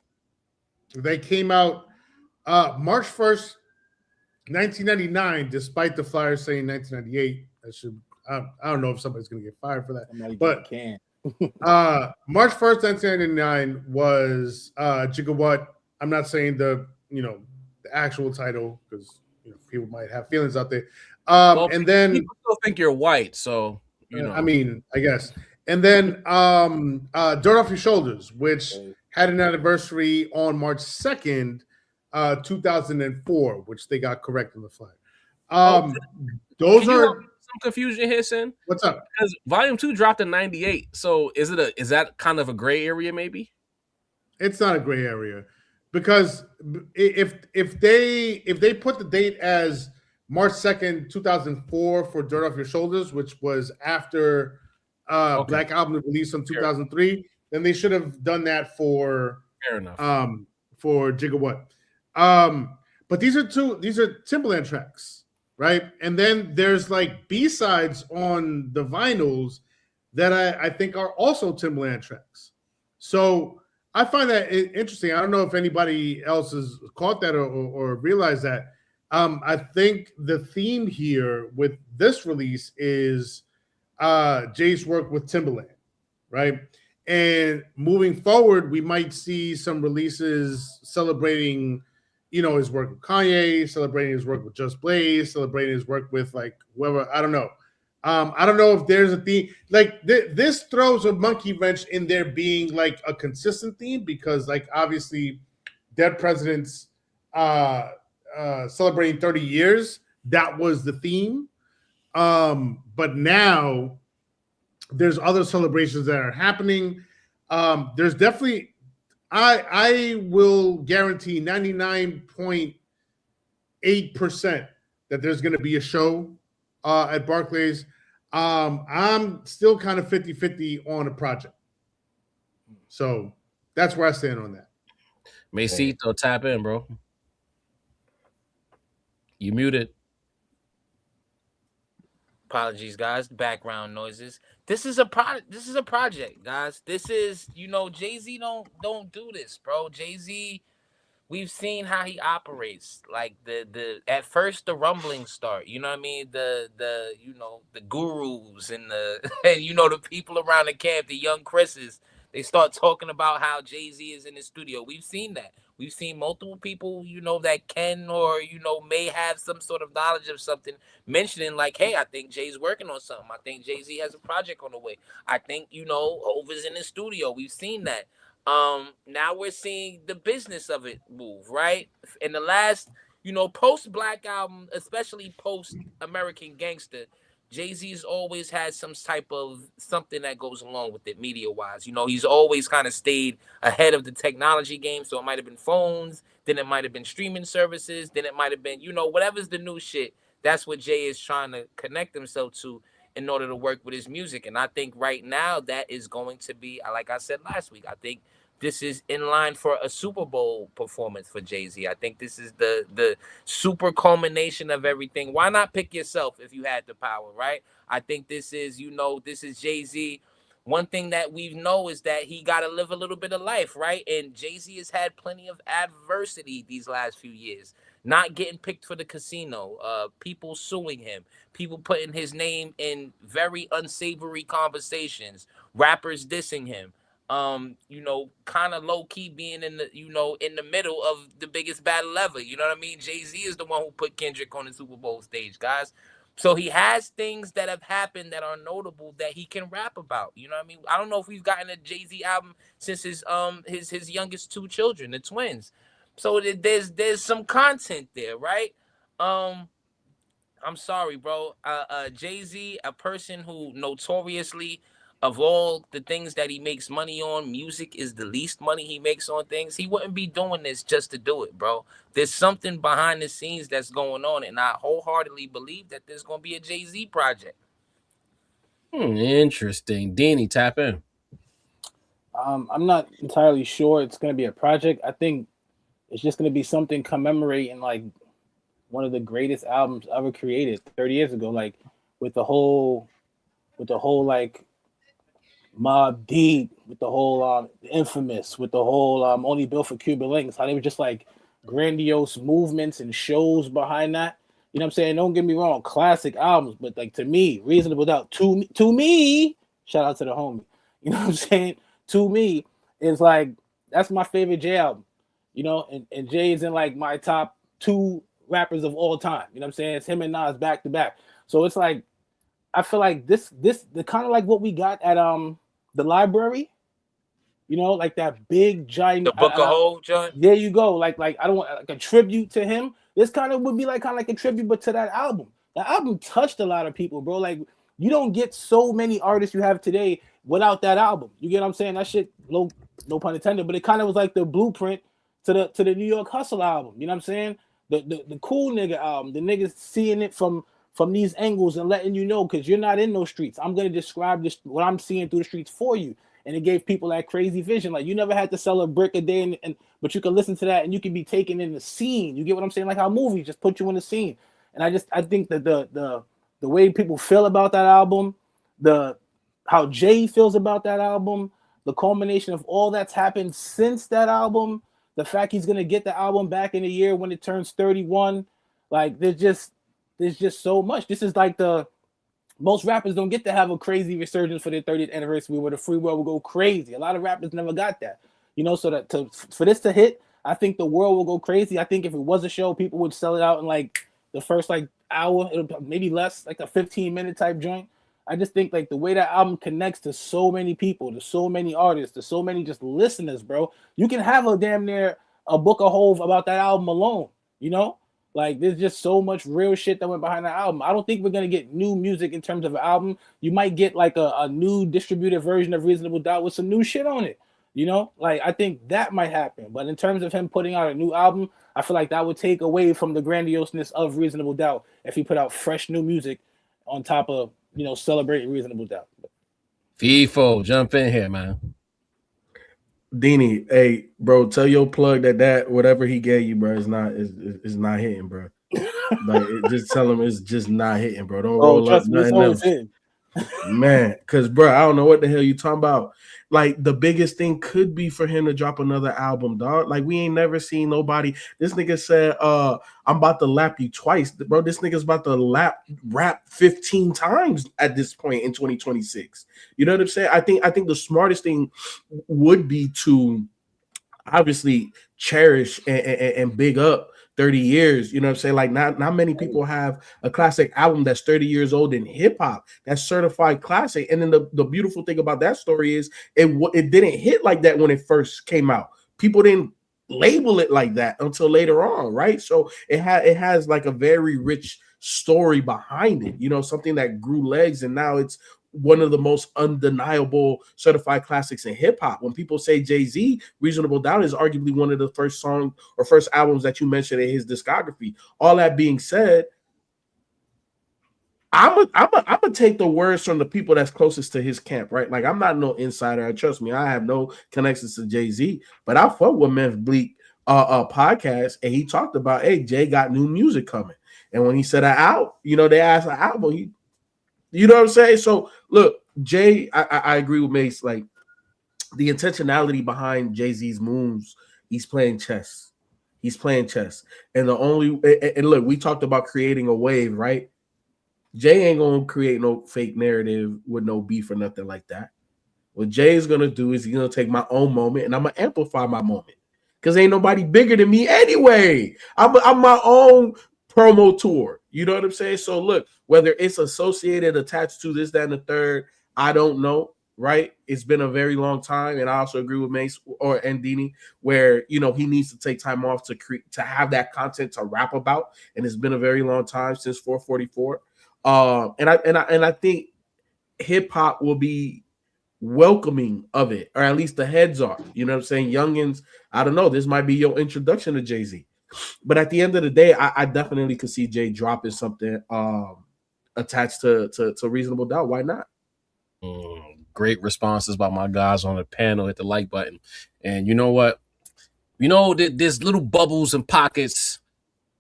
they came out March 1st, 1999, despite the flyer saying 1998. I don't know if somebody's gonna get fired for that. But March 1st, 1999 was Gigawatt. I'm not saying the actual title because people might have feelings out there. And then people still think you're white, so I mean, I guess. And then Dirt Off Your Shoulders, which had an anniversary on March 2nd, 2004, which they got correct in the flyer. Those are some confusion here, Sin. What's up? Because Volume 2 dropped in 98. So is that kind of a gray area, maybe? It's not a gray area. Because if they put the date as March 2nd, 2004 for Dirt Off Your Shoulders, which was after Black Album released in 2003, then they should have done that for for Gigawatt. But these are Timbaland tracks, right? And then there's like B-sides on the vinyls that I think are also Timbaland tracks. So I find that interesting. I don't know if anybody else has caught that or realized that. I think the theme here with this release is Jay's work with Timbaland, right? And moving forward, we might see some releases celebrating, his work with Kanye, celebrating his work with Just Blaze, celebrating his work with like whoever. I don't know. I don't know if there's a theme. Like this throws a monkey wrench in there being like a consistent theme because like obviously Dead Presidents celebrating 30 years, that was the theme. But now there's other celebrations that are happening. There's definitely, I will guarantee 99.8% that there's going to be a show at Barclays. I'm still kind of 50-50 on a project. So that's where I stand on that. Macito, tap in, bro. You muted. Apologies, guys. Background noises. This is a project, guys. This is, Jay-Z don't do this, bro. Jay-Z, we've seen how he operates. Like the at first the rumblings start. You know what I mean? The gurus and the and the people around the camp, the young Chris's, they start talking about how Jay-Z is in the studio. We've seen that. We've seen multiple people, that can or, may have some sort of knowledge of something mentioning like, hey, I think Jay's working on something. I think Jay-Z has a project on the way. I think, Hov is in the studio. We've seen that. Now we're seeing the business of it move, right? In the last, post-Black Album, especially post-American Gangster, Jay-Z's always had some type of something that goes along with it media-wise. He's always kind of stayed ahead of the technology game. So it might have been phones, then it might have been streaming services, then it might have been, whatever's the new shit. That's what Jay is trying to connect himself to in order to work with his music. And I think right now that is going to be, like I said last week, I think this is in line for a Super Bowl performance for Jay-Z. I think this is the super culmination of everything. Why not pick yourself if you had the power, right? I think this is, this is Jay-Z one thing that we know is that he got to live a little bit of life, right? And Jay-Z has had plenty of adversity these last few years. Not getting picked for the casino, people suing him, people putting his name in very unsavory conversations, rappers dissing him. Kind of low key being in the middle of the biggest battle ever. You know what I mean? Jay-Z is the one who put Kendrick on the Super Bowl stage, guys. So he has things that have happened that are notable that he can rap about. You know what I mean? I don't know if we've gotten a Jay-Z album since his youngest two children, the twins. So there's some content there, right? I'm sorry, bro. Jay-Z, a person who notoriously, of all the things that he makes money on, music is the least money he makes on things. He wouldn't be doing this just to do it, bro. There's something behind the scenes that's going on, and I wholeheartedly believe that there's going to be a Jay-Z project. Interesting. Deanie, tap in. I'm not entirely sure it's going to be a project. I think it's just going to be something commemorating like one of the greatest albums ever created 30 years ago, like with the whole like Mobb Deep, with the whole Infamous, with the whole Only Built for Cuban Links, how they were just like grandiose movements and shows behind that. You know what I'm saying? Don't get me wrong, classic albums, but like to me, Reasonable Doubt, to me, shout out to the homie. You know what I'm saying? To me, it's like that's my favorite Jay album. You know, and Jay is in like my top 2 rappers of all time. You know what I'm saying? It's him and Nas back to back. So it's like I feel like this the kind of like what we got at the library, you know, like that big giant the Book of Hov, John. There you go. Like I don't want like a tribute to him. This kind of would be like kind of like a tribute, but to that album. The album touched a lot of people, bro. Like you don't get so many artists you have today without that album. You get what I'm saying? That shit, no pun intended, but it kind of was like the blueprint to the New York Hustle album. You know what I'm saying? The cool nigga album, the niggas seeing it from these angles and letting you know, because you're not in those streets. I'm gonna describe this what I'm seeing through the streets for you, and it gave people that crazy vision. Like you never had to sell a brick a day, but you can listen to that and you can be taken in the scene. You get what I'm saying? Like how movies just put you in the scene. And I think that the way people feel about that album, how Jay feels about that album, the culmination of all that's happened since that album. The fact he's gonna get the album back in a year when it turns 31, like there's just so much. This is like most rappers don't get to have a crazy resurgence for their 30th anniversary where the free world will go crazy. A lot of rappers never got that, you know. So for this to hit, I think the world will go crazy. I think if it was a show, people would sell it out in like the first like hour, maybe less, like a 15-minute type joint. I just think like the way that album connects to so many people, to so many artists, to so many just listeners, bro. You can have a damn near a Book of Hov about that album alone, you know? Like there's just so much real shit that went behind the album. I don't think we're gonna get new music in terms of an album. You might get like a new distributed version of Reasonable Doubt with some new shit on it, you know? Like I think that might happen. But in terms of him putting out a new album, I feel like that would take away from the grandioseness of Reasonable Doubt if he put out fresh new music on top of, you know, celebrating Reasonable Doubt. Feefo, jump in here, man. Deanie, hey, bro, tell your plug that whatever he gave you, bro, is not hitting, bro. Like, just tell him it's just not hitting, bro. Don't roll up nothing else. Man, because, bro, I don't know what the hell you talking about. Like, the biggest thing could be for him to drop another album, dog. Like, we ain't never seen nobody. This nigga said, I'm about to lap you twice. Bro, this nigga's about to rap 15 times at this point in 2026. You know what I'm saying? I think the smartest thing would be to obviously cherish and big up 30 years, you know what I'm saying? Like not many people have a classic album that's 30 years old in hip hop, that's certified classic. And then the beautiful thing about that story is it didn't hit like that when it first came out. People didn't label it like that until later on, right? So it has like a very rich story behind it, you know, something that grew legs, and now it's one of the most undeniable certified classics in hip hop. When people say Jay-Z, Reasonable Doubt is arguably one of the first songs or first albums that you mentioned in his discography. All that being said, I'm gonna take the words from the people that's closest to his camp, right? Like I'm not no insider. Trust me, I have no connections to Jay-Z, but I fuck with Memphis Bleak podcast, and he talked about, hey, Jay got new music coming, and when he said an out, you know, they asked an album, you know what I'm saying? So look, Jay, I agree with Mace. Like the intentionality behind Jay-Z's moves, he's playing chess. He's playing chess. And look, we talked about creating a wave, right? Jay ain't gonna create no fake narrative with no beef or nothing like that. What Jay is gonna do is he's gonna take my own moment and I'm gonna amplify my moment. Because ain't nobody bigger than me anyway. I'm my own promo tour. You know what I'm saying? So look, whether it's associated, attached to this, that, and the third, I don't know. Right? It's been a very long time, and I also agree with Mace or Andini, where he needs to take time off to have that content to rap about, and it's been a very long time since 444. And I think hip hop will be welcoming of it, or at least the heads are. You know what I'm saying? Youngins, I don't know. This might be your introduction to Jay-Z, but at the end of the day, I definitely could see Jay dropping something attached to Reasonable Doubt. Why not? Great responses by my guys on the panel. Hit the like button. And you know what? There's little bubbles and pockets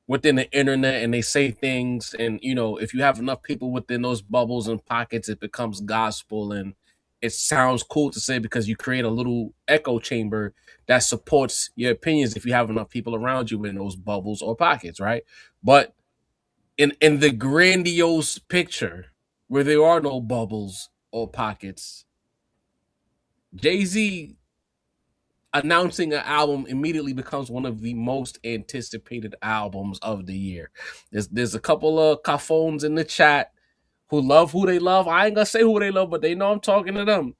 within the internet, and they say things. And, if you have enough people within those bubbles and pockets, it becomes gospel. And it sounds cool to say because you create a little echo chamber that supports your opinions if you have enough people around you in those bubbles or pockets, right? But in the grandiose picture where there are no bubbles or pockets, Jay-Z announcing an album immediately becomes one of the most anticipated albums of the year. There's a couple of cafones in the chat who love who they love. I ain't gonna say who they love, but they know I'm talking to them.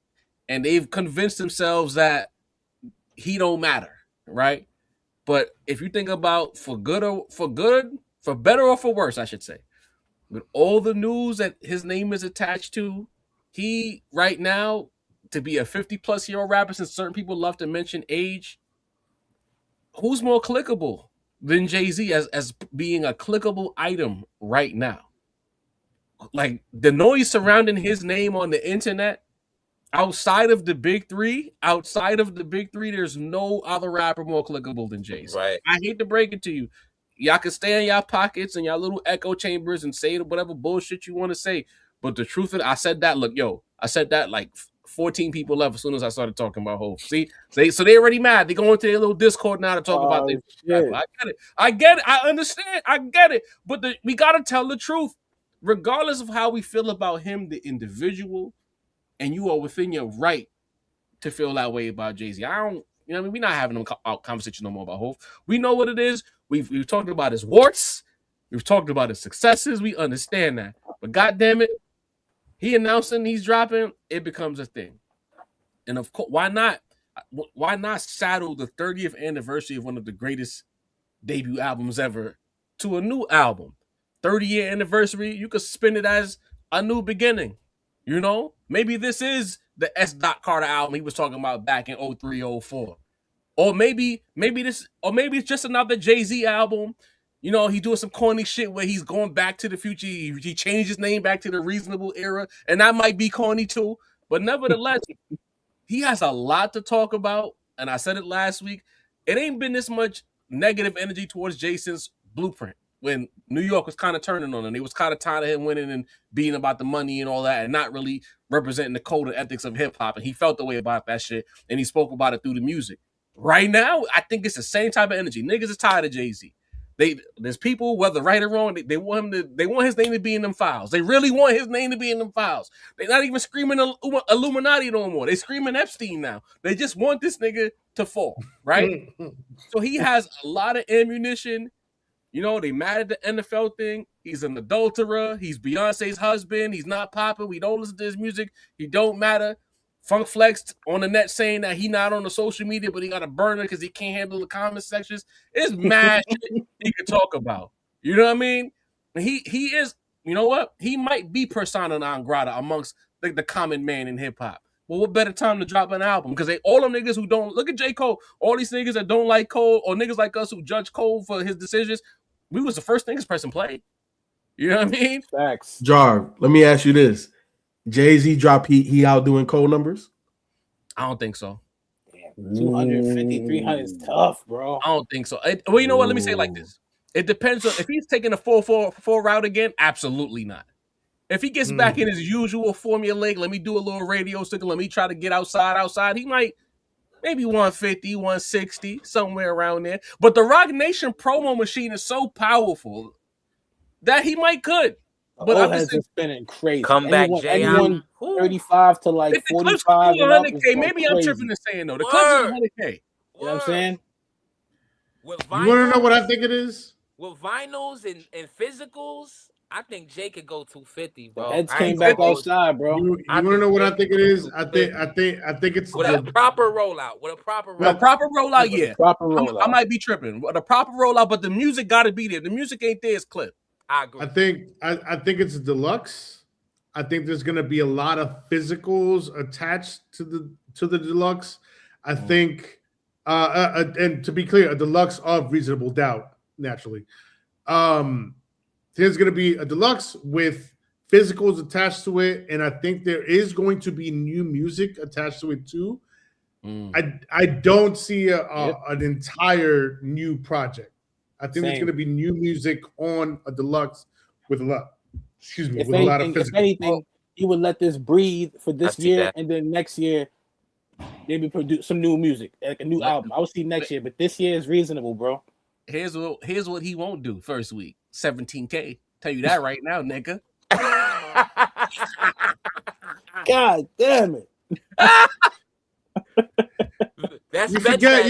And they've convinced themselves that he don't matter, right? But if you think about for better or for worse, I should say, with all the news that his name is attached to, he right now, to be a 50-plus-year-old rapper, since certain people love to mention age, who's more clickable than Jay-Z as being a clickable item right now? Like, the noise surrounding his name on the internet, outside of the big three, there's no other rapper more clickable than Jay-Z. Right. I hate to break it to you. Y'all can stay in y'all pockets and y'all little echo chambers and say whatever bullshit you want to say. But the truth is, I said that like 14 people left as soon as I started talking about Hov. See, so they already mad. They going to their little Discord now to talk about this. I get it. I understand. I get it. But we got to tell the truth. Regardless of how we feel about him, the individual, and you are within your right to feel that way about Jay-Z. We're not having a conversation no more about Hov. We know what it is. We've talked about his warts. We've talked about his successes. We understand that. But goddamn it, he announcing he's dropping, it becomes a thing. And of course, why not? Why not saddle the 30th anniversary of one of the greatest debut albums ever to a new album? 30-year anniversary, you could spin it as a new beginning. Maybe this is the S. Carter album he was talking about back in 03, 04. Or maybe it's just another Jay-Z album. He doing some corny shit where he's going back to the future. He changed his name back to the Reasonable era, and that might be corny too. But nevertheless, he has a lot to talk about. And I said it last week. It ain't been this much negative energy towards Jason's Blueprint when New York was kind of turning on him. They was kind of tired of him winning and being about the money and all that and not really representing the code and ethics of hip-hop. And he felt the way about that shit, and he spoke about it through the music. Right now, I think it's the same type of energy. Niggas is tired of Jay-Z. There's people, whether right or wrong, they want his name to be in them files. They really want his name to be in them files. They're not even screaming Illuminati no more. They screaming Epstein now. They just want this nigga to fall, right? So he has a lot of ammunition. They mad at the NFL thing. He's an adulterer. He's Beyonce's husband. He's not popping. We don't listen to his music. He don't matter. Funk flexed on the net saying that he not on the social media, but he got a burner because he can't handle the comment sections. It's mad shit he could talk about. You know what I mean? He is, you know what? He might be persona non grata amongst the common man in hip-hop. Well, what better time to drop an album? Because all them niggas who don't, look at J. Cole, all these niggas that don't like Cole, or niggas like us who judge Cole for his decisions, we was the first thing this person played. You know what I mean? Facts. Jar, let me ask you this. Jay-Z drop, he outdoing Cole numbers? I don't think so. Damn, 250, 300 is tough, bro. I don't think so. Well, you know what? Let me say it like this. It depends on if he's taking a 4-4 route again, absolutely not. If he gets back in his usual formulaic, let me do a little radio sticker, let me try to get outside, he might maybe 150, 160, somewhere around there. But the Rock Nation promo machine is so powerful that he might could. But old heads are spinning crazy. Comeback anyone 35 to like 45 and up is maybe I'm tripping and saying though. The Word. Clips is 100K. You know what I'm saying? With You want to know what I think it is? With vinyls and physicals, I think Jay could go 250, bro. Heads came back outside, bro. You want to know what I think it is? I think it's with a proper rollout. With a proper rollout. A proper rollout, yeah. Proper rollout. I might be tripping. With a proper rollout, but the music got to be there. The music ain't there. It's Clip. I agree. I think it's a deluxe. I think there's gonna be a lot of physicals attached to the deluxe. I think, and to be clear, a deluxe of Reasonable Doubt, naturally. There's gonna be a deluxe with physicals attached to it, and I think there is going to be new music attached to it too. I don't see an entire new project. I think there's going to be new music on a deluxe with a lot. Excuse me, with a lot of physical. If anything, he would let this breathe for this year, and then next year maybe produce some new music, like a new album. I will see next year, but this year is reasonable, bro. Here's what he won't do first week: 17K. Tell you that right now, nigga. God damn it. That's you forget.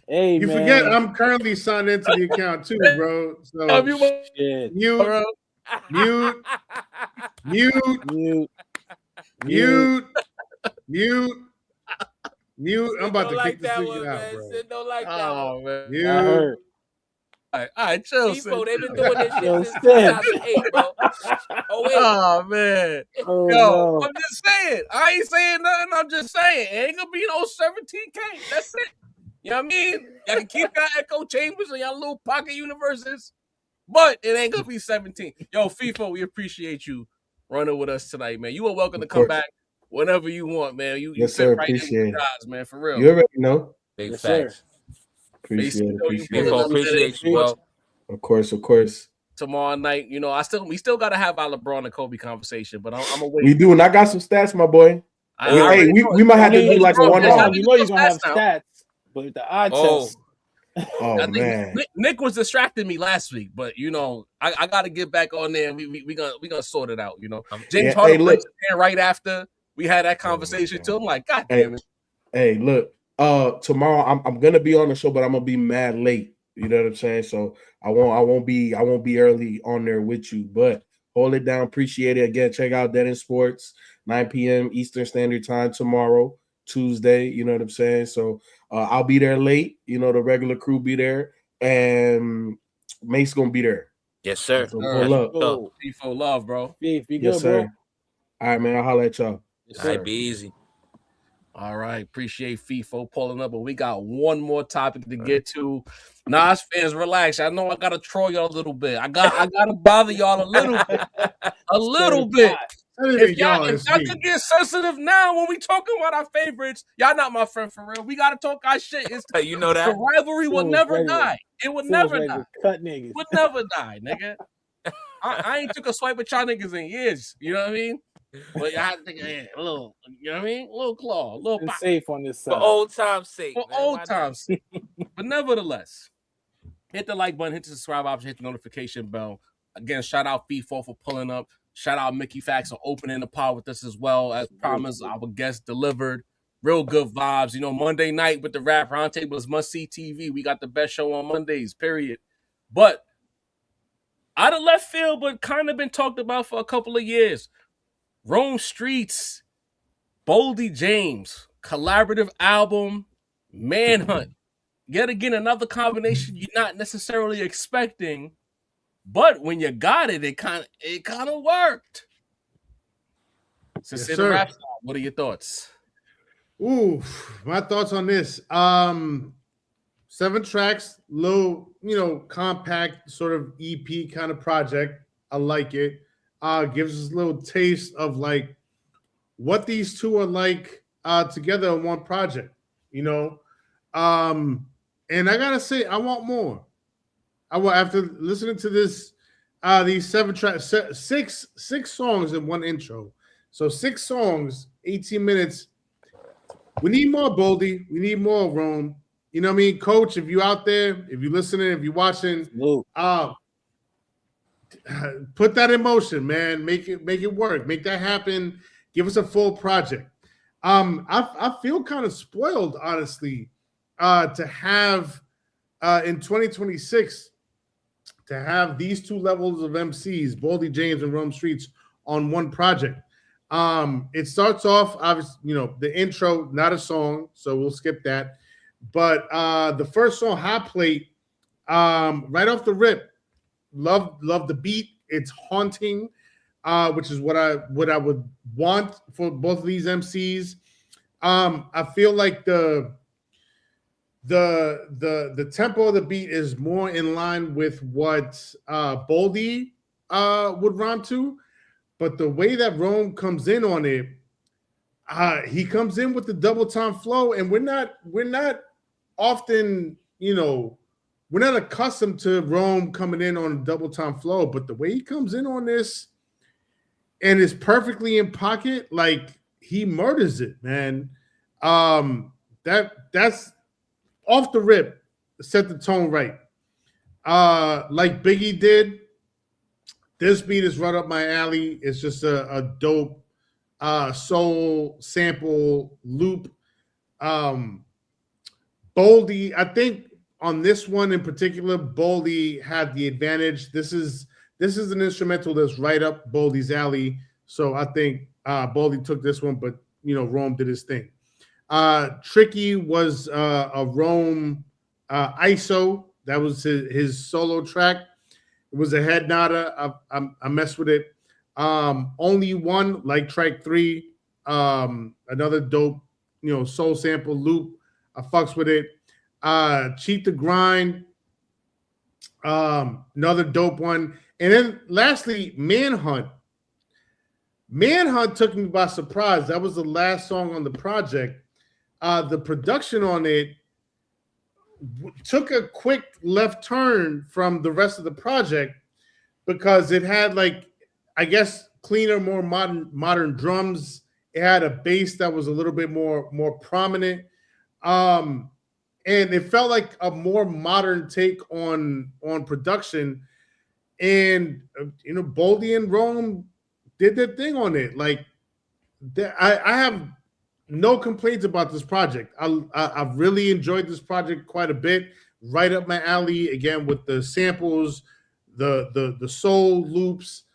Hey, you man. forget I'm currently signed into the account too, bro. So mute. I'm about to kick this thing out, bro. Don't like that one. Man. Mute. All right, chill. Feefo, they've been doing this shit since 2008, bro. Oh man. Oh, Yo, no. I'm just saying. I ain't saying nothing. I'm just saying. It ain't gonna be no 17K. That's it. You know what I mean? Y'all can keep your echo chambers and y'all little pocket universes, but it ain't gonna be 17. Yo, Feefo, we appreciate you running with us tonight, man. You are welcome to come back whenever you want, man. You yes, fit sir. right Appreciate in with guys, man, for real. You already know. Big yes, facts. Appreciate Appreciate you, bro. Of course. Tomorrow night, you know, we still gotta have our LeBron and Kobe conversation, but I'm gonna wait. We do, and I got some stats, my boy. We might have to do like a one-off. You know you're gonna have stats, but the eye test. Oh man, Nick was distracting me last week, but you know, I got to get back on there. And we gonna sort it out. You know, James Harden was right after we had that conversation too. I'm like, God damn it. Hey, look, tomorrow I'm gonna be on the show, but I'm gonna be mad late. You know what I'm saying? So I won't be early on there with you, but hold it down. Appreciate it. Again, check out DeadEnd Sports, 9 p.m. Eastern Standard Time tomorrow, Tuesday. You know what I'm saying? So I'll be there late. You know, the regular crew be there, and Mace gonna be there. Yes, sir. So pull up. Feefo love, bro. Beef, be good, yes, sir. bro. All right, man. I'll holler at y'all. Yes, all right, be easy. All right, appreciate Feefo pulling up, but we got one more topic to get to. Nas fans, relax. I know I gotta troll y'all a little bit. I gotta bother y'all a little bit. A little bit. If y'all could get sensitive now when we talking about our favorites, y'all not my friend for real. We gotta talk our shit. You know that the rivalry will never die. It would never die. Cut niggas. Would never die, nigga. I ain't took a swipe at y'all niggas in years. You know what I mean? But I think a little, you know what I mean? A little claw, a little pop. Safe on this side. For old time's sake. For old time's sake. But nevertheless, hit the like button, hit the subscribe option, hit the notification bell. Again, shout out Feefo for pulling up. Shout out Mickey Factz for opening the pod with us as well. As promised, our guest delivered. Real good vibes. You know, Monday night with the Rap Roundtable is must-see TV. We got the best show on Mondays, period. But out of left field, but kind of been talked about for a couple of years. Rome Streetz, Boldy James, collaborative album, Manhunt. Yet again, another combination you're not necessarily expecting, but when you got it, it kind of worked. So, yes, the rap side, what are your thoughts? Ooh, my thoughts on this. 7 tracks, low, compact sort of EP kind of project. I like it. Gives us a little taste of like what these two are like together in one project, and I gotta say, I want more. After listening to this these 7 tracks, six songs in one intro. So 6 songs, 18 minutes. We need more Boldy. We need more Rome. You know what I mean? Coach, if you out there, if you're listening, if you're watching, put that in motion, man. Make it work. Make that happen. Give us a full project. I feel kind of spoiled, honestly, to have in 2026 to have these 2 levels of MCs, Boldy James and Rome Streetz, on one project. It starts off, obviously, the intro, not a song, so we'll skip that. But the first song, Hot Plate, right off the rip, love the beat. It's haunting, which is what I would want for both of these MCs. I feel like the tempo of the beat is more in line with what Boldy would rhyme to, but the way that Rome comes in on it, he comes in with the double time flow, and we're not often, we're not accustomed to Rome coming in on a double time flow, but the way he comes in on this and is perfectly in pocket, like he murders it, man. That's off the rip, set the tone right. Like Biggie did, this beat is right up my alley. It's just a dope soul sample loop. Boldy, I think on this one in particular, Boldy had the advantage. This is an instrumental that's right up Boldy's alley. So I think Boldy took this one, but Rome did his thing. Tricky was a Rome ISO. That was his solo track. It was a head nodder. I messed with it. Only One, like track 3, another dope, soul sample loop. I fucks with it. Cheat the Grind, another dope one. And then lastly, Manhunt. Manhunt took me by surprise. That was the last song on the project. The production on it took a quick left turn from the rest of the project because it had, like, I guess, cleaner, more modern drums. It had a bass that was a little bit more prominent. And it felt like a more modern take on production. And Boldy and Rome did their thing on it. Like, I have no complaints about this project. I've really enjoyed this project quite a bit. Right up my alley, again, with the samples, the soul loops,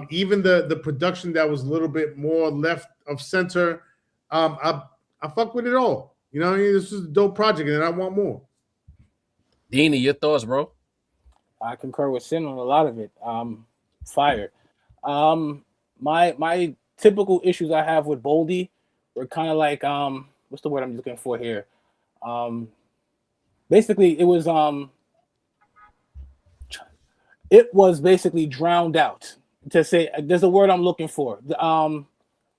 even the production that was a little bit more left of center. I fuck with it all. This is a dope project, and I want more. Deanie, your thoughts, bro? I concur with Sin on a lot of it. Fire. My typical issues I have with Boldy were kind of like what's the word I'm looking for here? Basically, it was basically drowned out. To say, there's a word I'm looking for.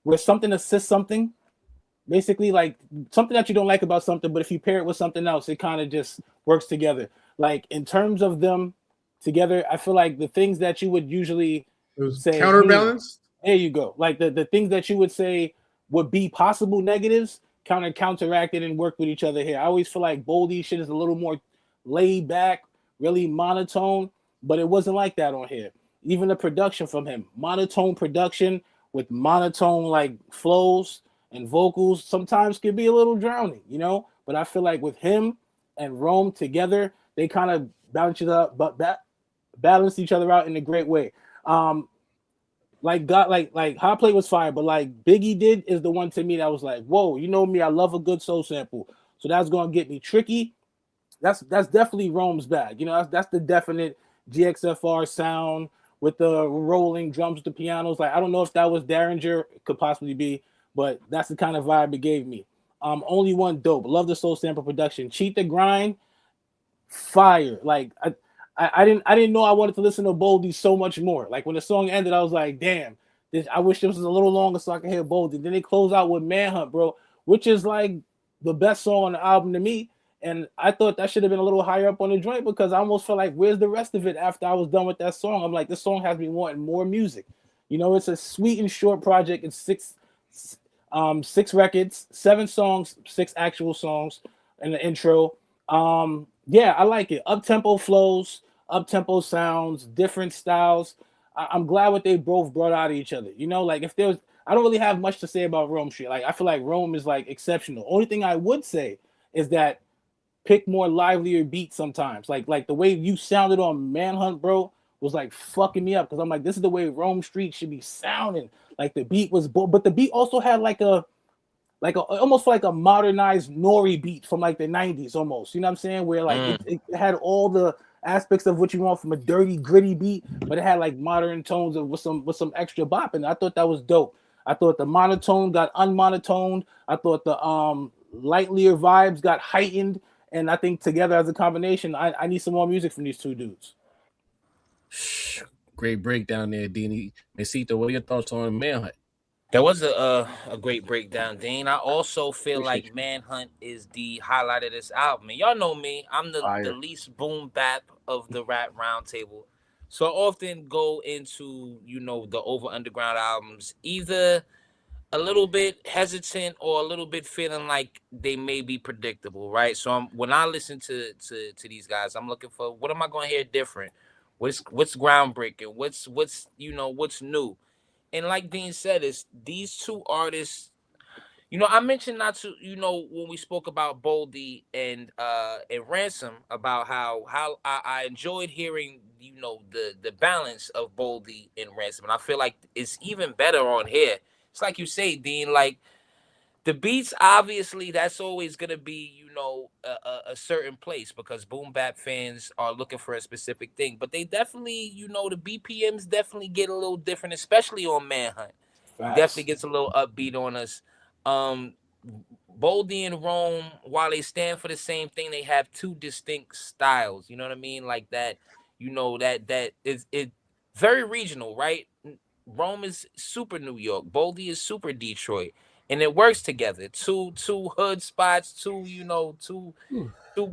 Where something assists something. Basically, like something that you don't like about something, but if you pair it with something else, it kind of just works together. Like in terms of them together, I feel like the things that you would usually say counterbalance. There you go. Like the things that you would say would be possible negatives counteracted and work with each other here. I always feel like Boldy shit is a little more laid back, really monotone, but it wasn't like that on here. Even the production from him, monotone production with monotone like flows and vocals sometimes can be a little drowning, but I feel like with him and Rome together, they kind of balance each other out in a great way. Like Hot Plate was fire, but like Biggie did is the one to me that was like, whoa, me, I love a good soul sample. So that's gonna get me Tricky. That's definitely Rome's bag. That's the definite GXFR sound with the rolling drums with the pianos. Like I don't know if that was Derringer, it could possibly be, but that's the kind of vibe it gave me. Only One, dope. Love the soul sample production. Cheat the Grind, fire. Like I didn't know I wanted to listen to Boldy so much more. Like when the song ended, I was like, damn, I wish this was a little longer so I could hear Boldy. Then they close out with Manhunt, bro, which is like the best song on the album to me. And I thought that should have been a little higher up on the joint because I almost felt like, where's the rest of it after I was done with that song? I'm like, this song has me wanting more music. You know, it's a sweet and short project. It's six records, 7 songs, 6 actual songs in the intro. Yeah, I like it. Up tempo flows, up tempo sounds, different styles. I'm glad what they both brought out of each other. You know, like if there was, I don't really have much to say about Rome Street. Like I feel like Rome is like exceptional. Only thing I would say is that pick more livelier beats sometimes. Like the way you sounded on Manhunt, bro, was like fucking me up because I'm like, this is the way Rome Street should be sounding. Like the beat was, but the beat also had like a almost like a modernized Nori beat from like the 90s almost. You know what I'm saying? Where like it had all the aspects of what you want from a dirty, gritty beat, but it had like modern tones of with some extra bop. And I thought that was dope. I thought the monotone got unmonotoned. I thought the lightlier vibes got heightened. And I think together as a combination, I need some more music from these two dudes. Great breakdown there, Dini. Mesito, what are your thoughts on Manhunt? That was a great breakdown, Dean. I also feel like Manhunt is the highlight of this album. And y'all know me, I'm the least boom bap of the rap roundtable. So I often go into, you know, the Over Underground albums either a little bit hesitant or a little bit feeling like they may be predictable, right? So when I listen to these guys, I'm looking for, what am I going to hear different? What's groundbreaking? What's you know, what's new? And like Dean said, is these two artists, you know, I mentioned not to, you know, when we spoke about Boldy and Ransom, about how I enjoyed hearing, you know, the balance of Boldy and Ransom. And I feel like it's even better on here. It's like you say, Dean, like the beats, obviously, that's always gonna be, you know, a certain place because boom bap fans are looking for a specific thing. But they definitely, you know, the BPMs definitely get a little different, especially on Manhunt. Definitely gets a little upbeat on us. Boldy and Rome, while they stand for the same thing, they have two distinct styles. You know what I mean? Like that, you know, that is it very regional, right? Rome is super New York. Boldy is super Detroit. And it works together. Two hood spots, two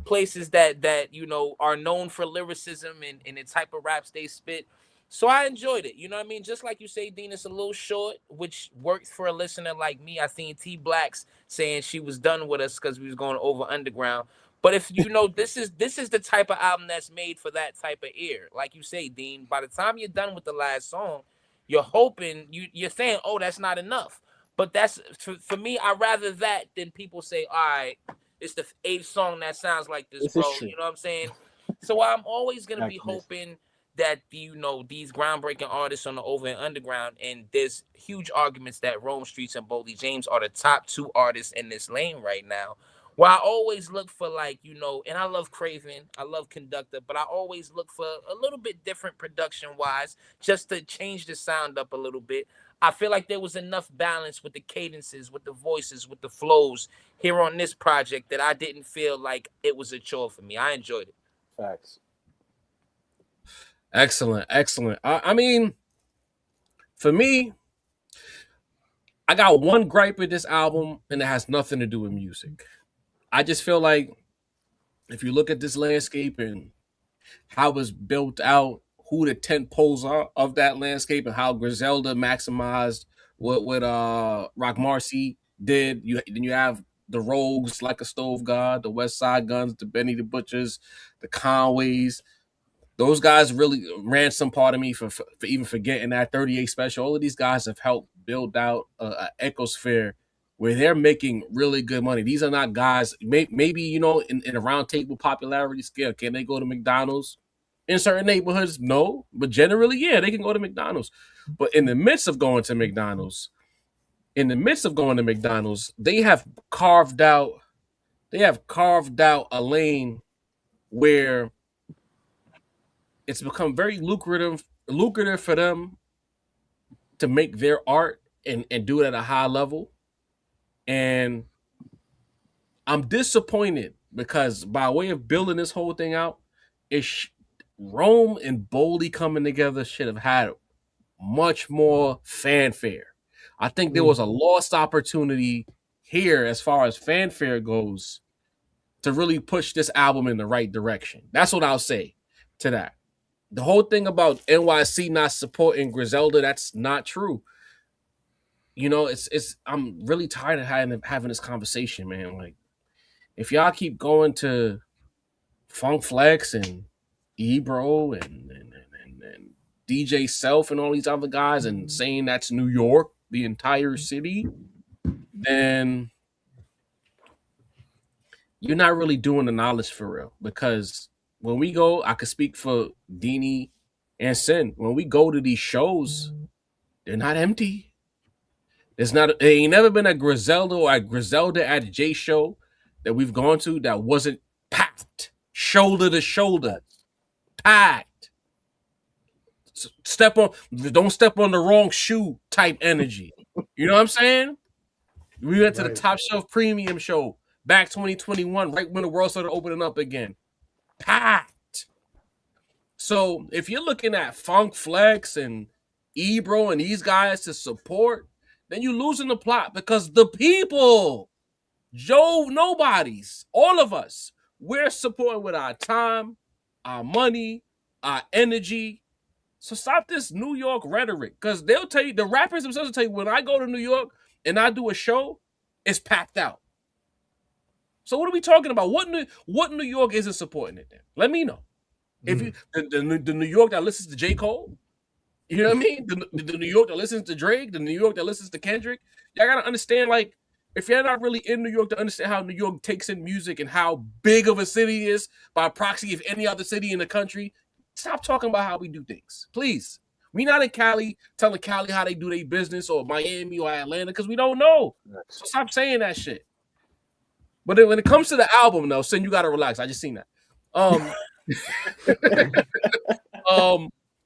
places that you know are known for lyricism and the type of raps they spit. So I enjoyed it. You know what I mean? Just like you say, Dean, it's a little short, which worked for a listener like me. I seen T Blacks saying she was done with us because we was going over underground. But if you know, this is the type of album that's made for that type of ear. Like you say, Dean, by the time you're done with the last song, you're hoping you're saying, oh, that's not enough. But that's for me, I rather that than people say, all right, it's the 8th song that sounds like this, bro. You know what I'm saying? So I'm always gonna be hoping that, you know, these groundbreaking artists on the Over and Underground, and there's huge arguments that Rome Streetz and Boldy James are the top 2 artists in this lane right now. Well, I always look for, like, you know, and I love Craven, I love Conductor, but I always look for a little bit different production wise, just to change the sound up a little bit. I feel like there was enough balance with the cadences, with the voices, with the flows here on this project that I didn't feel like it was a chore for me. I enjoyed it. Facts. Excellent. I mean, for me, I got one gripe with this album, and it has nothing to do with music. I just feel like if you look at this landscape and how it's built out, who the tent poles are of that landscape, and how Griselda maximized what Rock Marcy did. Then you have the Rogues, Like a Stove God, the West Side Guns, the Benny the Butchers, the Conways. Those guys really ran some part of me for even forgetting that 38 Special. All of these guys have helped build out an ecosphere where they're making really good money. These are not guys, maybe, you know, in a round table popularity scale, can they go to McDonald's? In certain neighborhoods, no. But generally, yeah, they can go to McDonald's. But in the midst of going to McDonald's, they have carved out a lane where it's become very lucrative for them to make their art and do it at a high level. And I'm disappointed because by way of building this whole thing out, Rome and Boldy coming together should have had much more fanfare. I think there was a lost opportunity here as far as fanfare goes to really push this album in the right direction. That's what I'll say to that. The whole thing about NYC not supporting Griselda, that's not true. You know, it's I'm really tired of having this conversation, man. Like, if y'all keep going to Funk Flex and Ebro and DJ Self and all these other guys and saying that's New York, the entire city, then you're not really doing the knowledge for real. Because when we go, I could speak for Dini and Sin. When we go to these shows, they're not empty. There ain't never been a Griselda or a Griselda at a J show that we've gone to that wasn't packed, shoulder to shoulder, packed. Don't step on the wrong shoe type energy. You know what I'm saying? We went to the Top Shelf Premium show back 2021, right when the world started opening up again. Packed. So if you're looking at Funk Flex and Ebro and these guys to support, then you're losing the plot, because the people, Joe Nobodies, all of us, we're supporting with our time, our money, our energy. So stop this New York rhetoric, because they'll tell you, the rappers themselves will tell you, when I go to New York and I do a show, it's packed out. So what are we talking about? What New York isn't supporting it then? Let me know. If you the New York that listens to J. Cole, you know what I mean? The New York that listens to Drake, the New York that listens to Kendrick, y'all gotta understand, like, if you're not really in New York to understand how New York takes in music and how big of a city it is by proxy of any other city in the country, stop talking about how we do things, please. We not in Cali telling Cali how they do their business, or Miami or Atlanta, because we don't know. So stop saying that shit. But when it comes to the album, though, Sin, you gotta relax. I just seen that.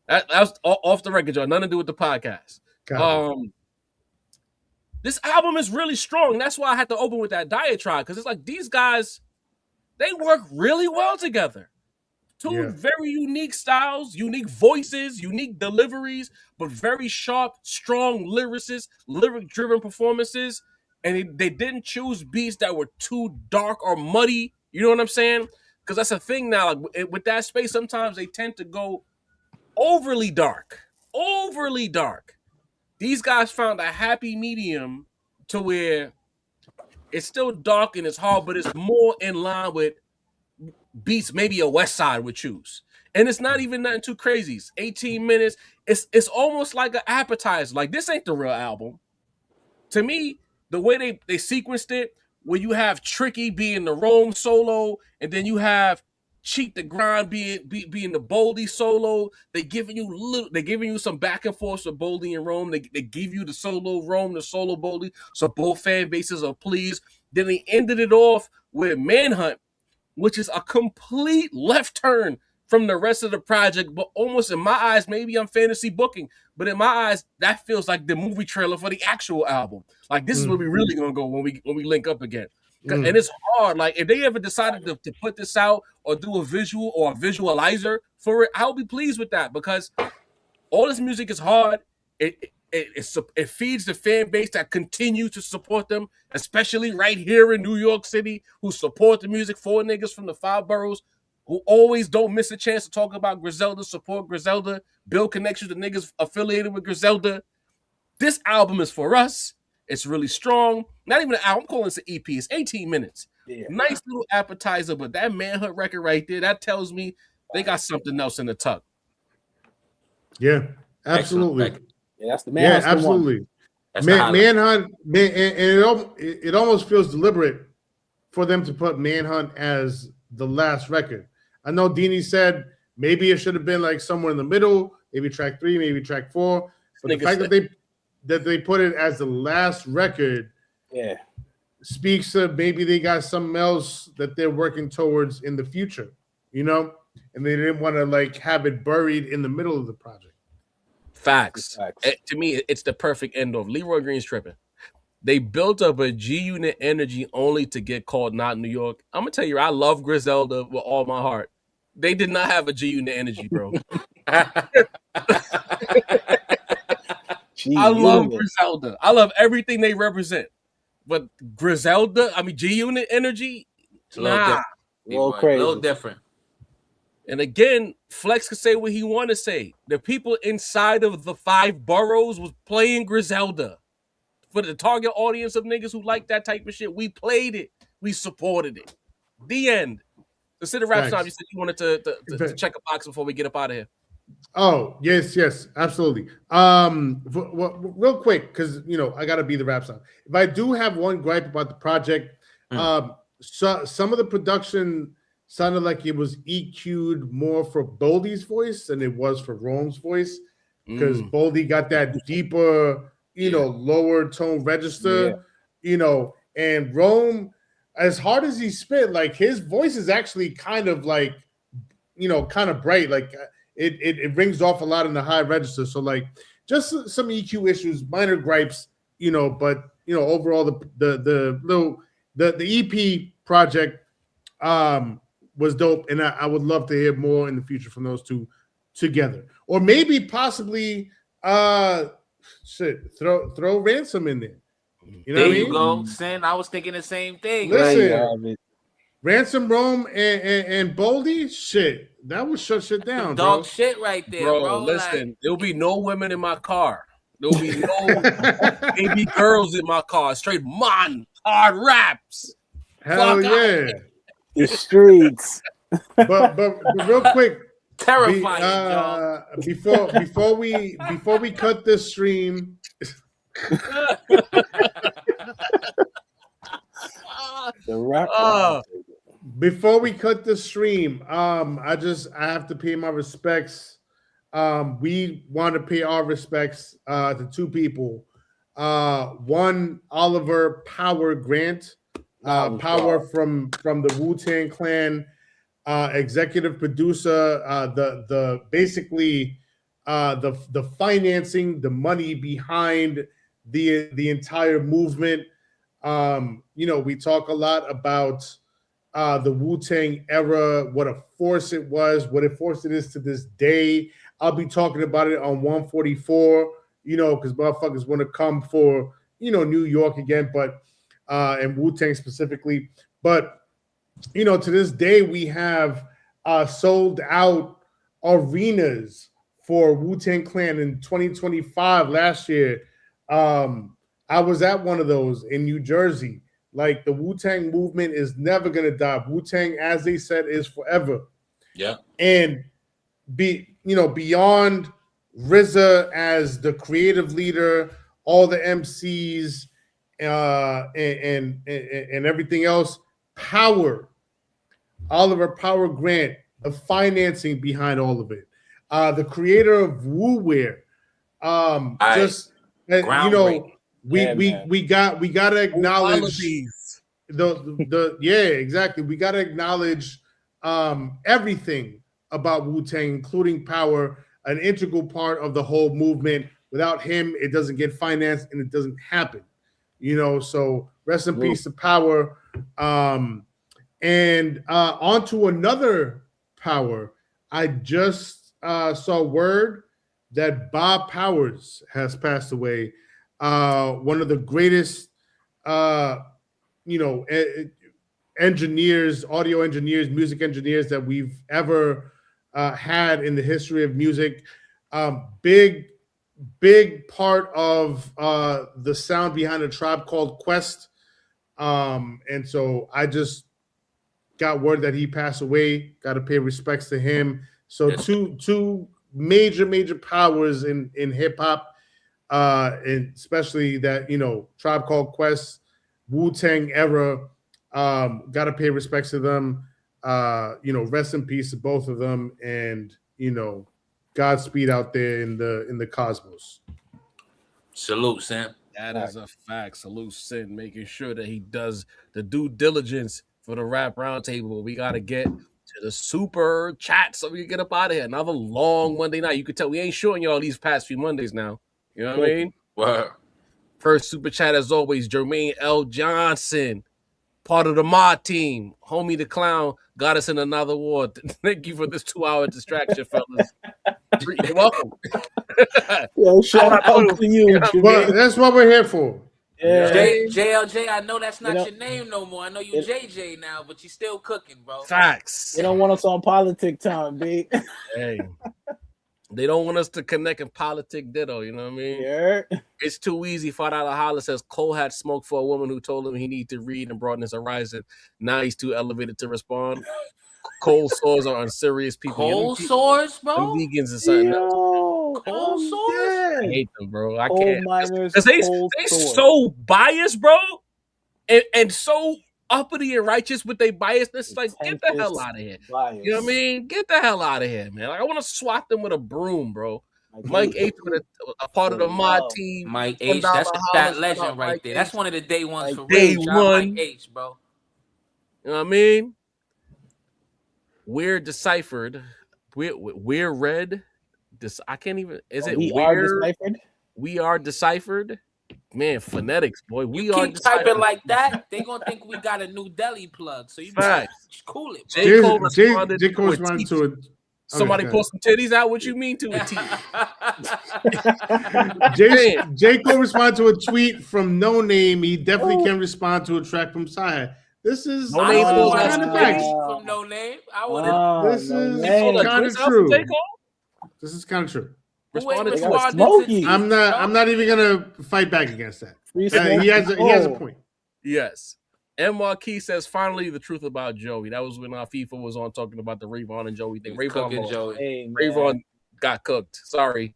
That was off the record, y'all. Nothing to do with the podcast. This album is really strong. That's why I had to open with that diatribe, because it's like these guys, they work really well together. Two very unique styles, unique voices, unique deliveries, but very sharp, strong lyricists, lyric-driven performances. And they didn't choose beats that were too dark or muddy. You know what I'm saying? Because that's a thing now. Like, with that space, sometimes they tend to go overly dark. Overly dark. These guys found a happy medium to where it's still dark and it's hard, but it's more in line with beats maybe a West Side would choose. And it's not even nothing too crazy. It's 18 minutes. It's almost like an appetizer. Like, this ain't the real album. To me, the way they sequenced it, where you have Tricky being the Rome solo, and then you have Cheat the Grind being the Boldy solo. They're giving you some back and forth with Boldy and Rome. They give you the solo Rome, the solo Boldy, so both fan bases are pleased. Then they ended it off with Manhunt, which is a complete left turn from the rest of the project, but almost in my eyes, maybe I'm fantasy booking, but in my eyes, that feels like the movie trailer for the actual album. Like, this is where we really gonna go when we link up again. And it's hard. Like, if they ever decided to put this out or do a visual or a visualizer for it, I'll be pleased with that, because all this music is hard. It feeds the fan base that continues to support them, especially right here in New York City, who support the music. 4 niggas from the 5 boroughs who always don't miss a chance to talk about Griselda, support Griselda, build connections to niggas affiliated with Griselda. This album is for us. It's really strong. Not even an album. I'm calling this an EP. It's 18 minutes. Yeah. Nice little appetizer, but that Manhunt record right there, that tells me they got something else in the tuck. Yeah, absolutely. Yeah, that's the Manhunt. Yeah, absolutely. Manhunt, and it almost feels deliberate for them to put Manhunt as the last record. I know Dini said maybe it should have been like somewhere in the middle, maybe track 3, maybe track 4. But the fact that they put it as the last record, speaks to maybe they got something else that they're working towards in the future, you know, and they didn't want to like have it buried in the middle of the project. Facts. To me, it's the perfect end of Leroy Green's tripping. They built up a G-Unit energy only to get called not New York. I'm gonna tell you, I love Griselda with all my heart. They did not have a G-Unit energy, bro. I love Griselda. I love everything they represent. But Griselda, I mean, G-Unit energy, It's a little different. little crazy. A little different. And again, Flex could say what he want to say. The people inside of the 5 boroughs was playing Griselda. For the target audience of niggas who like that type of shit, we played it. We supported it. The end. Consider rap time. You said you wanted to check a box before we get up out of here. Oh, yes, absolutely. Real quick, because I gotta be the rap song. If I do have one gripe about the project, so some of the production sounded like it was EQ'd more for Boldy's voice than it was for Rome's voice, because Boldy got that deeper, lower tone register, and Rome, as hard as he spit, like his voice is actually kind of like, kind of bright, like it rings off a lot in the high register. So like just some EQ issues, minor gripes, but overall the EP project was dope, and I would love to hear more in the future from those two together, or maybe possibly throw Ransom in there. There you go, Sin. I was thinking the same thing. Listen, Ransom, Rome, and Boldy, shit, that would shut shit down, dog. Shit, right there, bro. Listen, there'll be no women in my car. There'll be no baby girls in my car. Straight hard raps. Hell yeah. The streets. But real quick, terrifying. Before we cut this stream. Before we cut the stream, I have to pay my respects. We want to pay our respects to 2 people. One, Oliver Power Grant, Power from the Wu-Tang Clan, executive producer, the financing, the money behind the entire movement. We talk a lot about the Wu-Tang era, what a force it was, what a force it is to this day. I'll be talking about it on 144, because motherfuckers want to come for, New York again, but and Wu-Tang specifically. But, to this day, we have sold out arenas for Wu-Tang Clan in 2025 last year. I was at one of those in New Jersey. Like, the Wu-Tang movement is never going to die. Wu-Tang, as they said, is forever. Yeah. And beyond RZA as the creative leader, all the MCs and everything else, Oliver Power Grant, the financing behind all of it, the creator of Wu-Wear, we gotta acknowledge exactly. We gotta acknowledge everything about Wu-Tang, including Power, an integral part of the whole movement. Without him, it doesn't get financed and it doesn't happen. So rest in peace to Power. And on to another Power. I just saw word that Bob Powers has passed away. One of the greatest, engineers, audio engineers, music engineers that we've ever had in the history of music. Big part of the sound behind A Tribe Called Quest. And so I just got word that he passed away. Got to pay respects to him. So two major powers in hip hop, and especially that Tribe Called Quest, Wu-Tang era. Got to pay respects to them. Rest in peace to both of them, and Godspeed out there in the cosmos. Salute, Sam. That is a fact. Salute, Sin, making sure that he does the due diligence for the Rap Roundtable. We got to get to the super chat so we can get up out of here. Another long Monday night. You can tell we ain't showing y'all these past few Mondays now. You know what I mean? Wow. First super chat, as always, Jermaine L. Johnson, part of the mod team. Homie the Clown got us in another war. Thank you for this 2-hour distraction, fellas. You're welcome. Yo, shout out to you. Well, that's what we're here for. Yeah. JLJ, I know that's not your name no more. I know you JJ now, but you still cooking, bro. Facts. They don't want us on politic time, B. Hey. They don't want us to connect in politic ditto, you know what I mean? Yeah. It's too easy. Fought out of holler says Cole had smoke for a woman who told him he needed to read and broaden his horizon. Now he's too elevated to respond. Cold sores are on serious people. Cold sores, bro? Them vegans is something else. Cold sores? I hate them, bro. I Coal can't. miners, Because they sores. so biased, bro. And so uppity and righteous with their biasness. Like, get the hell out of here. Bias. You know what I mean? Get the hell out of here, man. Like, I want to swat them with a broom, bro. Mike H with a part of the mod team. Mike H, that's a stat legend right there. That's one of the day ones for day real. one. Mike H, bro. You know what I mean? We're deciphered. We're read. I can't even. Is it we are deciphered? We are deciphered. Man, phonetics, boy. We You are keep typing like that, they gonna think we got a New Delhi plug. So you cool it. J. Cole responded to it. Somebody pull some titties out. What you mean to a T? J. Cole responded to a tweet from No Name. He definitely can respond to a track from CyHi. This is No Name kind of facts. from No Name. I would. This is kind of true. This is kind of true. I'm not even gonna fight back against that. He has a point. Yes. M. Marquis says finally the truth about Joey. That was when FIFA was on talking about the Rayvon and Joey thing. Rayvon got cooked. Sorry.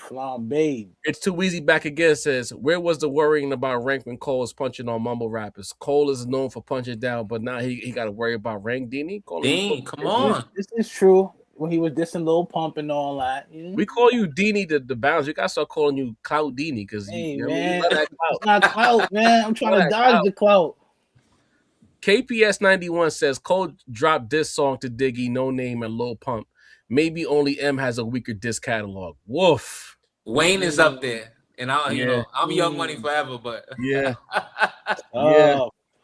Flambé. It's too easy back again. Says where was the worrying about rank when Cole is punching on mumble rappers? Cole is known for punching down, but now he got to worry about rank. Dean, come on. This is true. When he was dissing Lil Pump and all that. You know? We call you Deanie the bounce. We gotta start calling you Clout Deanie because man, it's not clout, man. I'm trying to dodge the clout. KPS 91 says Cole dropped this song to Diggy, No Name, and Lil Pump. Maybe only M has a weaker disc catalog. Woof. Wayne is up there, and I'm Young Money forever, but yeah.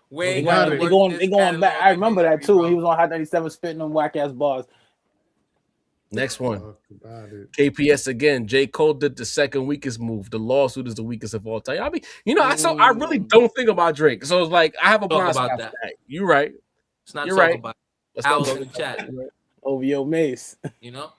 Wayne they going back. I remember that too. When he was on Hot 97 spitting them whack ass bars. Next one. KPS again. J. Cole did the second weakest move. The lawsuit is the weakest of all time. I mean, I really don't think about Drake. So it's like I have a blind spot for that. You're right. It's not You're right. About out in the chat. OVO Mace. You know?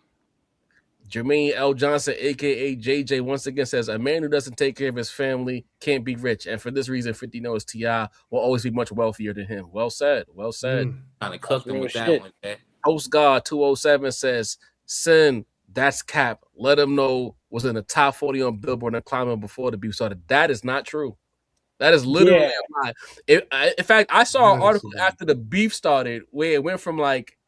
Jermaine L. Johnson, aka JJ, once again says a man who doesn't take care of his family can't be rich. And for this reason, 50 knows T.I. will always be much wealthier than him. Well said. Well said. Kind of cooked him with that one, man. Host God 207 says Sin, that's cap. Let him know was in the top 40 on Billboard and climbing before the beef started. That is not true. That is literally a lie. In fact, I saw an article after the beef started where it went from like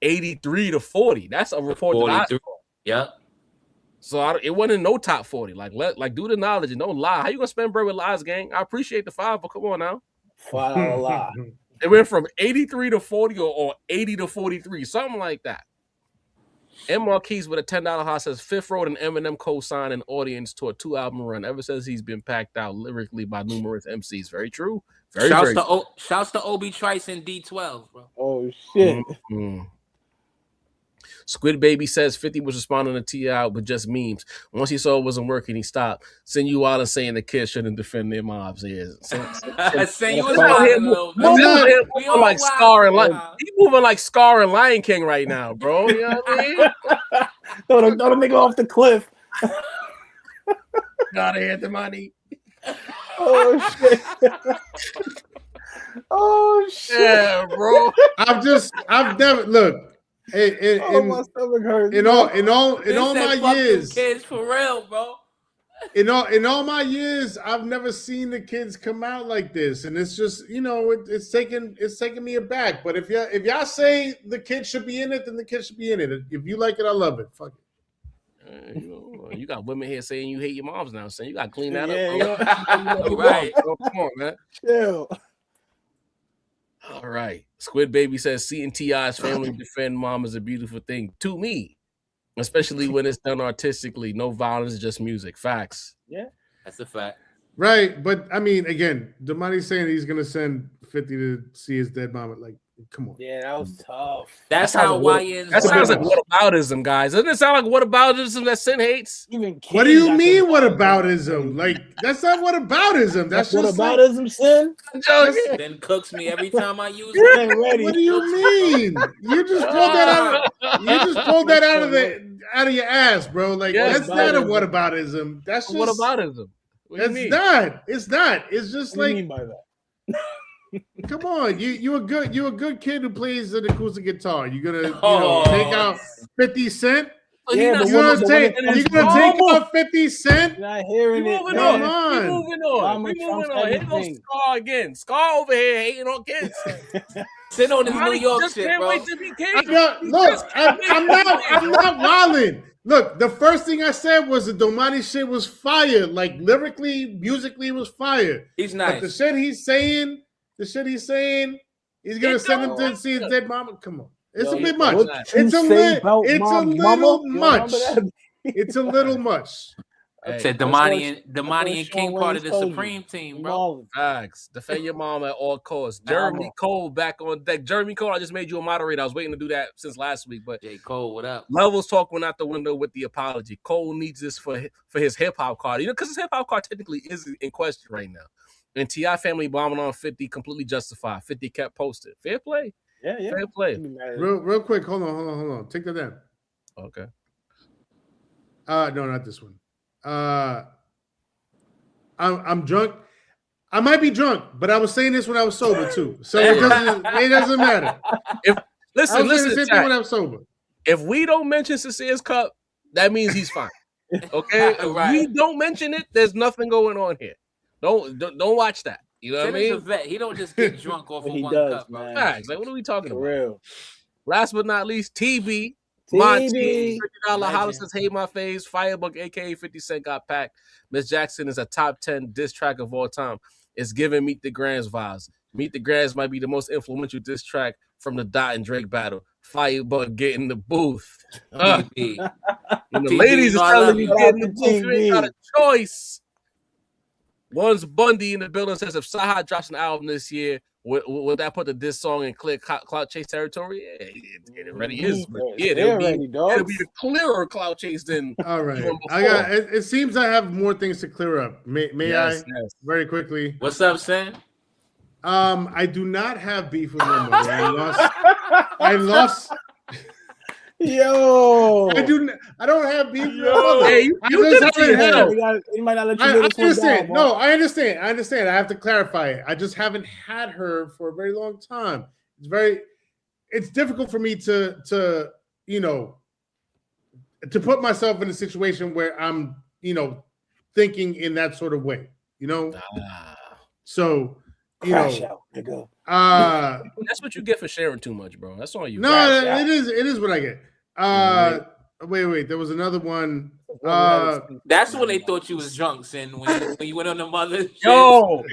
83 to 40. That's a report that I saw. Yeah. So it wasn't no top 40. Like do the knowledge and don't lie. How you gonna spend bread with lies, gang? I appreciate the $5, but come on now. $5 lie. It went from 83 to 40 or 80 to 43, something like that. M. Marquise with a $10 house says Fifth Road and Eminem co-signed an audience to a 2-album run ever since he's been packed out lyrically by numerous MCs. Very true. Shouts to Obi Trice and D12, bro. Oh shit. Mm-hmm. Squid Baby says 50 was responding to T.I. with just memes. Once he saw it wasn't working, he stopped. Send you out and saying the kids shouldn't defend their mobs. Send you out a little bit. Like Scar and he moving like Scar and Lion King right now, bro. You know what I mean? Throw the nigga off the cliff. Gotta hit the money. Oh shit. Oh shit. Yeah, bro. I've never look. My stomach hurts. In all my years, kids for real, bro. In all my years, I've never seen the kids come out like this, and it's just it's taking me aback. But if y'all say the kids should be in it, then the kids should be in it. If you like it, I love it. Fuck it. You got women here saying you hate your moms now, saying you got to clean that up. Right? Come on, man. Chill. All right. Squid Baby says seeing T.I.'s family defend mom is a beautiful thing to me, especially when it's done artistically. No violence, just music. Facts. Yeah, that's a fact. Right, but I mean, again, Damani's saying he's gonna send 50 to see his dead mom. Like, Come on. Yeah, that was tough. That's That how sounds YNs. That sounds like whataboutism, guys. Doesn't it sound like whataboutism that Sin hates? Even What do you King got mean them whataboutism? Like that's not whataboutism. That's just like, whataboutism, Sin. Then cooks me every time I use what it. do you mean? You just pulled that out. You just pulled that out of your ass, bro. Like that's not a whataboutism. That's just Whataboutism. What do you mean? not. It's not. It's just What do like, you mean by that? come on. You a good kid who plays an acoustic guitar. You're gonna Oh. take out 50 Cent. Yeah, not but You're when- gonna when take it- out 50 Cent. Not hearing We it. moving Come on. on. We moving on. We Drama moving trumps on. Here goes everything. Scar again. Scar over here hating on kids. Sit on this New Somebody York just shit, can't bro. wait to be king. I'm not wilding. Look, the first thing I said was the Domani shit was fire. Like lyrically, musically, it was fire. He's But the nice. shit he's saying, he's gonna send him to see his dead mama. Come on, it's a bit much. What It's you a say little. about It's my a little mama? You much. remember that? It's a little much. Hey, Said that's Damani what and King Sean part of the Wayne's told Supreme team, you. bro. Facts. Defend your mom at all costs. Mama. Jeremy Cole back on deck. Jeremy Cole, I just made you a moderator. I was waiting to do that since last week, but J. Cole, what up? Levels talk went out the window with the apology. Cole needs this for his hip hop card, because his hip hop card technically is in question right now. And T.I. family bombing on 50 completely justified. 50 kept posted. Fair play. Yeah. Fair play. Real quick. Hold on. Take that down. Okay. No, not this one. I'm drunk. I might be drunk, but I was saying this when I was sober too. So it doesn't matter. Listen, Same thing when I was sober. If we don't mention Sincere's cup, that means he's fine. Okay? If Right. we don't mention it, there's nothing going on here. Don't watch that. You know what I Sin is a mean? vet. He don't just get drunk off of He one does, cup, bro. man. Facts. Like, what are we talking For about? real. Last but not least, TB. TB. My team, $50 Legend. house says hate my face. Firebug, aka 50 Cent, got packed. Miss Jackson is a top 10 diss track of all time. It's giving Meet the Grands vibes. Meet the Grands might be the most influential diss track from the Dot and Drake battle. Firebug get in the booth. TB. When the TB, ladies you know is I telling love you you. get in the booth, you ain't got a TB. choice. One's Bundy in the building says if CyHi drops an album this year, would that put the diss song in clear Clout Chase territory? Yeah, it already is. But yeah, They're it'll ready, be dog. a clearer Clout Chase than All right. even I before. got. It seems I have more things to clear up. May Yes, I yes. very quickly? What's up, Sin? I do not have beef with no more. I lost. Yo. I don't have beef with Yo. no more. Hey, you I did just it to haven't yourself. had. He might not let you I live this one understand. down, No, boy. I understand. I have to clarify it. I just haven't had her for a very long time. It's difficult for me to put myself in a situation where I'm, thinking in that sort of way, So, Crash out, nigga. That's what you get for sharing too much, bro. That's all you. No, got. it is what I get. Wait, there was another one. That's when they thought you was drunk, Sin. When you went on the mother. Yo,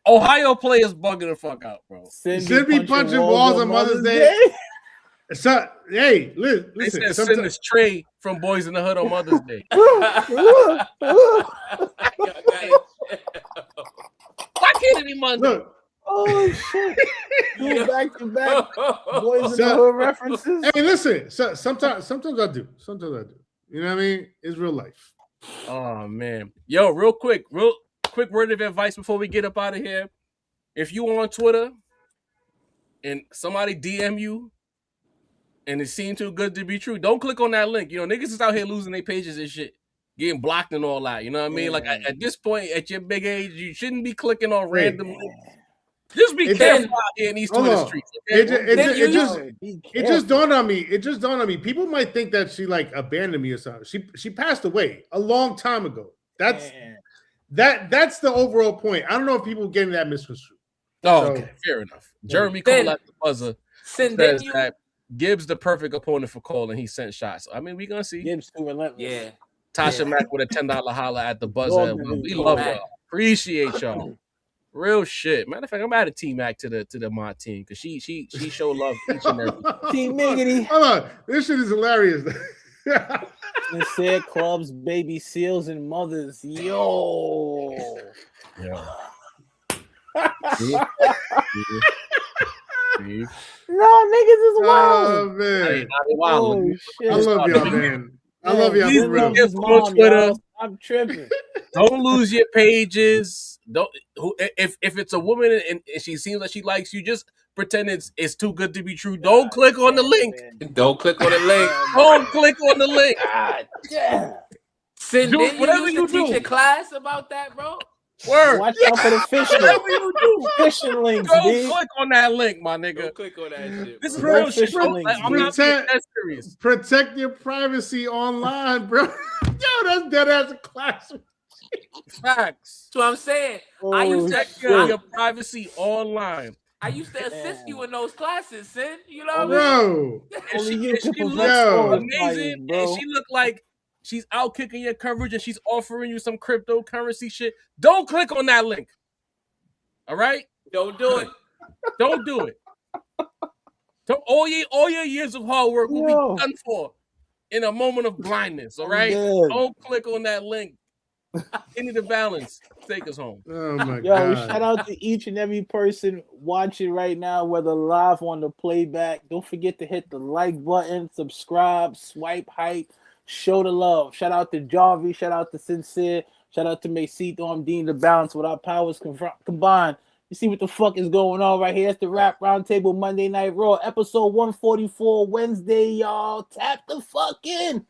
Ohio players bugging the fuck out, bro. Should be punching walls on Mother's Day. So, hey, They listen. said send this tray from Boys in the Hood on Mother's Day. Why can't it be Monday? Look, Oh shit! Two back to back Boys in the So- Hood references. hey, listen. So, sometimes I do. You know what I mean? It's real life. Oh man, yo, real quick word of advice before we get up out of here. If you on Twitter and somebody DM you and it seemed too good to be true, don't click on that link. Niggas is out here losing their pages and shit, getting blocked and all that. You know what I mean? Like at this point, at your big age, you shouldn't be clicking on random links. Just be careful out here in these Hold Twitter on. streets. Okay? It just dawned on me. People might think that she abandoned me or something. She passed away a long time ago. That's the overall point. I don't know if people are getting that misconstrued. Oh, So- okay, fair enough. Jeremy Then- Cole at the buzzer Sin, says didn't you? that Gibbs the perfect opponent for Cole and he sent shots. I mean, we gonna see. Gibbs too relentless. Yeah. Tasha Mack with a $10 holla at the buzzer. We love Mac. y'all. Appreciate y'all. Real shit. Matter of fact, I'm adding T Mac to the mod team because she show love each and every. Team Miggity. Hold on, this shit is hilarious. Sincere clubs, baby seals, and mothers. Yo. Yeah. No, niggas is wild. Oh man, Oh shit! I love y'all, man. I love y'all. Please For real. give Twitter. Twitter. I'm tripping. Don't lose your pages. Don't. If it's a woman and she seems like she likes you, just pretend it's too good to be true. Don't click on the link. Don't click on the link. Don't click on the link. God damn. Sin, Do didn't whatever you used to you teach do. a class about that, bro? Word. Watch out for the fishing. Whatever you do. Fishing links, Don't dude. click on that link, my nigga. Don't click on that shit. This is bro. real shit. Fishing Bro. links, I'm not being dude. that serious. Protect your privacy online, bro. Yo, that's dead ass a class. Facts. That's what I'm saying. I used to Protect your privacy online. I used to assist you in those classes, Sin. You know what I mean? Bro. Only you And can she looks Yo. amazing, bro. and she look like she's out kicking your coverage, and she's offering you some cryptocurrency shit. Don't click on that link. All right? Don't do it. Don't do it. All your years of hard work will be done for in a moment of blindness. All right? Don't click on that link. Any the balance. Take us home. Oh my Yo, god. shout out to each and every person watching right now, whether live on the playback. Don't forget to hit the like button, subscribe, swipe hype, show the love. Shout out to Jarvie, shout out to Sincere, shout out to Macito. I'm Dean the Balance with our powers combined. You see what the fuck is going on right here? It's the Rap Roundtable Monday Night Raw, episode 144, Wednesday, y'all. Tap the fuck in.